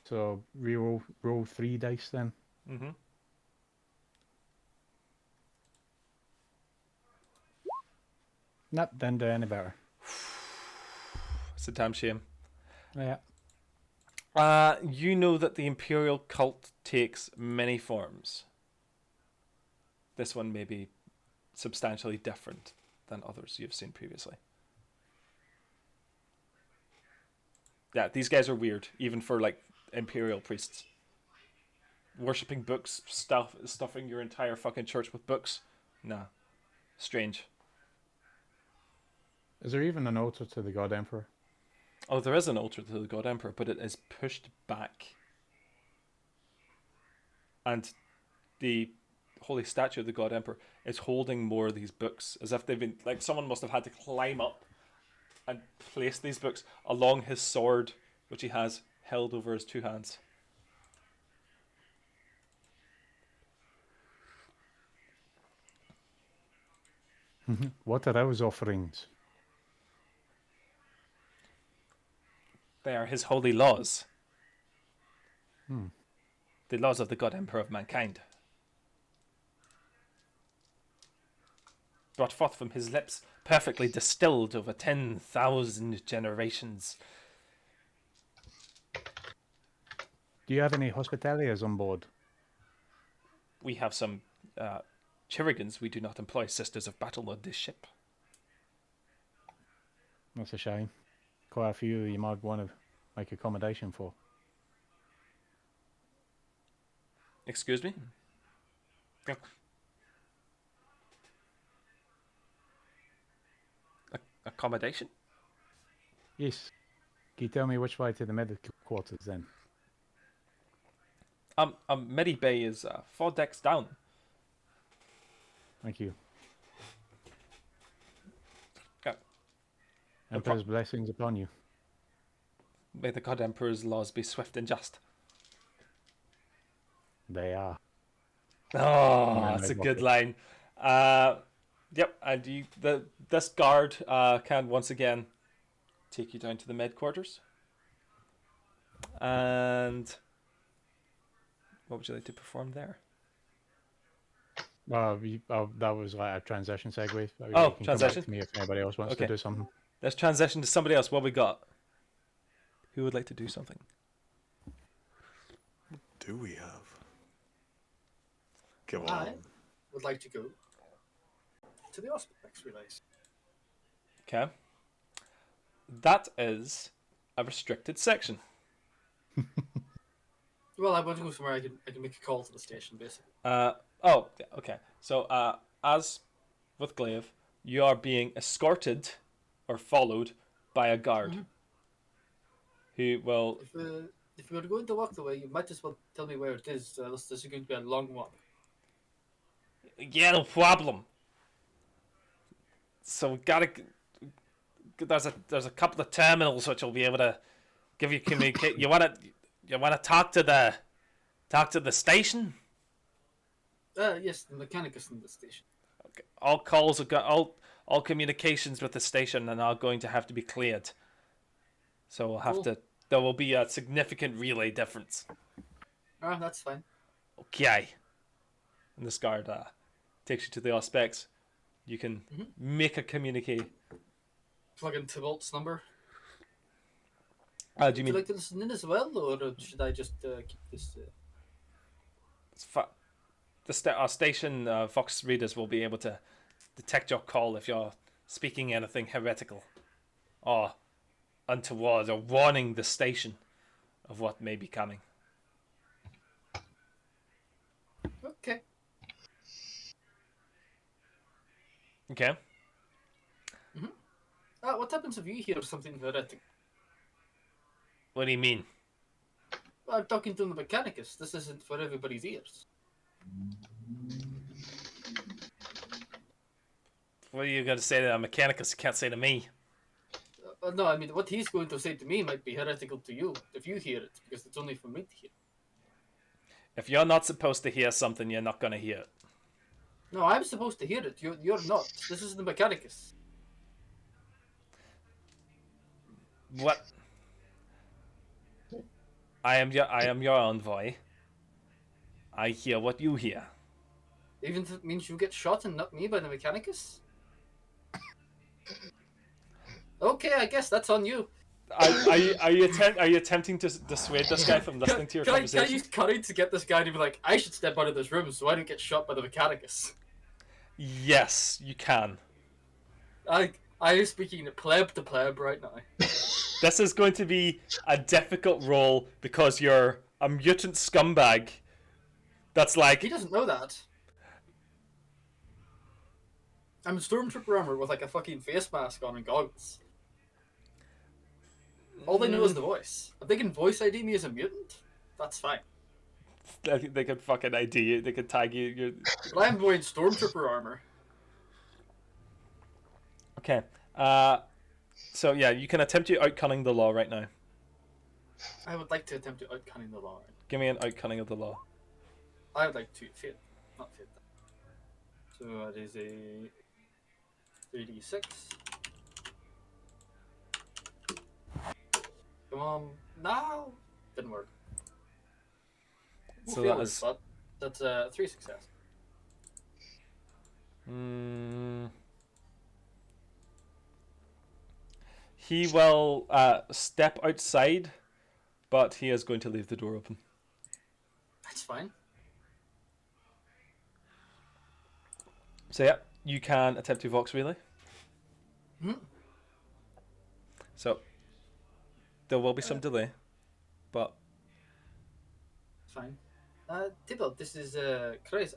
So roll 3 dice then. Mm-hmm. Nope, didn't do any better. It's a damn shame. Yeah. You know that the imperial cult takes many forms. This one may be substantially different than others you've seen previously. Yeah, these guys are weird, even for like imperial priests. Worshipping books, stuffing your entire fucking church with books. Nah. Strange. Is there even an altar to the God Emperor? Oh, there is an altar to the God Emperor, but it is pushed back. And the holy statue of the God Emperor is holding more of these books, as if they've been, like, someone must have had to climb up and place these books along his sword, which he has held over his two hands. What are those offerings? They are his holy laws. The laws of the God Emperor of mankind. Brought forth from his lips, perfectly distilled over 10,000 generations. Do you have any hospitaliers on board? We have some Chirrigans. We do not employ sisters of battle on this ship. That's a shame. Quite a few you might want to make accommodation for. Excuse me? Accommodation? Yes. Can you tell me which way to the medical quarters then? Medi Bay is 4 decks down. Thank you. Yeah. Emperor's blessings upon you. May the God Emperor's laws be swift and just. They are. Oh, Yeah, that's a no good problem. line. Yep, and this guard can once again take you down to the med quarters. And what would you like to perform there? Well, that was like a transition segue. Oh, You can transition? come back to me if anybody else wants Okay. to do something. Let's transition to somebody else. What we got? Who would like to do something? Do we have? Come I on. would like to go to the Auspex release. Okay. That is a restricted section. Well, I want to go somewhere I can make a call to the station, basically. Okay. So, as with Glaive, you are being escorted or followed by a guard who will. If you were going to walk the way, you might as well tell me where it is. This is going to be a long walk. Yeah, no problem. So we gotta. There's a couple of terminals which will be able to give you communicate. You wanna talk to the station? Yes, the mechanicus in the station. Okay. All communications with the station are going to have to be cleared. So we'll have Cool. to. There will be a significant relay difference. Ah, that's fine. Okay. And this guard takes you to the Auspex. You can make a communique. Plug in Tybalt's number. Do you Would you mean like to listen in as well, or should I just keep this? our station Vox readers will be able to detect your call if you're speaking anything heretical or untoward or warning the station of what may be coming. Okay. Okay. What happens if you hear something heretical? What do you mean? Well, I'm talking to the mechanicus. This isn't for everybody's ears. What are you going to say to a mechanicus? You can't say to me. No, I mean, what he's going to say to me might be heretical to you if you hear it, because it's only for me to hear. If you're not supposed to hear something, you're not going to hear it. No, I'm supposed to hear it. You're not. This is the mechanicus. What? I am your envoy. I hear what you hear. Even if it means you get shot and not me by the mechanicus? Okay, I guess that's on you. Are you attempting to dissuade this guy from listening to your Can I conversation? use cunning to get this guy to be like, I should step out of this room so I don't get shot by the mechanicus? Yes, you can. I am speaking pleb to pleb right now. This is going to be a difficult role because you're a mutant scumbag. That's He like doesn't know that. I'm a stormtrooper armor with like a fucking face mask on and goggles. All they know is the voice. If they can voice ID me as a mutant, that's fine. I think they could fucking ID you. They could tag you. But I am wearing stormtrooper armor. Okay. So yeah, you can attempt to outcunning the law right now. I would like to attempt to outcunning the law. Give me an outcunning of the law. I would like to fit, not fit. So that is a 3d6. Come on, no, didn't work. So Failures, that is. but that's 3 success. He will step outside, but he is going to leave the door open. That's fine. So yeah, you can attempt to Vox Relay. Hmm. So there will be some delay, but Fine. Tybalt, this is crazy.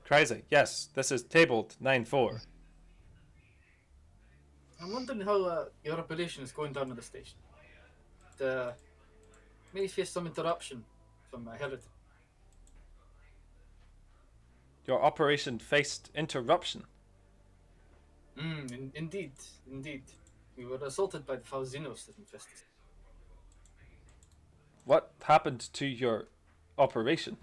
crazy. Yes, this is tabled 9-4. I'm wondering how your operation is going down at the station. It may face some interruption from my heritage. Your operation faced interruption. Indeed, indeed. We were assaulted by the Falzinos that infest us. What happened to your operation?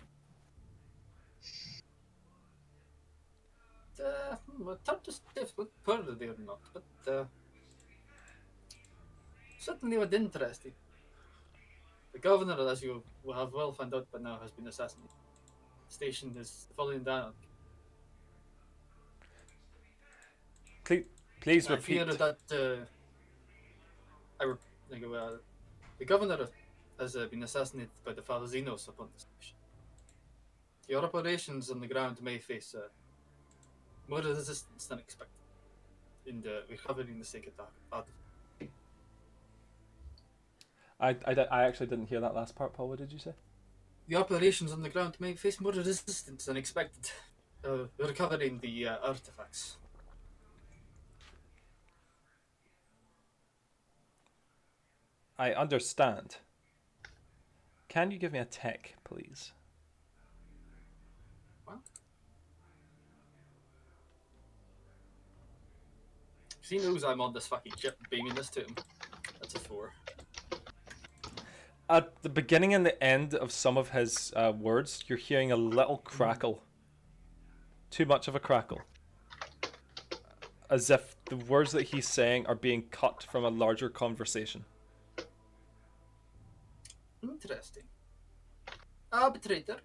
Well, tough to say if what further they or not, but certainly was interesting. The governor, as you will have well found out by now, has been assassinated. The station is falling down. Please I fear repeat. that the governor has been assassinated by the Falzinos upon the station. Your operations on the ground may face more resistance than expected in the recovering the sacred artifact. I actually didn't hear that last part, Paul. What did you say? The operations on the ground may face more resistance than expected, recovering the artifacts. I understand. Can you give me a tech, please? What? He knows I'm on this fucking ship, beaming this to him. That's a 4. At the beginning and the end of some of his words, you're hearing a little crackle. Too much of a crackle. As if the words that he's saying are being cut from a larger conversation. Interesting. Arbitrator,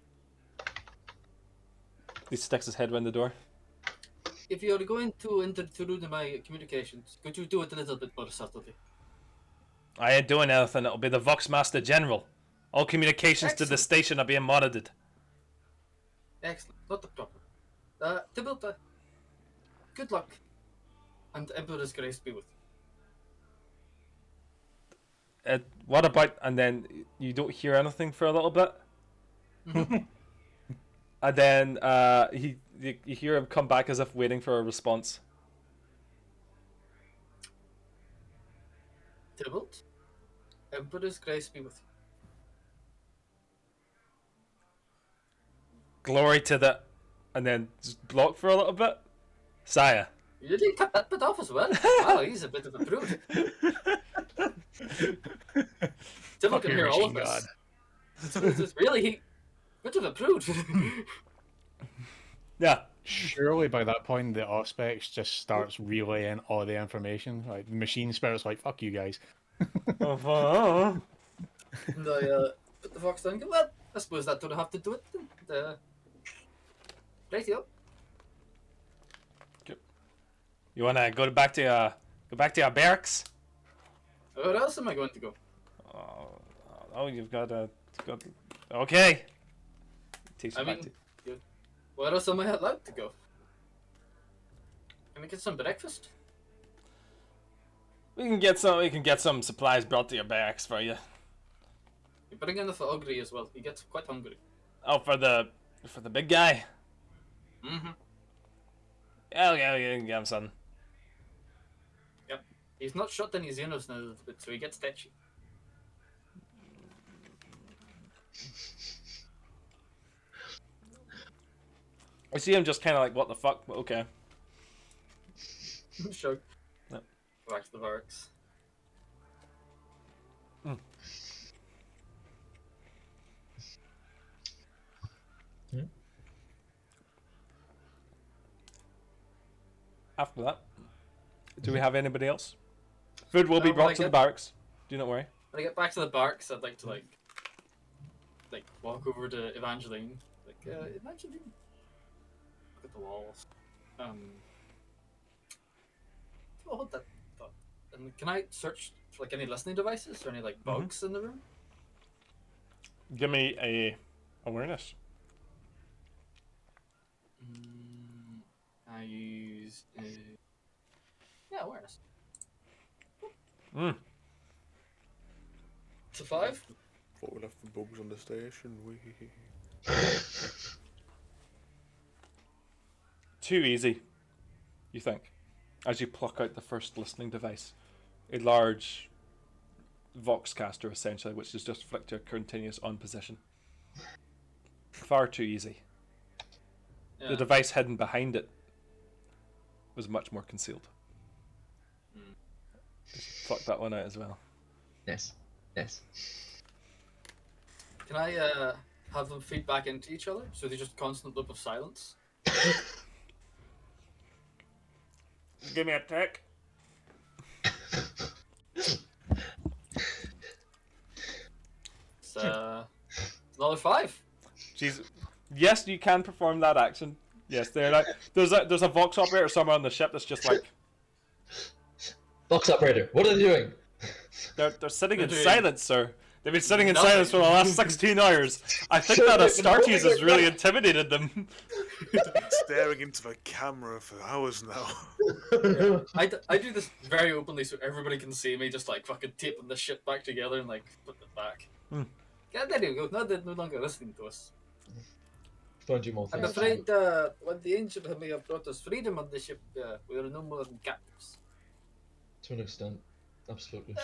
He sticks his head around the door. if you're going to intrude my communications, could you do it a little bit more subtly? I ain't doing anything. It'll be the Vox Master General. All communications to the Excellent. station are being monitored. Excellent, not a problem. Tybalt, good luck, and Emperor's grace be with you. What about... And then you don't hear anything for a little bit. And then you hear him come back as if waiting for a response. Tybalt, Emperor's grace be with you. Glory to the... And then just block for a little bit. Sire. You didn't cut that bit off as well. Wow, he's a bit of a prude. Tybalt can hear all of this. It's really bit of a prude. Yeah. Surely by that point the Auspex just starts relaying all the information. Like the machine spirit's like, fuck you guys. And I put the fox down and go, well, I suppose that don't have to do it then. Rightio. You wanna go back to your barracks? Where else am I going to go? Oh, you've got a... Okay. Takes you I back mean, to... where else am I allowed to go? Can I get some breakfast? We can get some supplies brought to your barracks for you. You bring in the Ogre as well. He gets quite hungry. Oh, for the big guy. Mm-hmm. Yeah, you can get him something. Yep. He's not shot any Xenos now, so he gets tetchy. I see him just kind of like, what the fuck? But okay. Sure. Yep. Back to the barracks. After that, do we have anybody else? Food will be When brought I to the get- barracks. Do not worry. When I get back to the barracks, I'd like to like walk over to Evangeline. Like, Evangeline, look at the walls. Oh, hold that thought. And can I search for like any listening devices or any like bugs in the room? Give me a awareness. I use yeah, awareness. Mm. It's a 5. Thought we left the bugs on the station. Too easy, you think, as you pluck out the first listening device. A large Voxcaster, essentially, which is just flicked to a continuous on position. Far too easy. Yeah. The device hidden behind it was much more concealed. Just pluck that one out as well. Yes. Yes. Can I have them feed back into each other so they just constant loop of silence? Give me a tick. It's another 5. Jeez. Yes, you can perform that action. Yes, they're like there's a Vox operator somewhere on the ship that's just like Box operator, what are they doing? they're sitting in They're doing silence, sir. They've been sitting in nothing. silence for the last 16 hours. I think Sure, that they've been Astartes moving has their really breath. intimidated them. Staring into the camera for hours now. Yeah. I do this very openly so everybody can see me just like fucking taping this shit back together and like putting it back. Yeah, there you go. Now they're no longer listening to us. Find you more I'm things. afraid when the ancient may have brought us freedom on the ship, we are no more than captives. To an extent, absolutely.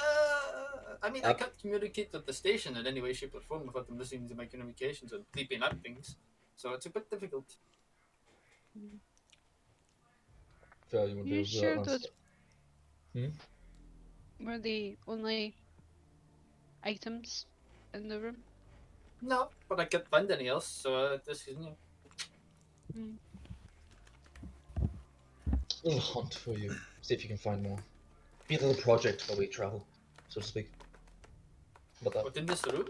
I mean, I can't communicate with the station in any way, shape, or form without them listening to my communications and bleeping out things. So it's a bit difficult. Fair, you won't be You able to sure answer. those were the only items in the room? No, but I can't find any else, so this is new. We'll hunt for you. See if you can find more. Be a little project while we travel, so to speak. But that, But in this room,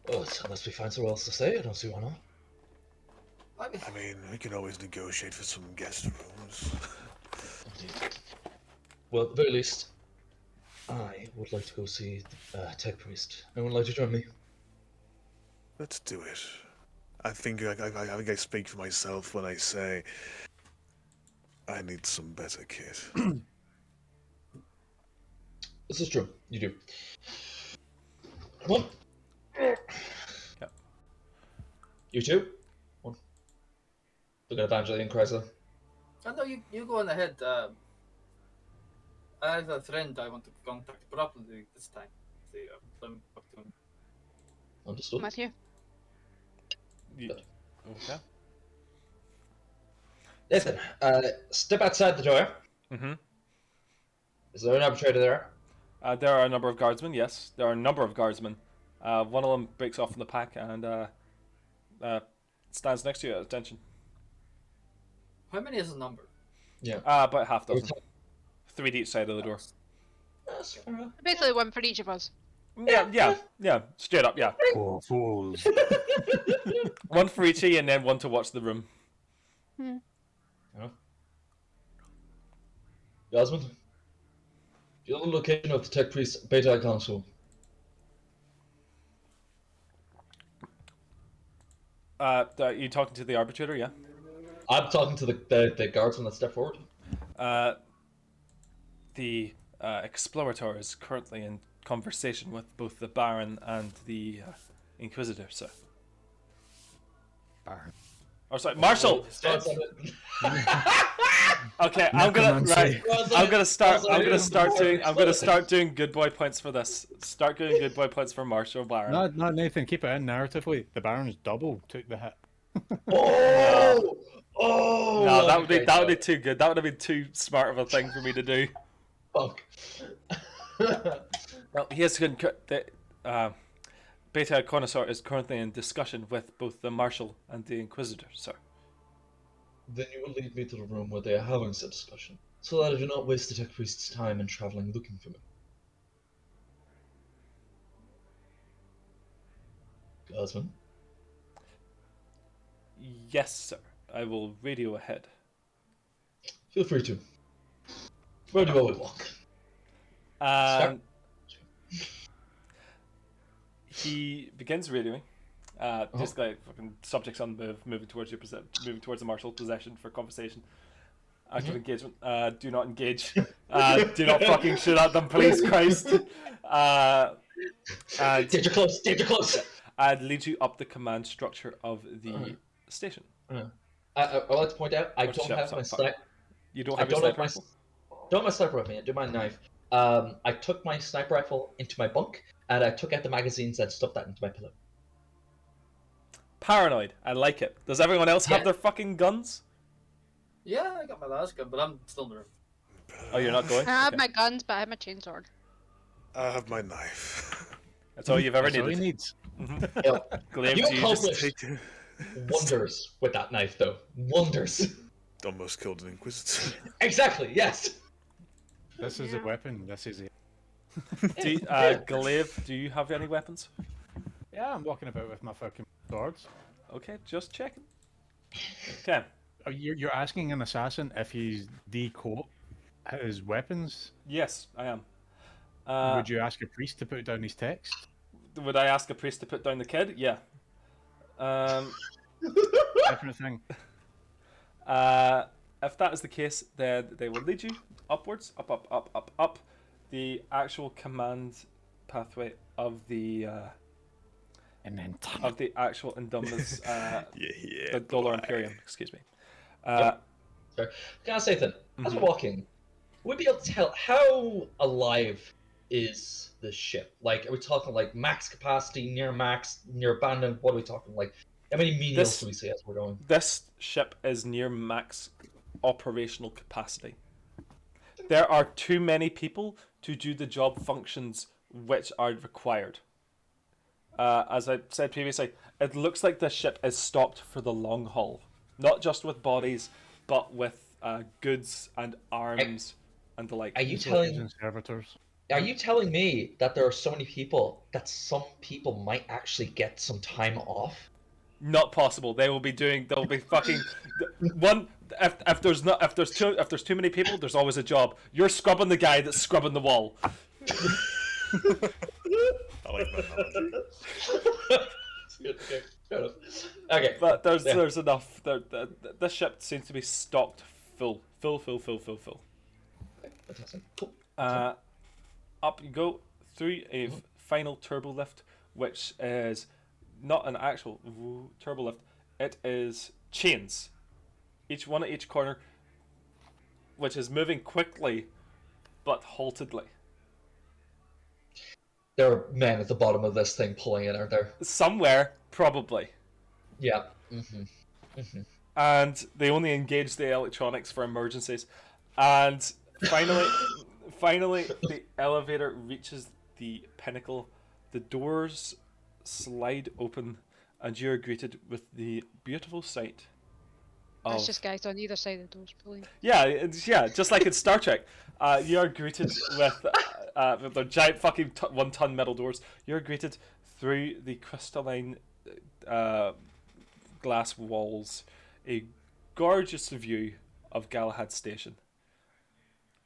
unless we find somewhere else to stay, I don't see why not. I mean, we can always negotiate for some guest rooms. Indeed. Well, at the very least, I would like to go see the tech priest. Anyone like to join me? Let's do it. I think I speak for myself when I say I need some better kit. This is true. You do. Come on. Yep. You too? One. Look at Evangeline Chrysler. I know you go on ahead. I have a friend I want to contact properly this time. See, let me talk to him. Understood. Matthew? Okay. Nathan, step outside the door. Mm-hmm. Is there an arbitrator there? There are a number of guardsmen, yes. There are a number of guardsmen. One of them breaks off from the pack and stands next to you at attention. How many is the number? Yeah. About half dozen. 3 to each side of the door. That's fair enough. Basically one for each of us. Yeah. Straight up, yeah. Poor fools. One for each of you and then one to watch the room. Yasmin? Do you know the location of the tech priest Beta Council? You talking to the arbitrator, yeah? I'm talking to the guardsman that stepped forward. The explorator is currently in conversation with both the Baron and the Inquisitor, sir. Baron. Or sorry, Marshal. Starts on it. Okay, I'm gonna start doing good boy points for this. Start doing good boy points for Marshal Baron. No, Nathan, keep it in narratively. The Baron's double took the hit. Oh! Oh! No, that would be too good. That would have been too smart of a thing for me to do. Fuck. Well, he has Beta Connoisseur is currently in discussion with both the Marshal and the Inquisitor, sir. Then you will lead me to the room where they are having said discussion, so that I do not waste the tech priest's time in traveling looking for me. Husband. Yes, sir. I will radio ahead. Feel free to. Where do I walk? And he begins radioing. Just like fucking subjects on move, moving towards the marshal possession for conversation. Active engagement. Do not engage. Do not fucking shoot at them, please, Christ. Danger close. Danger close. And lead you up the command structure of the station. I'd like to point out I Or don't ship, have sorry, my fuck. sniper. You don't I have your don't have sniper my. rifle? Don't have my sniper with me. I do my knife. I took my sniper rifle into my bunk, and I took out the magazines and stuffed that into my pillow. Paranoid. I like it. Does everyone else have Yeah. their fucking guns? Yeah, I got my last gun, but I'm still in the room. Oh, you're not going? I have Okay. my guns, but I have my chainsaw. I have my knife. That's all you've ever That's all he needed. needs. Glaive, You do you just accomplished Take it. wonders with that knife, though. Wonders. Almost killed an inquisitor. Exactly. Yes. This is a weapon. This is it. Glaive, do you have any weapons? Yeah, I'm walking about with my fucking swords. Okay, just checking. Okay. Oh, you're asking an assassin if he's decoat his weapons? Yes, I am. Would you ask a priest to put down his text? Would I ask a priest to put down the kid? Yeah. Different thing. If that is the case, then they will lead you upwards, up, the actual command pathway of the And then of the actual Indominus, Yeah, the Dollar boy. Imperium. Excuse me. Sorry. Can I say then, as we're walking, would we be able to tell how alive is the ship? Like, are we talking like max capacity, near max, near abandoned? What are we talking like? How many menials do we see as we're going? This ship is near max operational capacity. There are too many people to do the job functions which are required. As I said previously, it looks like this ship is stocked for the long haul, not just with bodies, but with goods and arms and the like. Are you soldiers telling? and servitors. Are you telling me that there are so many people that some people might actually get some time off? Not possible. They'll be fucking one. If there's too many people, there's always a job. You're scrubbing the guy that's scrubbing the wall. I like that analogy. It's good. Okay, fair enough. Okay, But there's Yeah. enough. This ship seems to be stocked full. fantastic. Cool. Up you go through a final turbo lift, which is not an actual turbo lift. It is chains, each one at each corner, which is moving quickly, but haltedly. There are men at the bottom of this thing pulling it, aren't there? Somewhere, probably. Yeah. And they only engage the electronics for emergencies. And finally, the elevator reaches the pinnacle. The doors slide open, and you are greeted with the beautiful sight of... That's just guys on either side of the doors pulling. Yeah, just like in Star Trek. You are greeted with the giant fucking 1 ton metal doors. You're greeted through the crystalline glass walls, a gorgeous view of Galahad Station.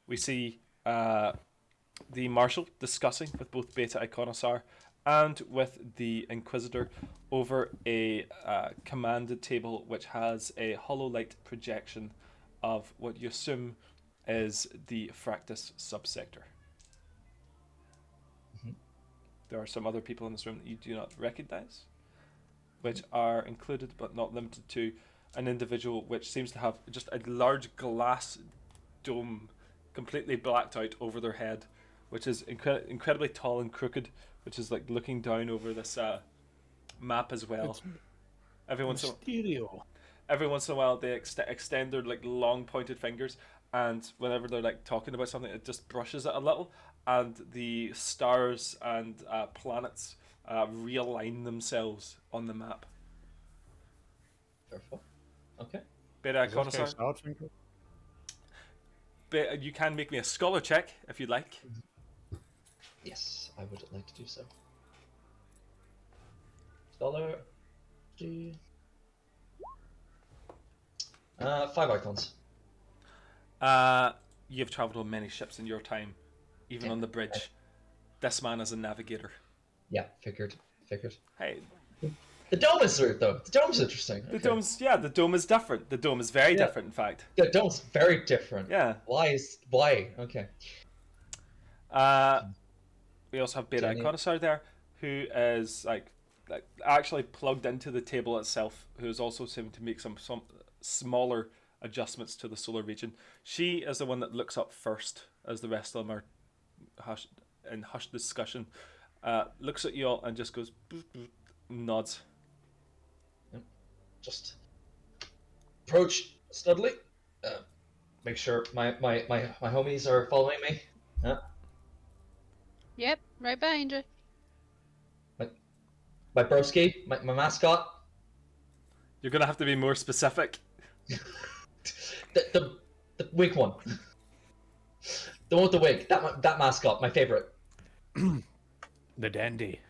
We see the Marshal discussing with both Beta Iconosaur and with the Inquisitor over a command table which has a hololight projection of what you assume is the Fractus subsector. There are some other people in this room that you do not recognize, which are included but not limited to an individual which seems to have just a large glass dome completely blacked out over their head, which is incredibly tall and crooked, which is like looking down over this map as well. Every once in a while they extend their like long pointed fingers, and whenever they're like talking about something, it just brushes it a little, and the stars and planets realign themselves on the map. Careful. Okay. Beta Is this guy Iconosaur, Starfinger? you can make me a scholar check if you'd like. Yes, I would like to do so. Scholar. 5 icons. You've travelled on many ships in your time, even Yeah. on the bridge. This man is a navigator. Yeah, figured. Hey, The dome is weird though. The dome's interesting. the Okay. the dome is different. The dome is very Yeah. different, in fact. The dome's very different. Yeah. Why? Okay. We also have Beta Jenny. Iconosaur there, who is like actually plugged into the table itself, who is also seeming to make some smaller adjustments to the solar region. She is the one that looks up first, as the rest of them are in hushed discussion. Looks at you all and just goes, boop, boop, nods. Just approach steadily. Make sure my homies are following me. Yep, right behind you. My broski, my mascot. You're gonna have to be more specific. The wig one. The one with the wig. That mascot, my favorite. The dandy.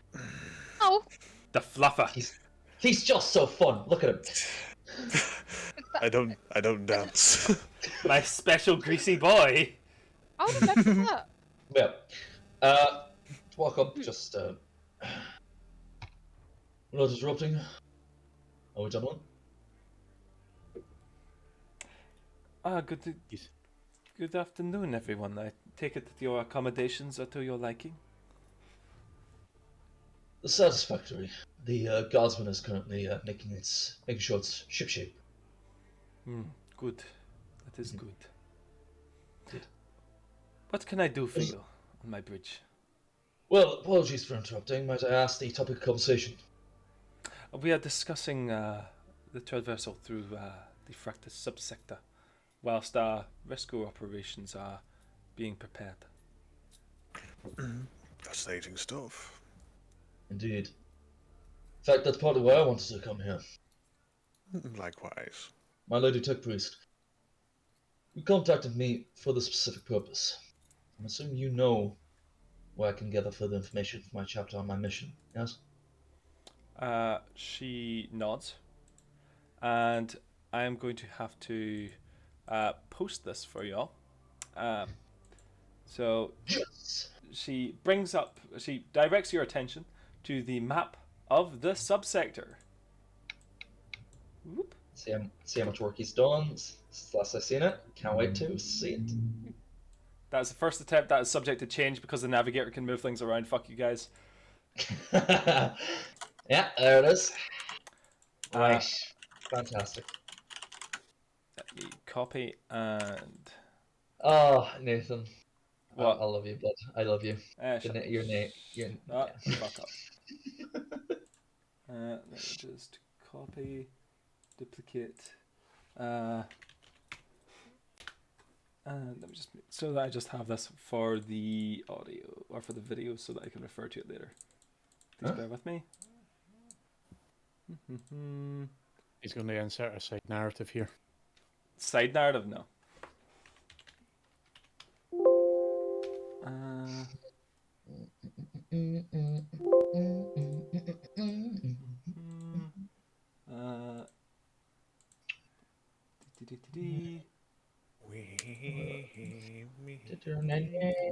Oh, The fluffer. He's just so fun. Look at him. I don't dance. My special greasy boy. I'll remember that. Yeah. Welcome. Just not disrupting. Are we done one? Good afternoon, everyone. I take it that your accommodations are to your liking. Satisfactory. The guardsman is currently making sure it's shipshape. Good. That is good. Good. What can I do for you on my bridge? Well, apologies for interrupting. Might I ask the topic of conversation? We are discussing the traversal through the Fractus subsector, whilst our rescue operations are being prepared. Fascinating stuff. Indeed. In fact, that's partly why I wanted to come here. Likewise. My Lady Tech Priest, you contacted me for the specific purpose. I'm assuming you know where I can gather further information for my chapter on my mission, yes? She nods, and I am going to have to post this for y'all. So Yes. she directs your attention to the map of the subsector. Whoop. See how much work he's done since last I've seen it. Can't wait to see it. That's the first attempt. That is subject to change because the navigator can move things around. Fuck you guys. Yeah, there it is. Right. Fantastic. Let me copy and. Oh, Nathan. What? I love you, bud. I love you. Shut Your name. Oh, fuck up. Let me just copy, duplicate, and let me just so that I just have this for the audio or for the video so that I can refer to it later. Please bear with me. He's going to insert a side narrative here. Side narrative, no.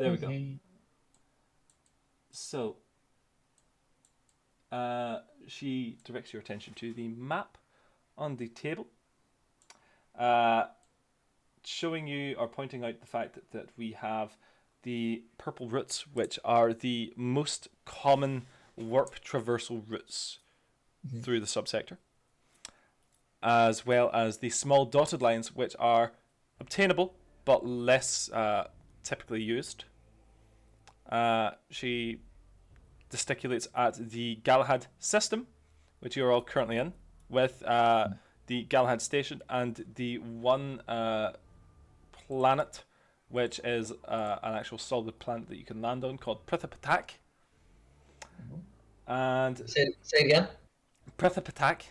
There we go. So, she directs your attention to the map on the table, showing you or pointing out the fact that we have the purple routes, which are the most common warp traversal routes through the subsector, as well as the small dotted lines, which are obtainable but less typically used. She gesticulates at the Galahad system, which you're all currently in, with the Galahad station and the one planet, which is an actual solid planet that you can land on called Prithipatak. And Say it again. Prithipatak.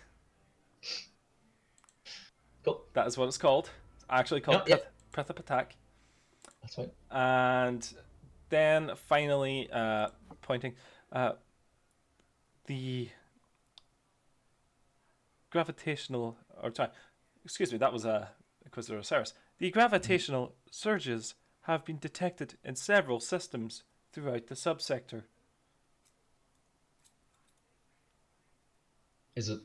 Cool. That is what it's called. It's actually called Prithipatak. That's fine. And then finally, pointing, the gravitational, or sorry, excuse me, that was Inquisitor Osiris. The gravitational surges have been detected in several systems throughout the subsector. Is it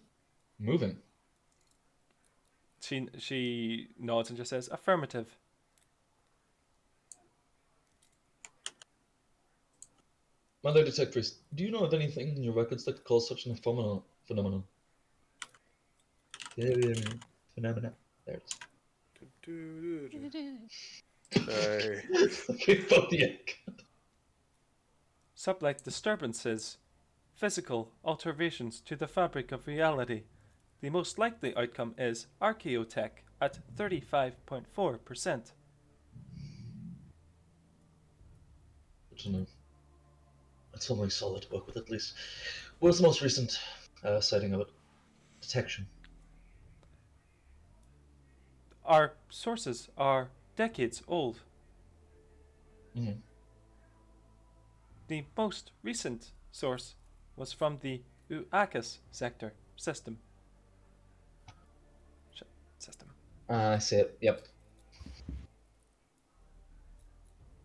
moving? She nods and just says, affirmative. My Lord Detectress, do you know of anything in your records that could cause such an phenomenon? Phenomena. There it Hey. is. Okay, fuck the egg. Sublight disturbances, physical alterations to the fabric of reality. The most likely outcome is archaeotech at 35.4%. Good to know. It's something solid to work with, at least. What's the most recent sighting of it? Detection. Our sources are decades old. Mm-hmm. The most recent source was from the Uakas sector system. System. I see it. Yep.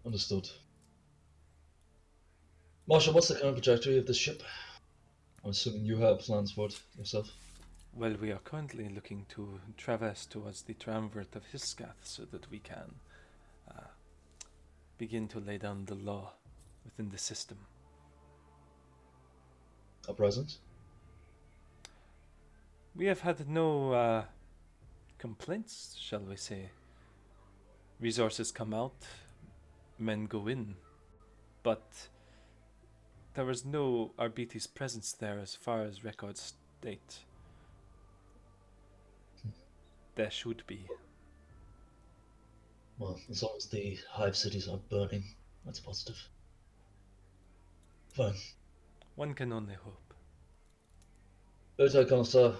Understood. Marshall, what's the current trajectory of this ship? I'm assuming you have plans for it yourself. Well, we are currently looking to traverse towards the triumvirate of Hiscath so that we can begin to lay down the law within the system. Uprisings? We have had no complaints, shall we say. Resources come out, men go in, but there was no Arbites presence there as far as records state. There should be. Well, as long as the hive cities aren't burning, that's positive. Fine. One can only hope. Bertai Commissar,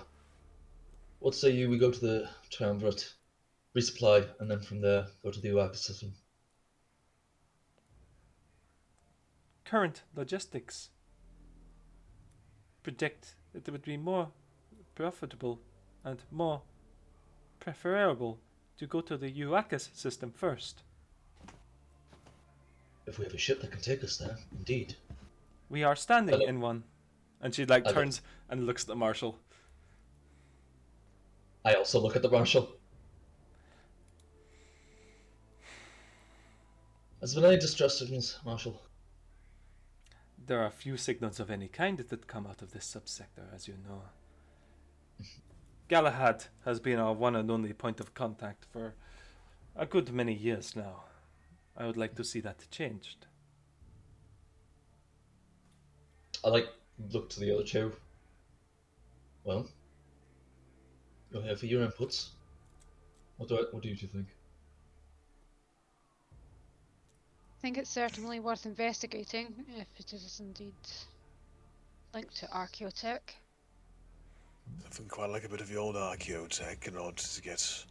what say you we go to the triumvirate, resupply, and then from there go to the Uaka system? Current logistics predict that it would be more profitable and more preferable to go to the Uakas system first. If we have a ship that can take us there, indeed. We are standing Hello. in one. And she Hello. turns and looks at the marshal. I also look at the marshal. Has there been any distress signals, Marshal? There are few signals of any kind that come out of this subsector, as you know. Galahad has been our one and only point of contact for a good many years now. I would like to see that changed. I look to the other two. Well, you're here for your inputs. What do you two think? I think it's certainly worth investigating if it is indeed linked to archaeotech. Something quite like a bit of the old archaeotech in order to get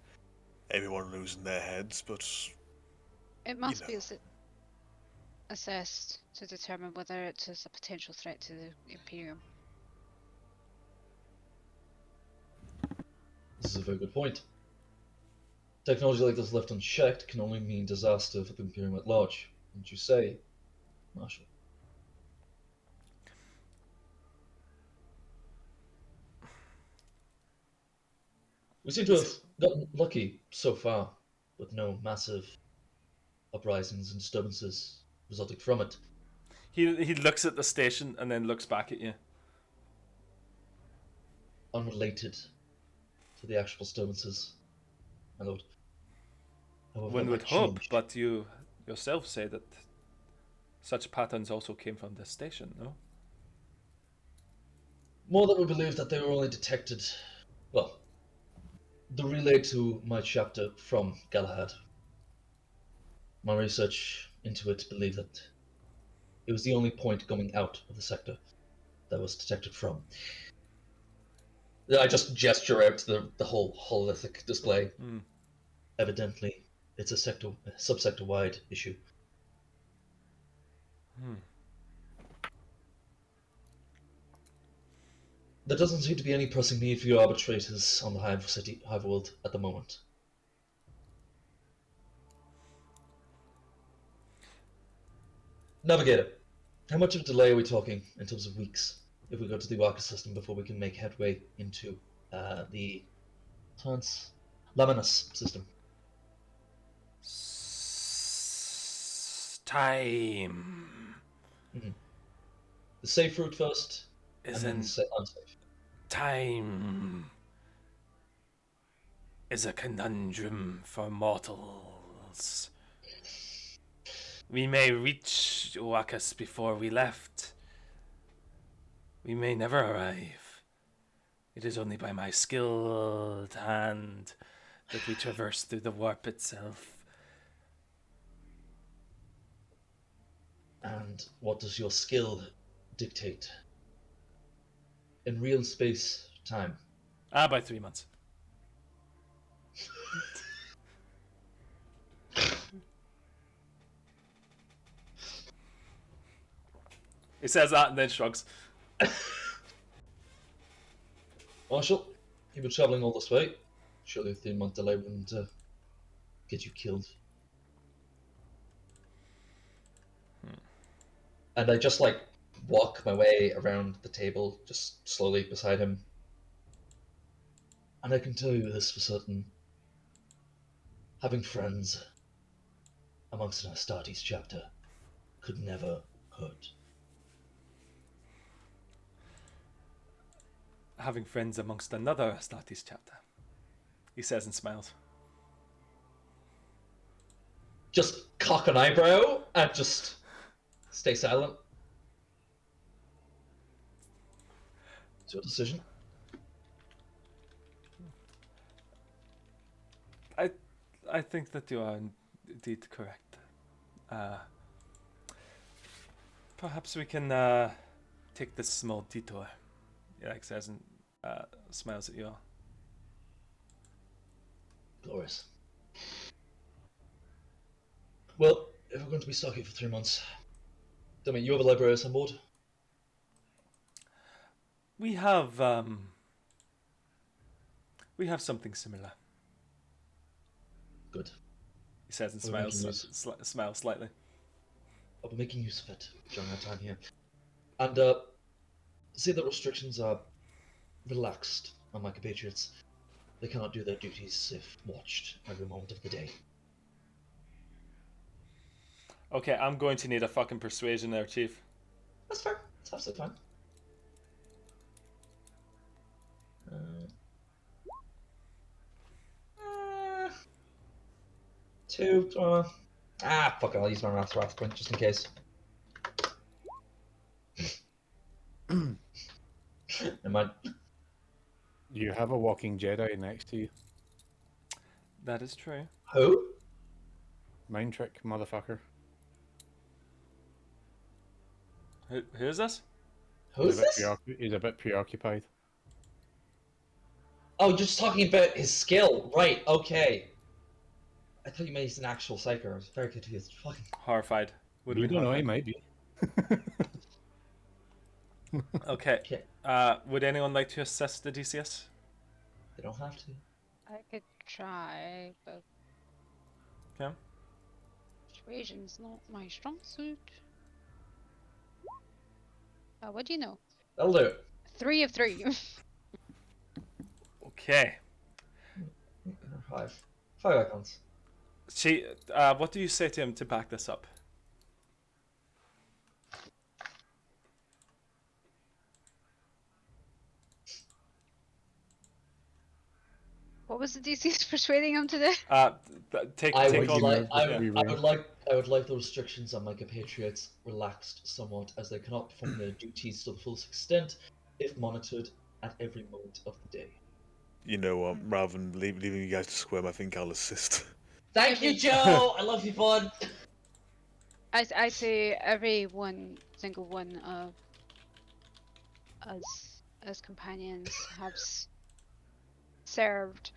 everyone losing their heads, but It must know. be assessed to determine whether it is a potential threat to the Imperium. This is a very good point. Technology like this left unchecked can only mean disaster for the Imperium at large, wouldn't you say, Marshal? We seem to have gotten lucky so far, with no massive uprisings and disturbances resulting from it. He looks at the station and then looks back at you. Unrelated to the actual disturbances, my lord. However, One that would might hope, change. but you yourself say that such patterns also came from this station, no? More that we believe that they were only detected, well, the relay to my chapter from Galahad. My research into it believed that it was the only point going out of the sector that was detected from. I just gesture out to the whole hololithic display. Mm. Evidently, it's a subsector-wide issue. There doesn't seem to be any pressing need for your arbitrators on the Hive World at the moment. Navigator, how much of a delay are we talking in terms of weeks if we go to the Waka system before we can make headway into the Laminus system? Time The safe route first, and then isn't the unsafe. time is a conundrum for mortals. We may reach Uakas before we left. We may never arrive. It is only by my skilled hand that we traverse through the warp itself. And what does your skill dictate? In real space time. By 3 months. He says that and then shrugs. Marshall, you've been travelling all this way. Surely a 3-month delay wouldn't get you killed. And I just walk my way around the table, just slowly beside him. And I can tell you this for certain. Having friends amongst an Astartes chapter could never hurt. Having friends amongst another Astartes chapter, he says and smiles. Just cock an eyebrow and just stay silent. It's your decision. I think that you are indeed correct. Perhaps we can take this small detour. He says and smiles at you all. Glorious. Well, if we're going to be stuck here for 3 months, tell me, you have a librarian on board? We have something similar. Good. He says and We're making smiles slightly. I'll be making use of it during our time here. And say the restrictions are relaxed on my compatriots. They cannot do their duties if watched every moment of the day. Okay, I'm going to need a fucking persuasion there, Chief. That's fair. That's absolutely fine. 2. Fuck it, I'll use my wrath point just in case. Never mind. You have a walking Jedi next to you. That is true. Who? Mind trick, motherfucker. Who is this? Who's this? He's a bit preoccupied. Oh, you're just talking about his skill. Right, okay. I thought you meant he's an actual psyker. I was very confused. Fucking... Horrified. You don't know, he might be. Okay. Okay. Would anyone like to assess the DCS? They don't have to. I could try, but Okay. persuasion's not my strong suit. What do you know? That'll do it. 3 of 3. Okay. 5. 5 icons. What do you say to him to back this up? What was the DC's persuading him to do? Take I on. would like the restrictions on my compatriots relaxed somewhat, as they cannot perform their duties to the fullest extent if monitored at every moment of the day. You know what? Rather than leaving you guys to squirm, I think I'll assist. Thank you, Joe. I love you, bud. I say every single one of us as companions have served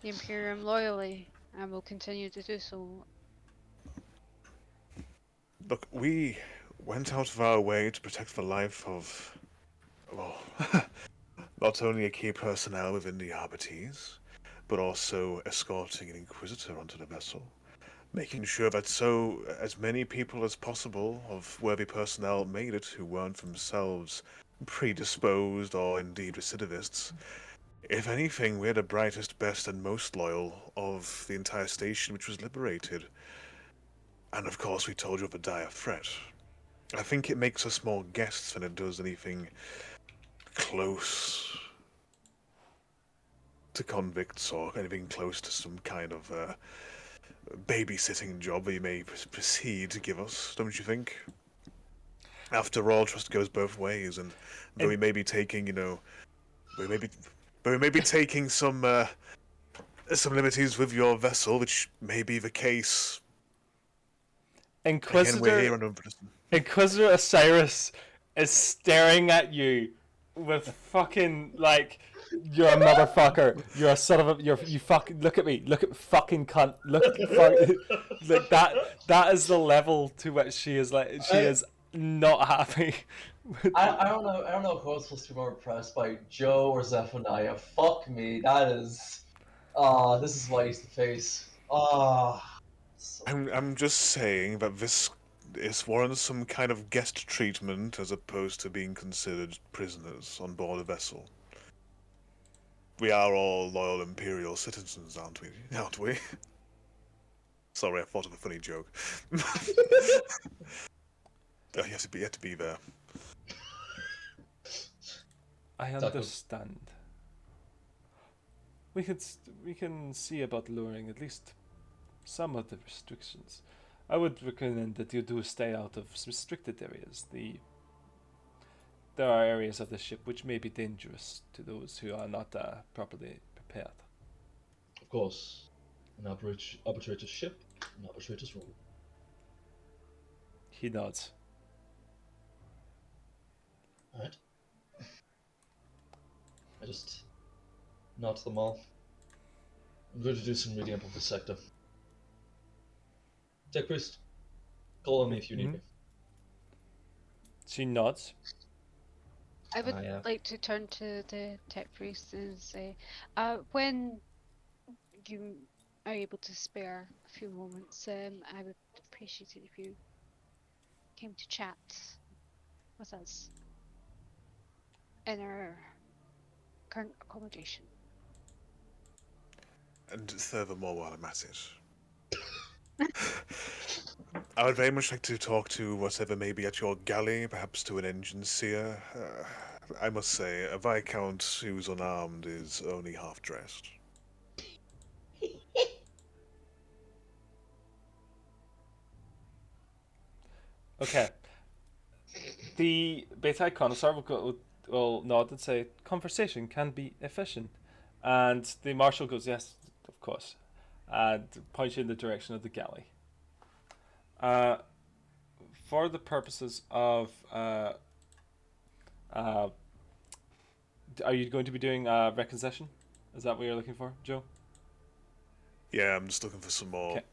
the Imperium loyally and will continue to do so. Look, we went out of our way to protect the life of well, not only a key personnel within the Arbites, but also escorting an Inquisitor onto the vessel, making sure that as many people as possible of worthy personnel made it who weren't themselves predisposed or indeed recidivists. If anything, we're the brightest, best, and most loyal of the entire station which was liberated. And of course, we told you of a dire threat. I think it makes us more guests than it does anything close to convicts or anything close to some kind of babysitting job that you may proceed to give us, don't you think? After all, trust goes both ways, and though we may be taking, we may be, but we may be taking some liberties with your vessel, which may be the case. Again, we're here on Inquisitor Osiris is staring at you with fucking like, you're a motherfucker. You're a son of a. You fucking look at me. Look at fucking cunt. Look like that. That is the level to which she is like. She is not happy. I don't know. I don't know who I was supposed to be more impressed by, Joe or Zephaniah. Fuck me. That is. This is what I used to face. I'm just saying that this warrants some kind of guest treatment as opposed to being considered prisoners on board a vessel. We are all loyal Imperial citizens, aren't we? Sorry, I thought of a funny joke. You have to be there. I understand. We can see about lowering at least some of the restrictions. I would recommend that you do stay out of restricted areas. There are areas of the ship which may be dangerous to those who are not properly prepared. Of course, an arbitrator's ship, an arbitrator's rule. He nods. Alright. I just nod to them all. I'm going to do some reading up of the sector. Tech Priest, call on me if you need me. She nods. I would like to turn to the tech priest and say, when you are able to spare a few moments, I would appreciate it if you came to chat with us in our current accommodation. And furthermore, while I'm at it, I would very much like to talk to whatever may be at your galley, perhaps to an engine seer. I must say, a Viscount who's unarmed is only half-dressed. Okay. The Beta Connoisseur will nod and say, conversation can be efficient. And the Marshal goes, yes, of course. And points you in the direction of the galley. For the purposes of... are you going to be doing requisition? Is that what you're looking for, Joe? Yeah, I'm just looking for some more... Okay.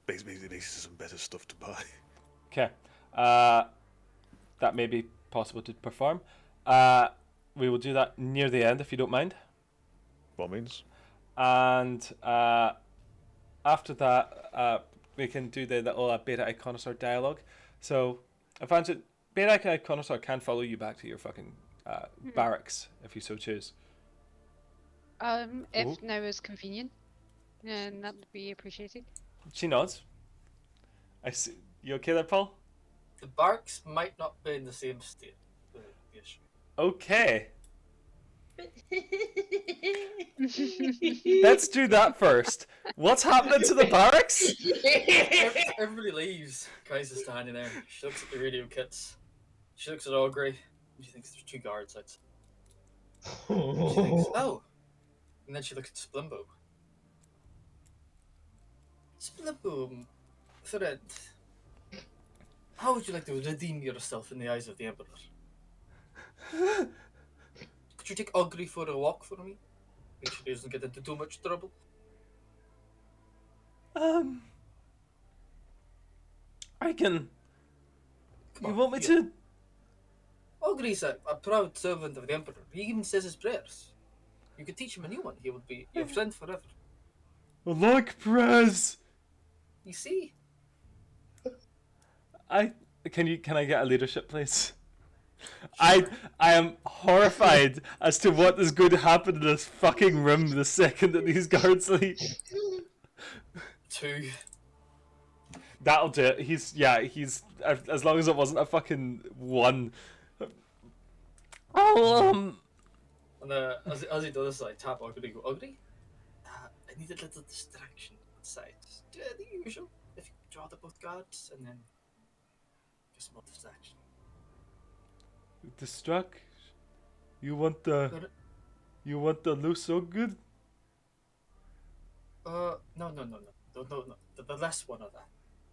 Basically, some better stuff to buy. Okay. That may be possible to perform. We will do that near the end, if you don't mind. What means? And after that, we can do the little Beta Iconosaur dialogue. So, Beta Iconosaur can follow you back to your fucking barracks, if you so choose. If now is convenient, then that would be appreciated. She nods. I see. You okay there, Paul? The barracks might not be in the same state. The issue. Okay. Let's do that first. What's happening to the barracks? Everybody leaves. Kai's is standing there. She looks at the radio kits. She looks at Augury. She thinks there's 2 guards outside. She thinks, oh. And then she looks at Splimbo. Splimbo, Thread, how would you like to redeem yourself in the eyes of the Emperor? Could you take Augury for a walk for me? Make sure he doesn't get into too much trouble. I can. Come You on, want me to? Ogre's a proud servant of the Emperor. He even says his prayers. You could teach him a new one. He would be your friend forever. Look, Prez! You see? Can I get a leadership, please? I am horrified as to what is going to happen in this fucking room the second that these guards leave. 2. That'll do it. He's as long as it wasn't a fucking 1. Oh, And as he does this, I tap Ogre and go, Ogre, I need a little distraction outside. The usual. If you draw the both guards and then just more distraction. Distract. You want the loose so good? No. The last one of that.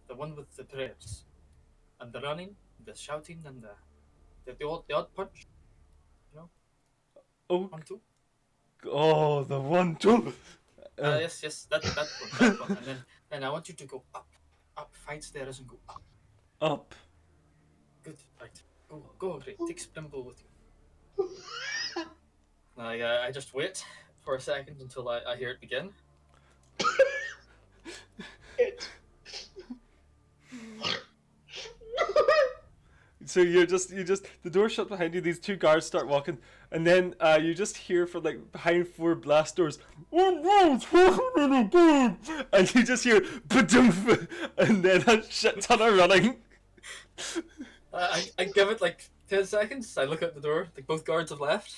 The one with the prayers. And the running, the shouting, and the odd punch. Oh, 1, 2. oh, the 1, 2. Yes, that one. And then I want you to go up, find stairs and go up. Up. Good, right. Go, Ogre. Take Splimble with you. I just wait for a second until I hear it begin. So you just the door shut behind you. These 2 guards start walking, and then you just hear from like behind 4 blast doors, and you just hear ba-doof, and then a shit ton of running. I give it like 10 seconds. I look out the door. Like both guards have left.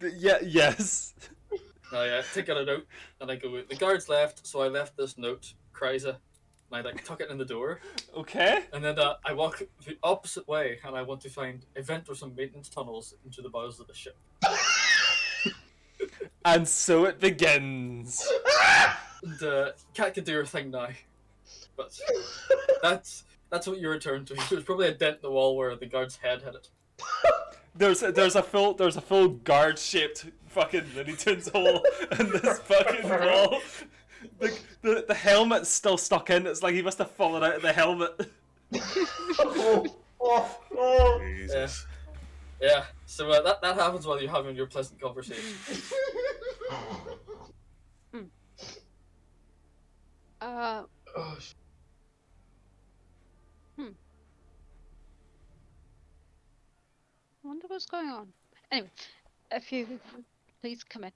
Yeah. Yes. I take out a note and I go, the guards left, so I left this note, Kryza. And I like tuck it in the door. Okay. And then I walk the opposite way and I want to find a vent or some maintenance tunnels into the bowels of the ship. And so it begins. And Cat can do her thing now. But that's what you return to. There's probably a dent in the wall where the guard's head hit it. There's a full guard shaped fucking Looney Tunes hole in this fucking wall. The helmet's still stuck in. It's like he must have fallen out of the helmet. Jesus. Yeah. So that happens while you're having your pleasant conversation. I wonder what's going on. Anyway, if you please come in.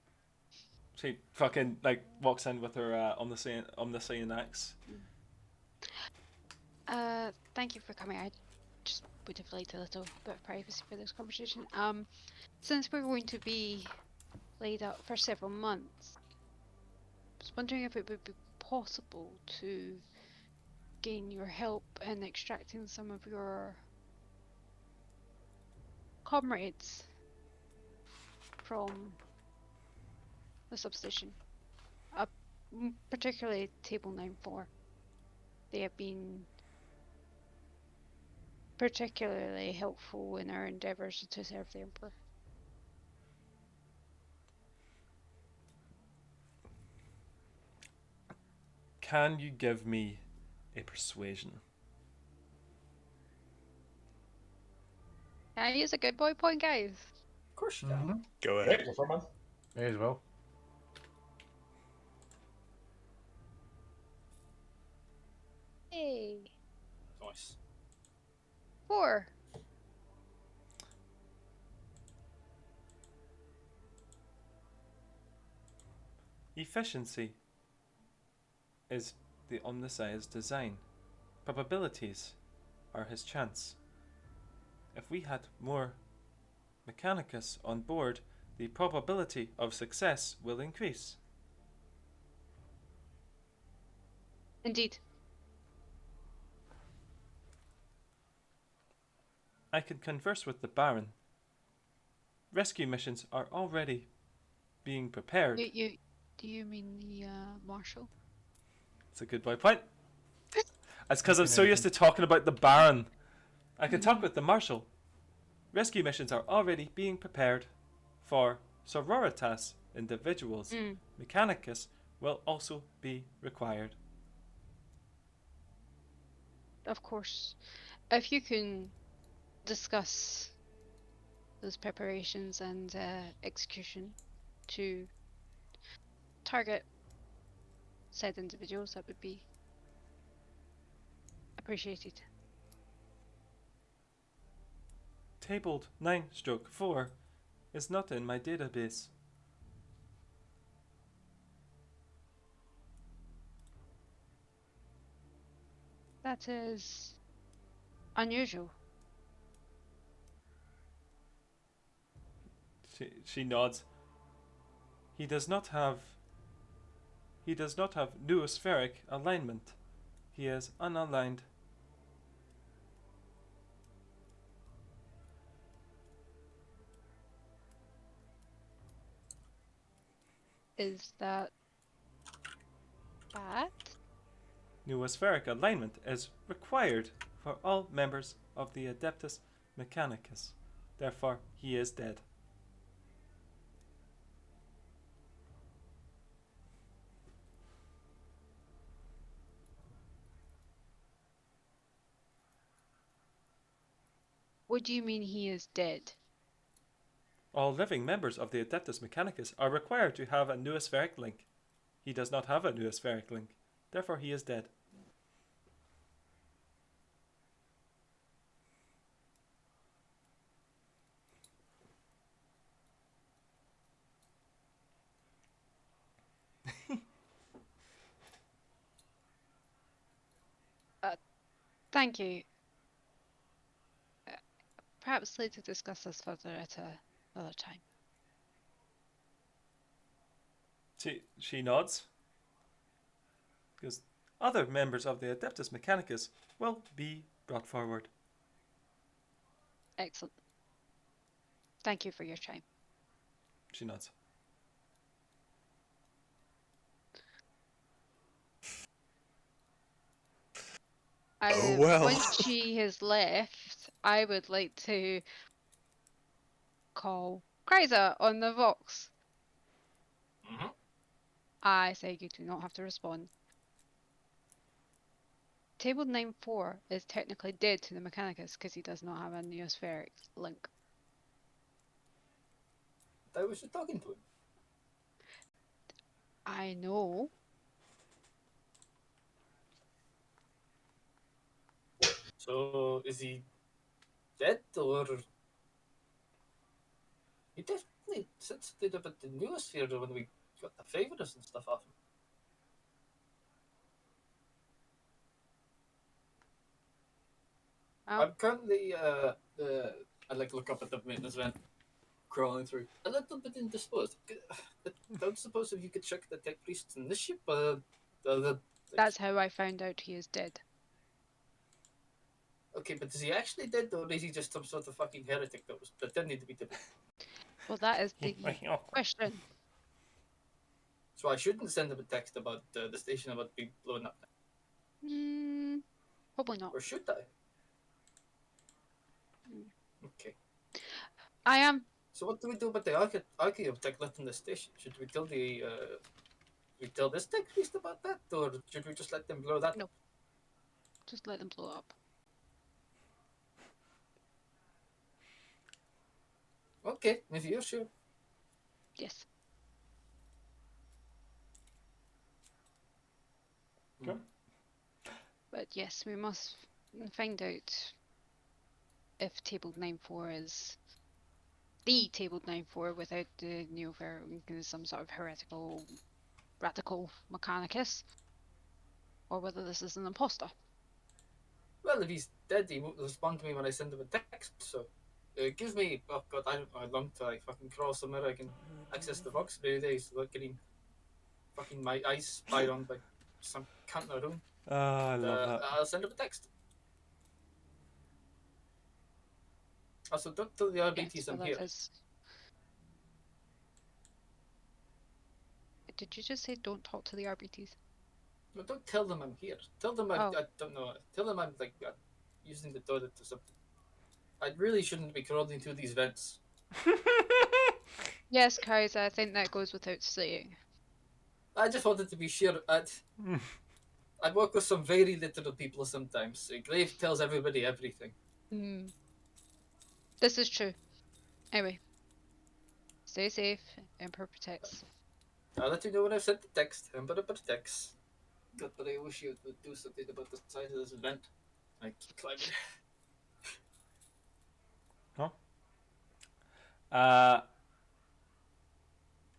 She fucking like walks in with her omniscient axe. Thank you for coming. I just would have liked a little bit of privacy for this conversation. Since we're going to be laid out for several months, I was wondering if it would be possible to gain your help in extracting some of your comrades from the substation, particularly Table 9-4. They have been particularly helpful in our endeavours to serve the Emperor. Can you give me a persuasion? Can I use a good boy point, guys? Of course you can. Go Right, ahead. go for a month. May as well. Hey, Nice. 4. Efficiency is the omniscience design. Probabilities are his chance. If we had more Mechanicus on board, the probability of success will increase. Indeed. I can converse with the Baron. Rescue missions are already being prepared. Do you mean the Marshal? It's a good boy point. That's because I'm so used to talking about the Baron. I can talk with the Marshal. Rescue missions are already being prepared for sororitas individuals. Mechanicus will also be required. Of course. If you can discuss those preparations and execution to target said individuals, that would be appreciated. Tabled 9/4 is not in my database. That is unusual. She nods. He does not have noospheric alignment. He is unaligned. Is that bad? Noospheric alignment is required for all members of the Adeptus Mechanicus. Therefore, he is dead. What do you mean he is dead? All living members of the Adeptus Mechanicus are required to have a noospheric link. He does not have a noospheric link. Therefore, he is dead. Thank you. Perhaps later discuss this further at another time. She nods. Because other members of the Adeptus Mechanicus will be brought forward. Excellent. Thank you for your time. She nods. Oh, well. Once she has left, I would like to call Kryza on the Vox. Mm-hmm. I say you do not have to respond. Table 9-4 is technically dead to the Mechanicus because he does not have a neospheric link. I was just talking to him. I know. So is he dead or? He definitely sensitive about the noosphere when we got the favors and stuff off him. I'm currently I'd like to look up at the maintenance vent, crawling through. A little bit indisposed. I don't suppose if you could check the tech priests in this ship, That's how I found out he is dead. Okay, but is he actually dead or is he just some sort of fucking heretic that didn't need to be dead? Well, that is the question. So I shouldn't send him a text about the station about being blown up, Probably not. or should I? Mm. Okay. I am. So what do we do about the archae of tech left in the station? Should we tell this tech priest about that, or should we just let them blow that? No. Just let them blow up. Okay, if you're sure. Yes. Okay. But yes, we must find out if tabled 9-4 is the tabled 9-4 without the neopheric, some sort of heretical, radical Mechanicus, or whether this is an imposter. Well, if he's dead, he won't respond to me when I send him a text. So, give me. Oh God, I don't know how long till I fucking crawl somewhere I can access the box every day without getting fucking my eyes spied on by some cunt in a room. I love that. I'll send him a text. Also, don't tell the RBTs Yes, I'm well, here. that is... Did you just say don't talk to the RBTs? No, don't tell them I'm here. Tell them I don't know. Tell them I'm like using the toilet or something. I really shouldn't be crawling through these vents. Yes, Kaiser, I think that goes without saying. I just wanted to be sure. I work with some very literal people sometimes. Glaive tells everybody everything. This is true. Anyway, stay safe. Emperor protects. I'll let you know when I've sent the text. I'm gonna put a text. God, but I wish you would do something about the size of this vent. I keep climbing.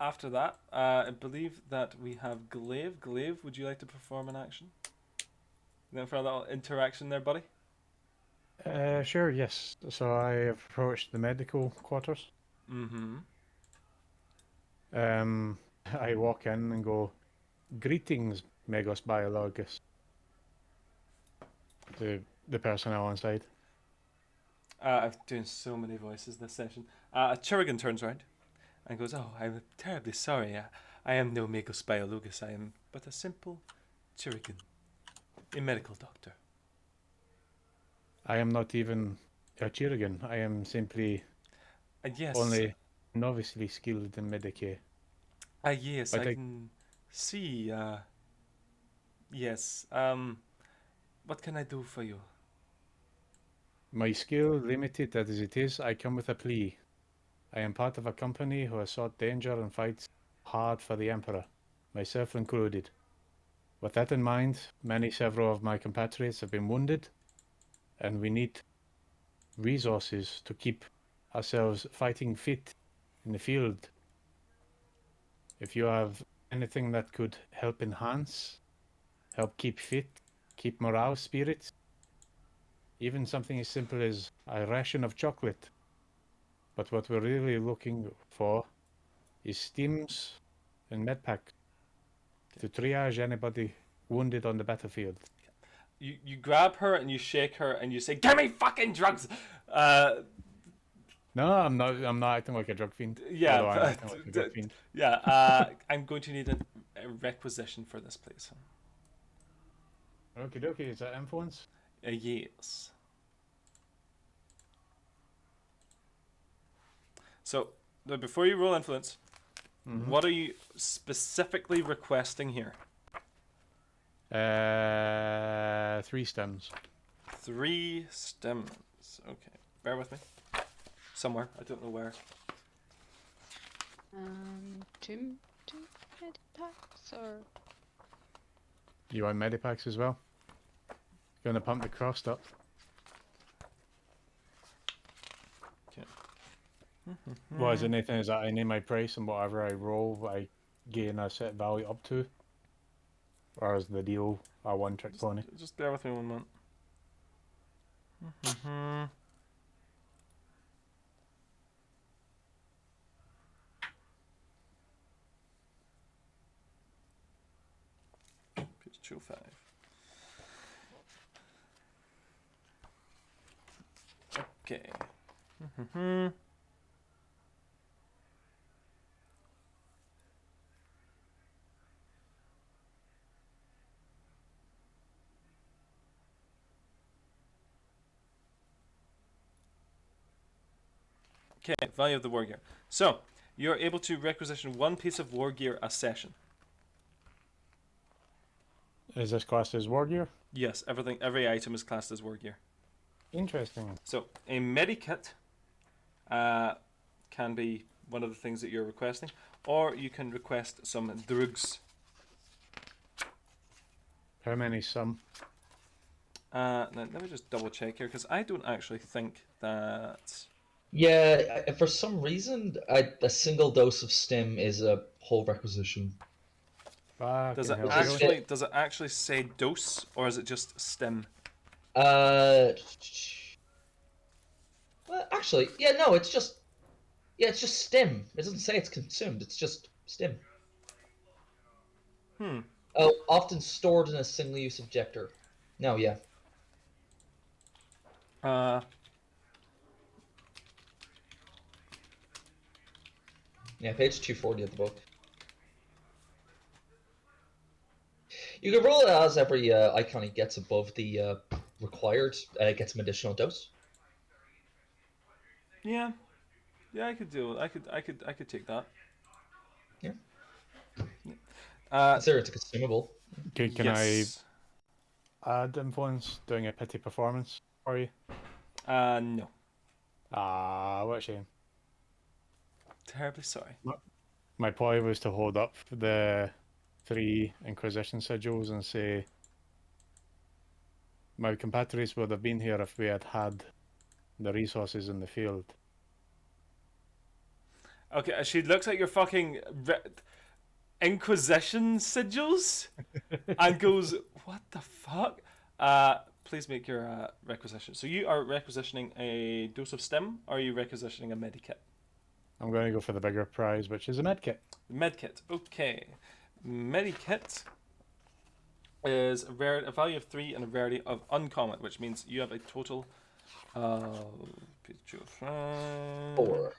After that, I believe that we have Glaive. Glaive, would you like to perform an action? Then for a little interaction there, buddy. Sure, yes. So I approached the medical quarters. Mm-hmm. I walk in and go, "Greetings, Megos Biologus," to the personnel on site. I'm doing so many voices this session. Chirigan turns around and goes, "Oh, I'm terribly sorry. I am no Magos Biologus. I am but a simple Chirigan, a medical doctor." I am not even a Chirigan. I am simply And yes, only novicely skilled in Medicae. yes, But I I- can see. Yes. What can I do for you? My skill, limited as it is, I come with a plea. I am part of a company who has sought danger and fights hard for the Emperor, myself included. With that in mind, several of my compatriots have been wounded, and we need resources to keep ourselves fighting fit in the field. If you have anything that could help enhance, help keep fit, keep morale, spirits, even something as simple as a ration of chocolate. But what we're really looking for is steams and medpack to triage anybody wounded on the battlefield. You grab her and you shake her and you say, "Give me fucking drugs." No, I'm not. I'm not acting like a drug fiend. Yeah, Although I'm acting like a drug fiend. yeah. I'm going to need a requisition for this, please. Okie dokie. Is that influence? Yes. So, before you roll influence, what are you specifically requesting here? 3 stems. 3 stems. Okay, bear with me. Somewhere, I don't know where. Two medipacks or You want medipacks as well? Gonna pump the cost up. Okay. What is it, Nathan? Is that I name my price and whatever I roll, I gain a set value up to? Or is the deal a one-trick pony? Just bear with me 1 moment. Page 205. Okay. Okay, value of the war gear. So, you're able to requisition 1 piece of war gear a session. Is this classed as war gear? Yes, every item is classed as war gear. Interesting. So, a medikit can be one of the things that you're requesting, or you can request some drugs. How many some? Now, let me just double check here, because I don't actually think that... Yeah, for some reason, a single dose of stim is a whole requisition. Does Fucking it hell. actually say dose, or is it just stim? Well, actually, yeah, no, it's just stim. It doesn't say it's consumed. It's just stim. Oh, often stored in a single-use objector. No, yeah. Yeah, page 240 of the book. You can roll it as every icon he gets above the required gets an additional dose. Yeah, I could do it. I could take that. Yeah. Uh, Consider it's a consumable. Can I yes. add influence doing a pity performance for you? No. Ah, what a shame. Terribly sorry. My ploy was to hold up the 3 Inquisition sigils and say, my compatriots would have been here if we had had the resources in the field. Okay, she looks at your fucking Inquisition sigils and goes, "What the fuck?" Please make your requisition. So you are requisitioning a dose of stim, or are you requisitioning a medikit? I'm going to go for the bigger prize, which is a medkit. Medkit. Okay, medikit is a value of 3 and a rarity of uncommon, which means you have a total of 4.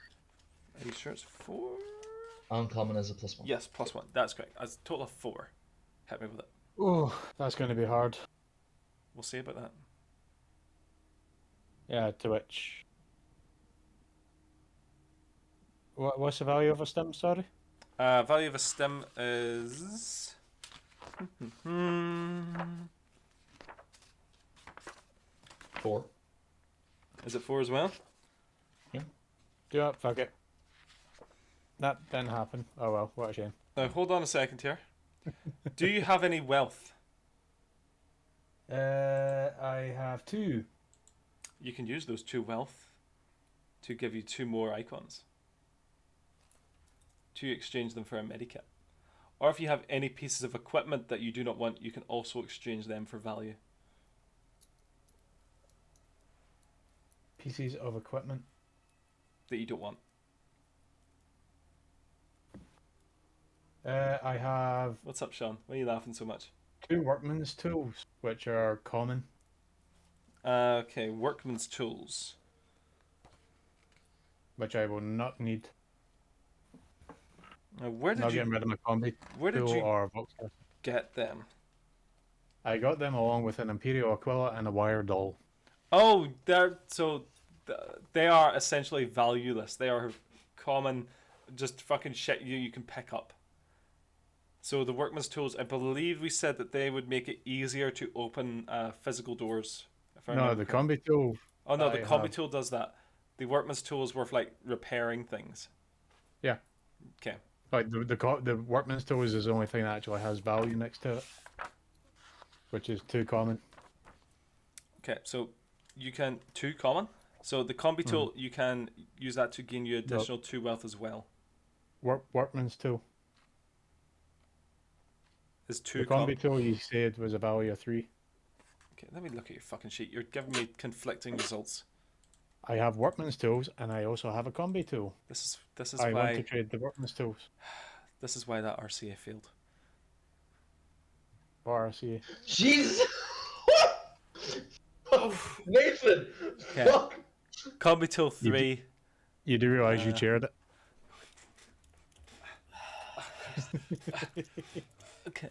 Are you sure it's 4? Uncommon is a +1. Yes, +1. That's correct. As a total of 4. Hit me with it. Oh, that's going to be hard. We'll see about that. Yeah, to which... What's the value of a stim, sorry? Value of a stim is 4. Is it 4 as well? Do it, fuck it. That didn't happen. Oh well, what a shame. Now hold on a second here. Do you have any wealth? I have 2. You can use those 2 wealth to give you 2 more icons. To exchange them for a medikit. Or if you have any pieces of equipment that you do not want, you can also exchange them for value. Pieces of equipment. That you don't want. I have What's up, Sean? Why are you laughing so much? 2 workman's tools, which are common. Okay, workman's tools. Which I will not need. Now, where Not did getting you rid of my combi where did tool you or Voxcast. get them? I got them along with an Imperial Aquila and a wire doll. Oh, they are essentially valueless. They are common, just fucking shit you can pick up. So the workman's tools, I believe we said that they would make it easier to open physical doors. If I No, remember the correctly. combi tool. Oh no, the I combi have- tool does that. The workman's tool is worth like repairing things. Yeah. Okay. Like the workman's tools is the only thing that actually has value next to it, which is 2 common. Okay, so you can 2 common. So the combi tool, you can use that to gain you additional 2 wealth as well. Workman's tool. Is The 2 combi common. tool you said was a value of 3. Okay, let me look at your fucking sheet. You're giving me conflicting results. I have workman's tools and I also have a combi tool. This is I want to why trade the workman's tools that RCA failed. for RCA. Jesus! Nathan! Okay. Fuck! Combi tool 3. You do realise you chaired it? Okay.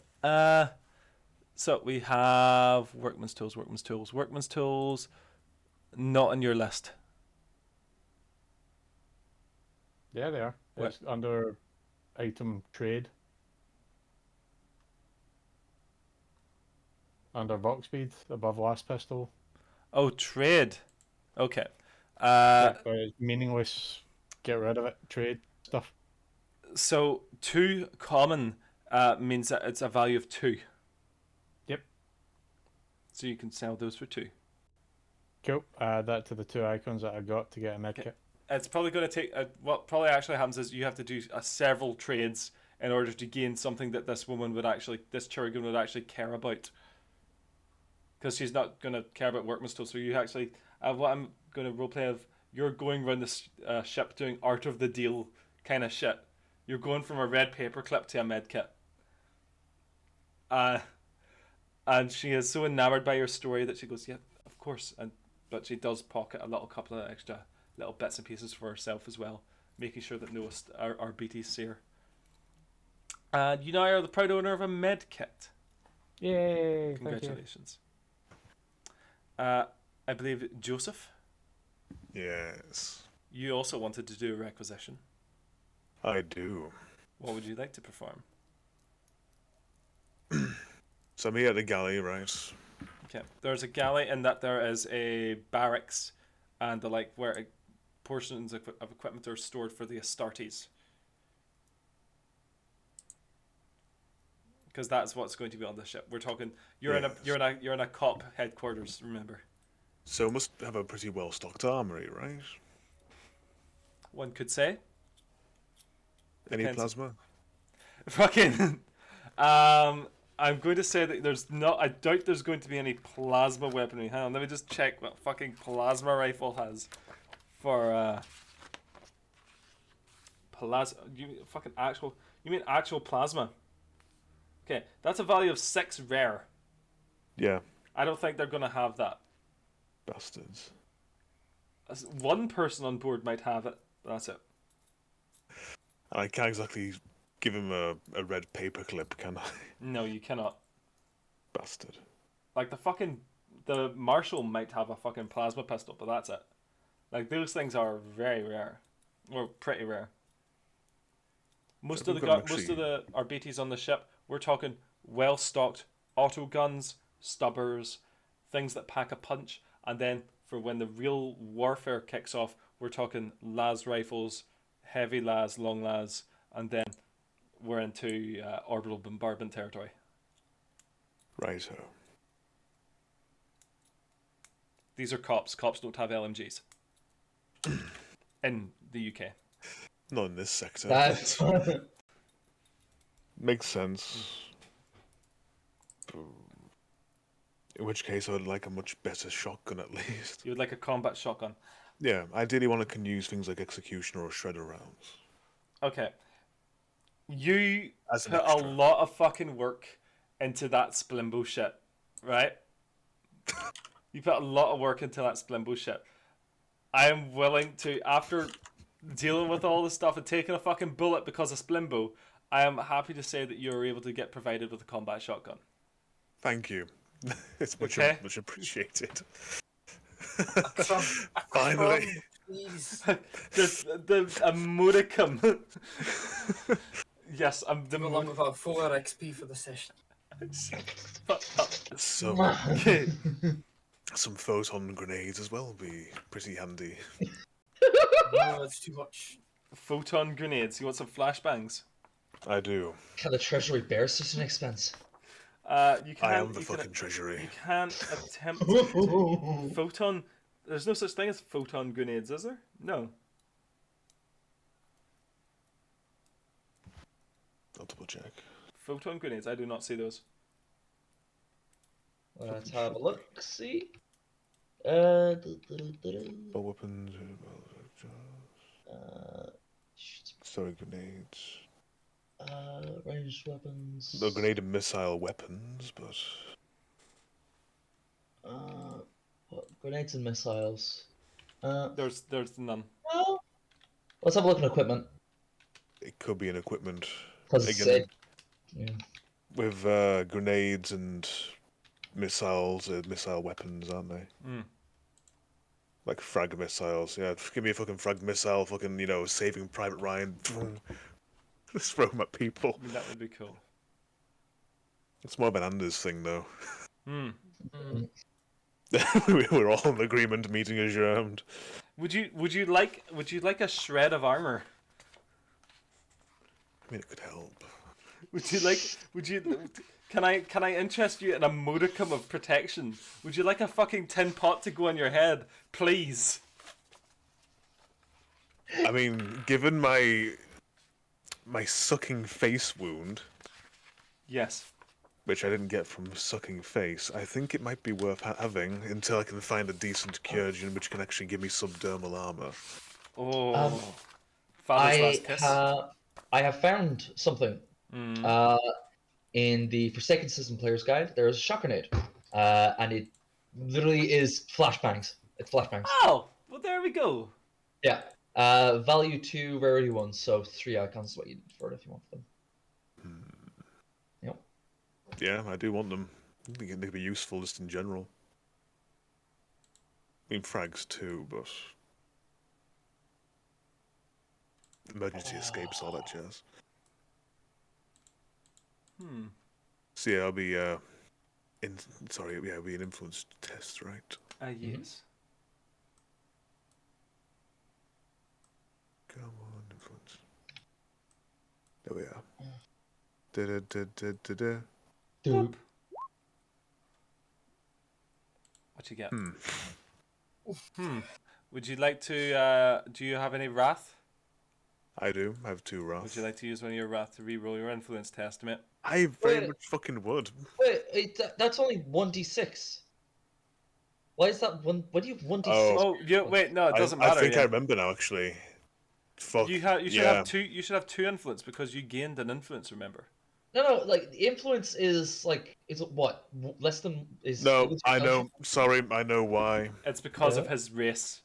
So we have workman's tools. Not on your list. Yeah, they are. What? It's under item trade. Under Vox speed, above last pistol. Oh, trade. Okay. Yeah, but it's meaningless. Get rid of it. Trade stuff. So 2 common means that it's a value of 2. Yep. So you can sell those for 2. Cool. Add that to the 2 icons that I got to get a medkit. Okay. It's probably going to take. What probably actually happens is you have to do several trades in order to gain something that this Chirigan would actually care about. Because she's not going to care about workman's tools. So you actually, what I'm going to roleplay of, you're going around this ship doing art of the deal kind of shit. You're going from a red paperclip to a medkit. And she is so enamored by your story that she goes, yeah, of course. But she does pocket a couple of extra little bits and pieces for herself as well, making sure that no our BTs see her. And you now are the proud owner of a med kit. Yay! Congratulations. I believe Joseph, Yes, you also wanted to do a requisition. I do. What would you like to perform? So I'm here at the galley, right? Okay, there's a galley in that there is a barracks and where portions of equipment are stored for the Astartes. Because that's what's going to be on the ship. We're talking. You're in a cop headquarters. Remember. So it must have a pretty well stocked armory, right? One could say. Any Depends. plasma? Fucking. I'm going to say that there's not. I doubt there's going to be any plasma weaponry. Hang on, let me just check what fucking plasma rifle has for plasma. You fucking actual. You mean actual plasma? Okay, that's a value of 6 rare. Yeah, I don't think they're gonna have that. bastards. One person on board might have it, but that's it. I can't exactly give him a red paperclip, can I? No, you cannot. Bastard. Like the marshal might have a fucking plasma pistol, but that's it. Like those things are very rare, or pretty rare. Most of the RBTs on the ship, we're talking well stocked auto guns, stubbers, things that pack a punch, and then for when the real warfare kicks off, we're talking las rifles, heavy las, long las, and then we're into orbital bombardment territory. Righto. These are cops. Cops don't have LMGs in the UK. Not in this sector. That's Makes sense. In which case, I would like a much better shotgun at least. You would like a combat shotgun. Yeah, ideally one that can use things like executioner or shredder rounds. Okay. You As an put a extra. lot of fucking work into that Splimbo shit, right? You put a lot of work into that Splimbo shit. I am willing to, after dealing with all this stuff and taking a fucking bullet because of Splimbo, I am happy to say that you are able to get provided with a combat shotgun. Thank you. It's much much appreciated. Finally. Please. A modicum. Yes, I'm the Along with our 4 XP for the session. So, Okay. some photon grenades as well would be pretty handy. No, it's too much. Photon grenades. You want some flashbangs? I do. Can the treasury bear such an expense? You can. I am the you fucking can, treasury. You can't attempt to photon. There's no such thing as photon grenades, is there? No. I'll double check. Photon grenades. I do not see those. Let's have a look. See. All weapons. Sorry, grenades. Ranged weapons. No grenade and missile weapons, but What, grenades and missiles. There's none. Well, let's have a look at equipment. it could be an equipment. Because Again, yeah. with grenades and missiles, missile weapons, aren't they? Mm. Like frag missiles. Yeah, give me a fucking frag missile, fucking, Saving Private Ryan. Just throw them at people. I mean, that would be cool. It's more of an Anders thing, though. Hmm. We're all in agreement, meeting adjourned. Would you like a shred of armor? I mean, it could help. Can I interest you in a modicum of protection? Would you like a fucking tin pot to go on your head, please? I mean, given my sucking face wound, Yes. which I didn't get from sucking face, I think it might be worth having until I can find a decent cure which can actually give me subdermal armor. Oh. Father's last kiss. I have found something. In the Forsaken System Player's Guide, there is a shock grenade. And it literally is flashbangs. It's flashbangs. Oh, well there we go. Yeah. Value 2, rarity 1, so 3 icons is what you need for it if you want them. Yep. Yeah, I do want them. I think they'd be useful just in general. I mean, frags too, but emergency escapes, all that jazz. So yeah, I'll be it'll be an influence test, right? Yes. Here we are. Da-da-da-da-da-da. Dude. What you get? Hmm. Would you like to? Do you have any wrath? I do. I have 2 wrath. Would you like to use one of your wrath to re-roll your influence test, mate? I very Wait. much fucking would. Wait, that's only 1d6. Why is that one? Why do you have 1d6? Oh, wait, no, it doesn't matter. I think I yeah. remember now, actually. Fuck. You should yeah. have 2. You should have 2 influence because you gained an influence. Remember? No, like the influence is like what less than is. No, equal to I intelligence? know. Sorry, I know why. It's because of Yeah. his race.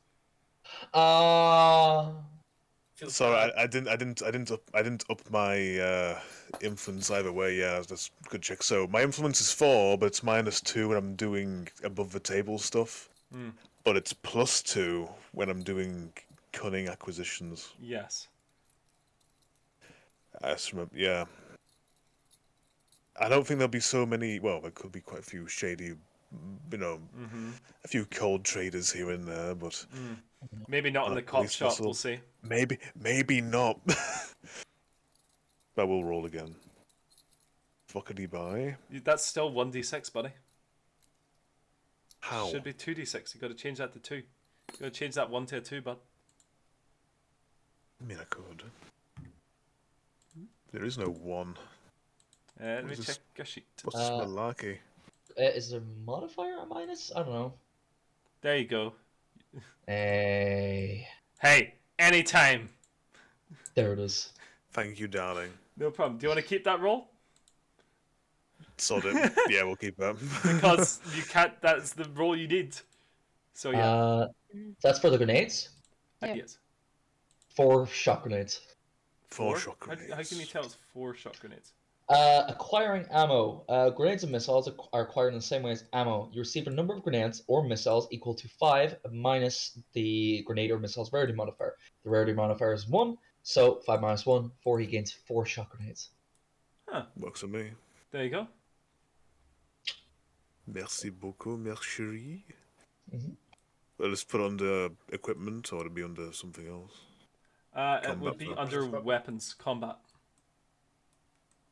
Feels Sorry, bad. I didn't up my influence either way. Yeah, that's a good check. So my influence is 4, but it's -2 when I'm doing above the table stuff. Hmm. But it's +2 when I'm doing cunning acquisitions. Yes. I just remember, yeah. I don't think there'll be so many. Well, there could be quite a few shady, a few cold traders here and there, but Maybe not in the cop police shop. vessel. We'll see. Maybe not. But we'll roll again. Fuckity bye. That's still 1d6, buddy. How? Should be 2d6. You got to change that to 2. You got to change that 1 to a 2, bud. I mean, I could. There is no 1. Let me is this? check your sheet. What's this malarkey? Is there a modifier or minus? I don't know. There you go. Hey, Anytime. there it is. Thank you, darling. No problem. Do you want to keep that roll? Sod it. Yeah, we'll keep that. Because you can't. That's the roll you need. So yeah. That's for the grenades. Yeah. Yes. 4 shot grenades. 4 shot How grenades. can you tell it's 4 shot grenades? Acquiring ammo. Grenades and missiles are acquired in the same way as ammo. You receive a number of grenades or missiles equal to 5 minus the grenade or missile's rarity modifier. The rarity modifier is 1, so 5 minus 1, 4. He gains 4 shot grenades. Huh. Works for me. There you go. Merci beaucoup, merci chérie. Mhm. Well, let's put on the equipment, or it'll be under something else. It would be Combat under weapons. weapons combat.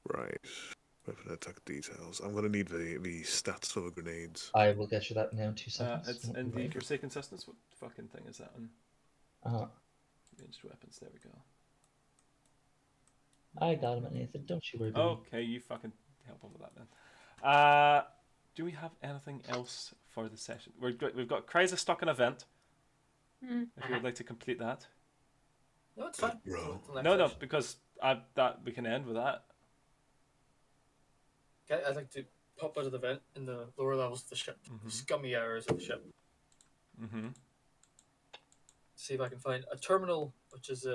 Right. Weapon attack details. I'm gonna need the stats for the grenades. I will get you that now in 2 seconds. It's in the Forsaken Systems. What fucking thing is that in? Ranged weapons. There we go. I got him, Nathan. Don't you worry about it. Okay, you fucking help him with that then. Do we have anything else for the session? We've got Kryza stuck in event. If you would like to complete that. No, it's fine. Bro. Till next No, session. because that we can end with that. Okay, I'd like to pop out of the vent in the lower levels of the ship, the scummy areas of the ship. Mm-hmm. See if I can find a terminal which is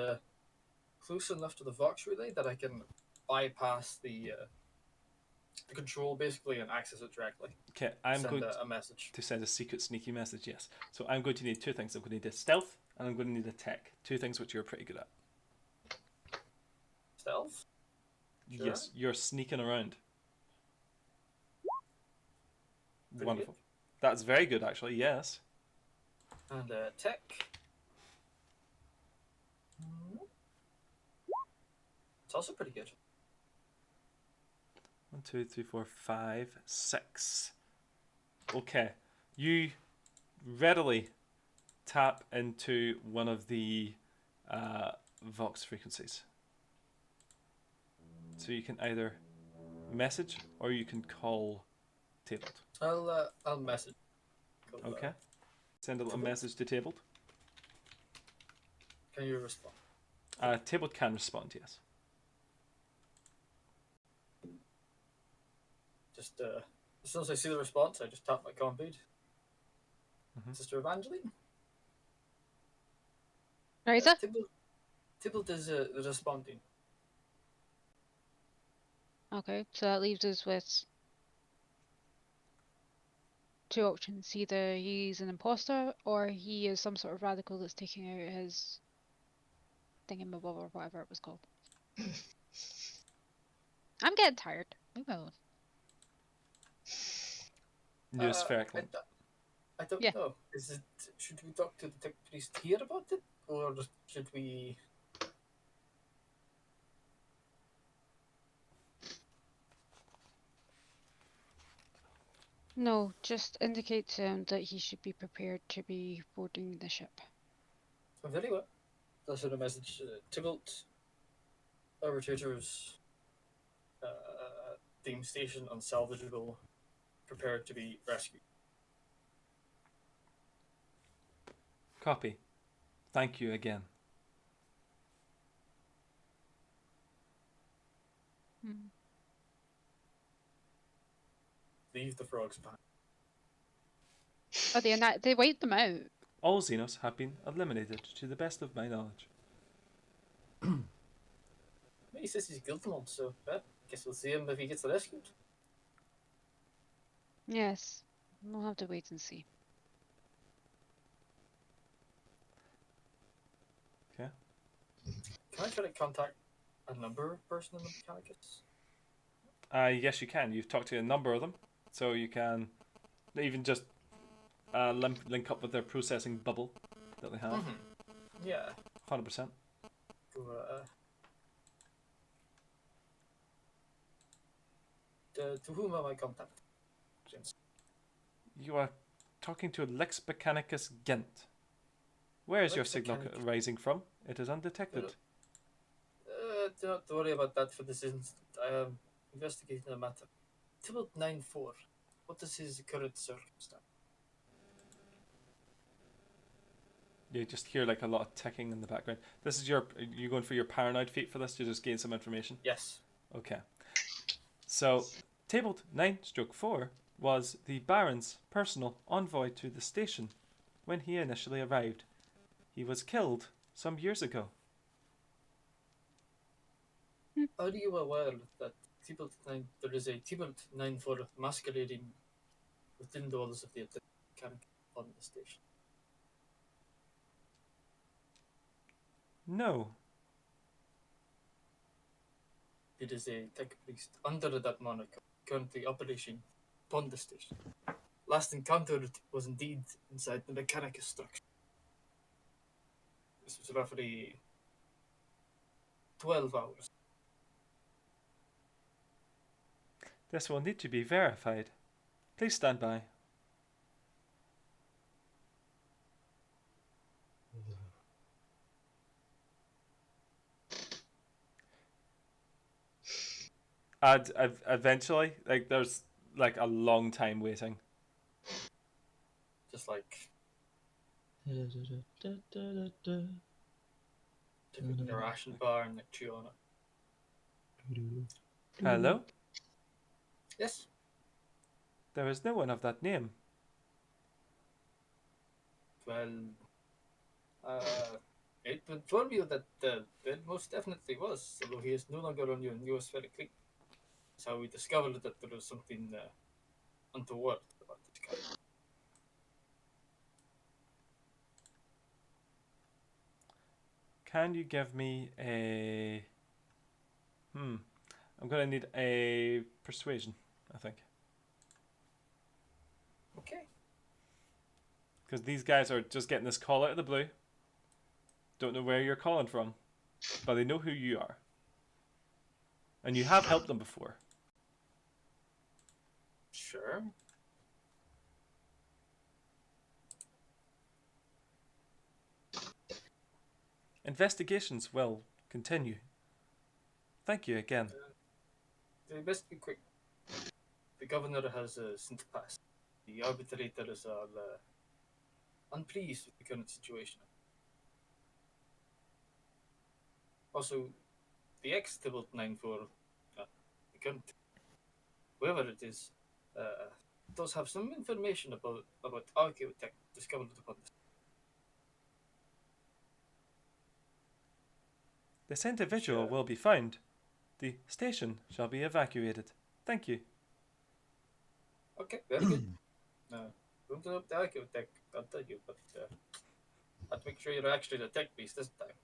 close enough to the Vox relay that I can bypass the control basically and access it directly. Okay, I'm Send going a message. to send a secret sneaky message, yes. So I'm going to need 2 things. I'm going to need a stealth and I'm going to need a tech. 2 things which you're pretty good at. Stealth? Sure. Yes, you're sneaking around. Pretty Wonderful. That's very good, actually, yes. And tech. It's also pretty good. 1, 2, 3, 4, 5, 6. Okay. You readily tap into one of the Vox frequencies. So you can either message or you can call Tabled. I'll message. Okay. Send a little message to Tabled. Can you respond? Tabled can respond, yes. Just as soon as I see the response, I just tap my comm feed. Sister Evangeline. Ryza? Tybalt is responding. Okay, so that leaves us with 2 options. Either he's an imposter or he is some sort of radical that's taking out his thingamabob or whatever it was called. I'm getting tired. Leave me alone. News Fairclan. I don't Yeah. know. Should we talk to the tech priest here about it, or should we? No, just indicate to him that he should be prepared to be boarding the ship. Very well. I'll send a message. Tybalt, arbitrators, deemed station unsalvageable, prepared to be rescued. Copy. Thank you again. Leave the frogs behind. Oh, they wiped them out. All Xenos have been eliminated, to the best of my knowledge. He says he's killed them all, so guess we'll see him if he gets rescued. Yes, we'll have to wait and see. Okay. Can I try to contact a number person in the Mechanicus? Yes, you can. You've talked to a number of them, so you can even just link up with their processing bubble that they have. Mm-hmm. Yeah. 100%. Go, to whom am I contacting? James? You are talking to Lex Mechanicus Gent. Where is your Lex signal Mechanicus. rising from? It is undetected. Do not worry about that for this instant. I am investigating the matter. Tybalt 9-4. What is his current circumstance? You just hear like a lot of ticking in the background. This is your. Are you going for your paranoid feat for this to just gain some information? Yes. Okay. So, Tybalt 9/4 was the Baron's personal envoy to the station when he initially arrived. He was killed some years ago. Are you aware that there is a Tybalt 9-4 masquerading within the walls of the mechanic on the station? No. It is a tech priest under that moniker, currently operating upon the station. Last encountered was indeed inside the Mechanicus structure. This was roughly 12 hours. This will need to be verified. Please stand by. And eventually, like, there's like a long time waiting. Just like taking a ration bar and like chew on it. Hello? Yes. There is no one of that name. Well, it would inform you that there most definitely was, although he is no longer on your newest ferry. That's how we discovered that there was something untoward about this guy. Can you give me a... I'm going to need a persuasion, I think. Okay. Because these guys are just getting this call out of the blue. Don't know where you're calling from, but they know who you are. And you have helped them before. Sure. Investigations will continue. Thank you again. To best be quick. The governor has since passed. The arbitrators are unpleased with the current situation. Also, the ex-Tybalt 9-4, the current, whoever it is, does have some information about archaeotech discovered upon this. This individual Sure. will be found. The station shall be evacuated. Thank you. Okay, very good. Don't up the archaeotech, I'll tell you, but I'll make sure you're actually the tech beast this time.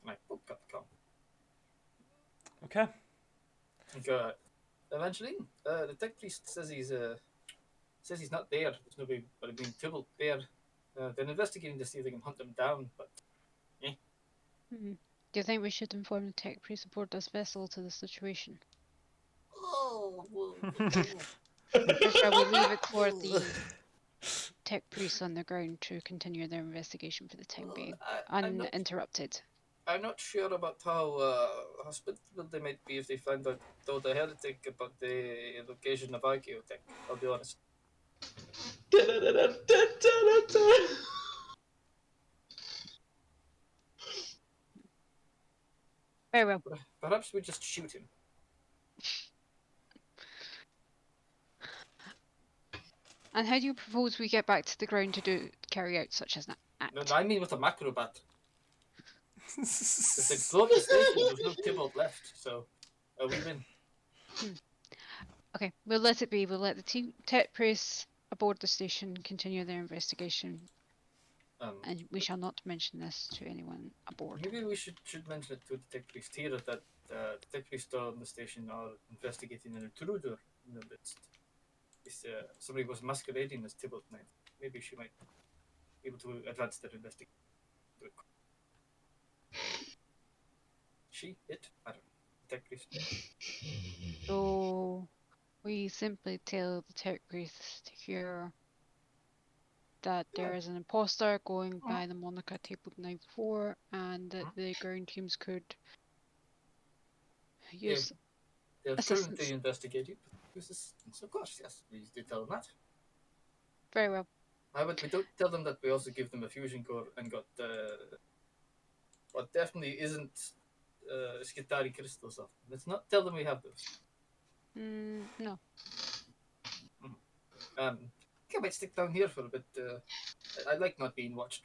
My book got come. Okay. Eventually, the tech priest says he's not there. There's nobody but being Tybalt there. They're investigating to see if they can hunt him down, but Do you think we should inform the tech priest aboard this vessel to the situation? oh, well, Shall we leave it for the tech priests on the ground to continue their investigation for the time being, uninterrupted? I'm not sure about how hospitable they might be if they find out though the heretic about the location of Archaeotech. I'll be honest. Very well. Perhaps we just shoot him. And how do you propose we get back to the ground to carry out such an act? No, I mean with a macrobat. If they blow up the station, there's no Tybalt left, so we win. Okay, we'll let it be. We'll let the tech priests aboard the station continue their investigation, and we shall not mention this to anyone aboard. Maybe we should mention it to the tech priest here that the tech priest on the station are investigating an intruder in the midst. Somebody was masquerading as Tybalt Knight. Maybe she might be able to advance that investigation. It? I don't know. Tech priest. So we simply tell the tech priests here that there is an imposter going by the moniker Table 94 and that the ground teams could use They're assistance. currently investigating. Use assistance, of course, yes. We do tell them that. Very well. But we don't tell them that we also give them a fusion core and got what definitely isn't Skitari crystals of. Let's not tell them we have those. No. I might stick down here for a bit. I like not being watched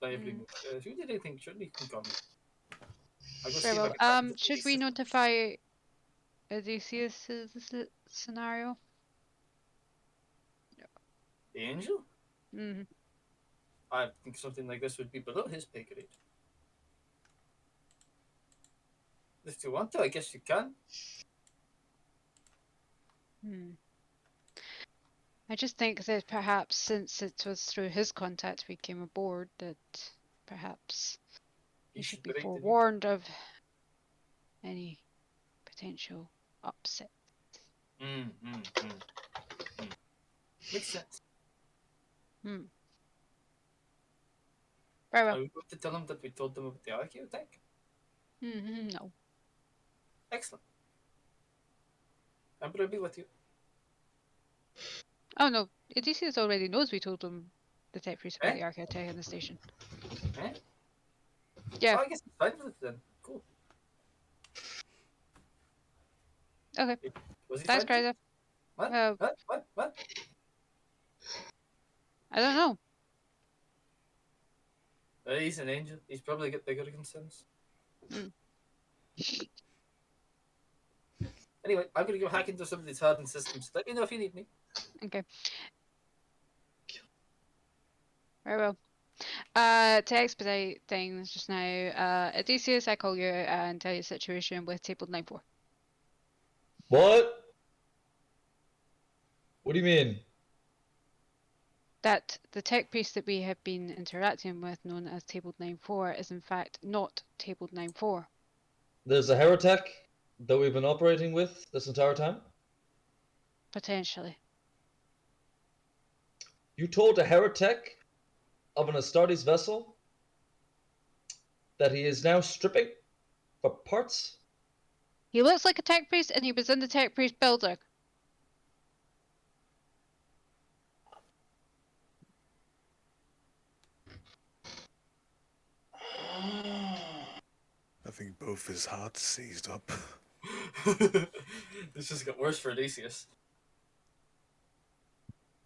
by every move. If you did anything, surely you can call me. I'll go see Very if I well. can find the Should we police. notify Odysseus' scenario? The angel? Mm-hmm. I think something like this would be below his pay grade. If you want to, I guess you can. I just think that perhaps since it was through his contact we came aboard, that perhaps he should be forewarned of any potential upset. Makes sense. Very well. Are we going to tell them that we told them about the Archaeotech? No. Excellent. I'm going to be with you. Oh no, Odysseus already knows we told him the tech priest about the Archaeotech in the station. Eh? Yeah. Oh, I guess it's fine with it then. Cool. Okay. Was he Thanks, fine? Kryza. What? What? I don't know. He's an angel. He's probably got bigger concerns. Anyway, I'm going to go hack into some of these hardened systems. Let me know if you need me. Okay. Very well. To expedite things just now, Odysseus, I call you and tell you the situation with Table 94. What? What do you mean? That the tech priest that we have been interacting with, known as Table 94, is in fact not Table 94. There's a heretic that we've been operating with this entire time? Potentially. You told a heretic of an Astartes vessel that he is now stripping for parts? He looks like a tech priest and he was in the tech priest building. I think both his hearts seized up. This just got worse for Odysseus.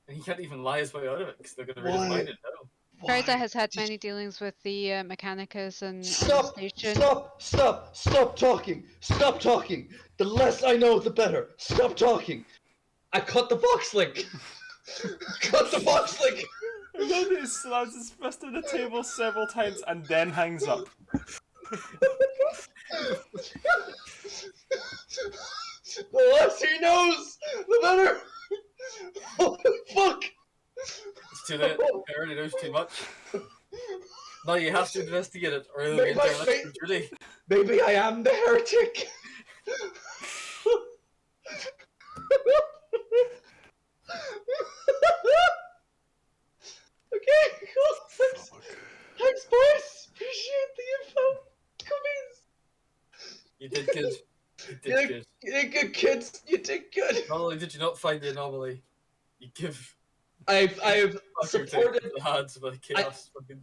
And he can't even lie his way out of it because they're going to read his mind now. Kryza has had many dealings with the Mechanicus and Stop! the station. Stop talking! Stop talking! The less I know, the better. Stop talking! I cut the box link! Cut the box link! And then he slams his fist on the table several times and then hangs up. The less he knows, the better! Holy fuck! It's too late. He already knows too much. No, you have to investigate it or it'll be intellectual duty. Maybe I am the heretic! Okay, cool. Thanks. Fuck. Thanks, boys. Appreciate the info. Cookies. You did good. You did You good. did good, kids. You did good. Not only did you not find the anomaly, you give I've fucker supported. to the hands of a chaos fucking.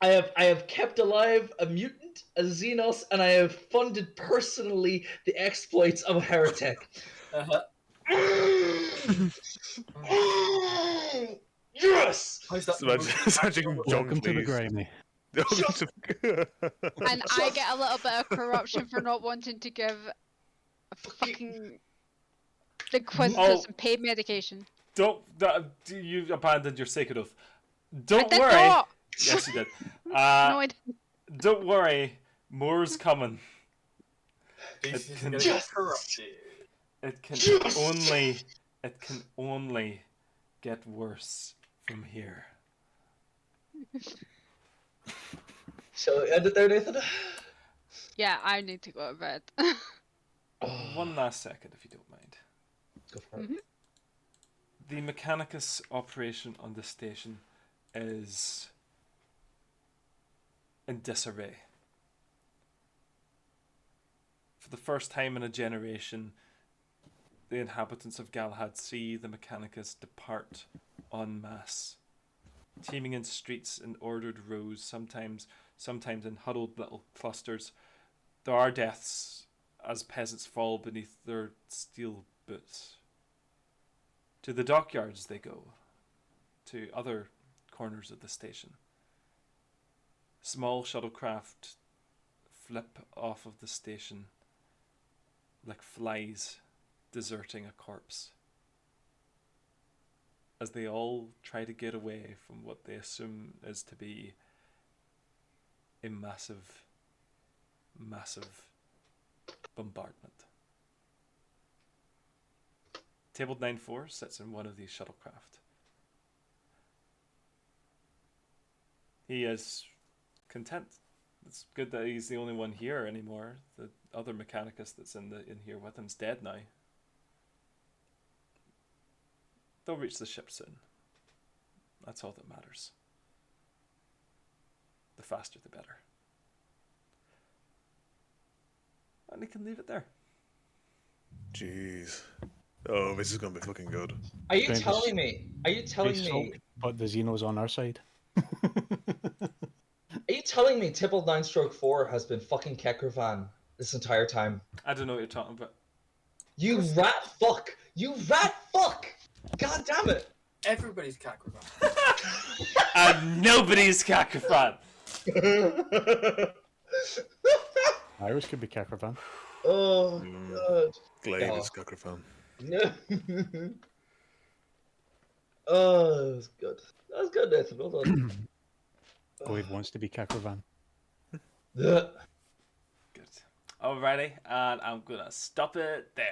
I have kept alive a mutant, a Xenos, and I have funded personally the exploits of a heretic. Uh-huh. Yes. How's that? Imagine John Welcome to the Cleese. Grimey. And I get a little bit of corruption for not wanting to give a fucking the Inquisitor Oh. some paid medication. You abandoned your sacred oath. I Don't did worry. not! Yes, you did. No, I didn't. Don't worry. More's coming. This It is can- gonna get corrupted. It can only get worse from here. Shall we end it there, Nathan? Yeah, I need to go to bed. One last second, if you don't mind. Go for it. Mhm. The Mechanicus operation on the station is in disarray. For the first time in a generation, the inhabitants of Galahad see the Mechanicus depart en masse, teeming in streets in ordered rows, sometimes in huddled little clusters. There are deaths as peasants fall beneath their steel boots. To the dockyards they go, to other corners of the station. Small shuttlecraft flip off of the station like flies deserting a corpse, as they all try to get away from what they assume is to be a massive bombardment. Tabled 9-4 sits in one of these shuttlecraft. He is content. It's good that he's the only one here anymore. The other Mechanicus that's in here with him's dead now. They'll reach the ship soon. That's all that matters. The faster the better. And he can leave it there. Jeez. Oh, this is gonna be fucking good. Are you Don't telling just- me? Are you telling Face me? Hulk, but the Xeno's on our side. Are you telling me Tipple 9/4 has been fucking Kekravan this entire time? I don't know what you're talking about. You rat fuck! You rat fuck! God damn it! Everybody's Kakarot. And nobody's Kakarot! Iris could be Kakravan. Oh god. Glade Yeah. is Kakrafan. No. Oh, that was good. That was good, Nathan. Well done. Glade wants to be Kakravan. Ugh. Good. Alrighty, and I'm gonna stop it there.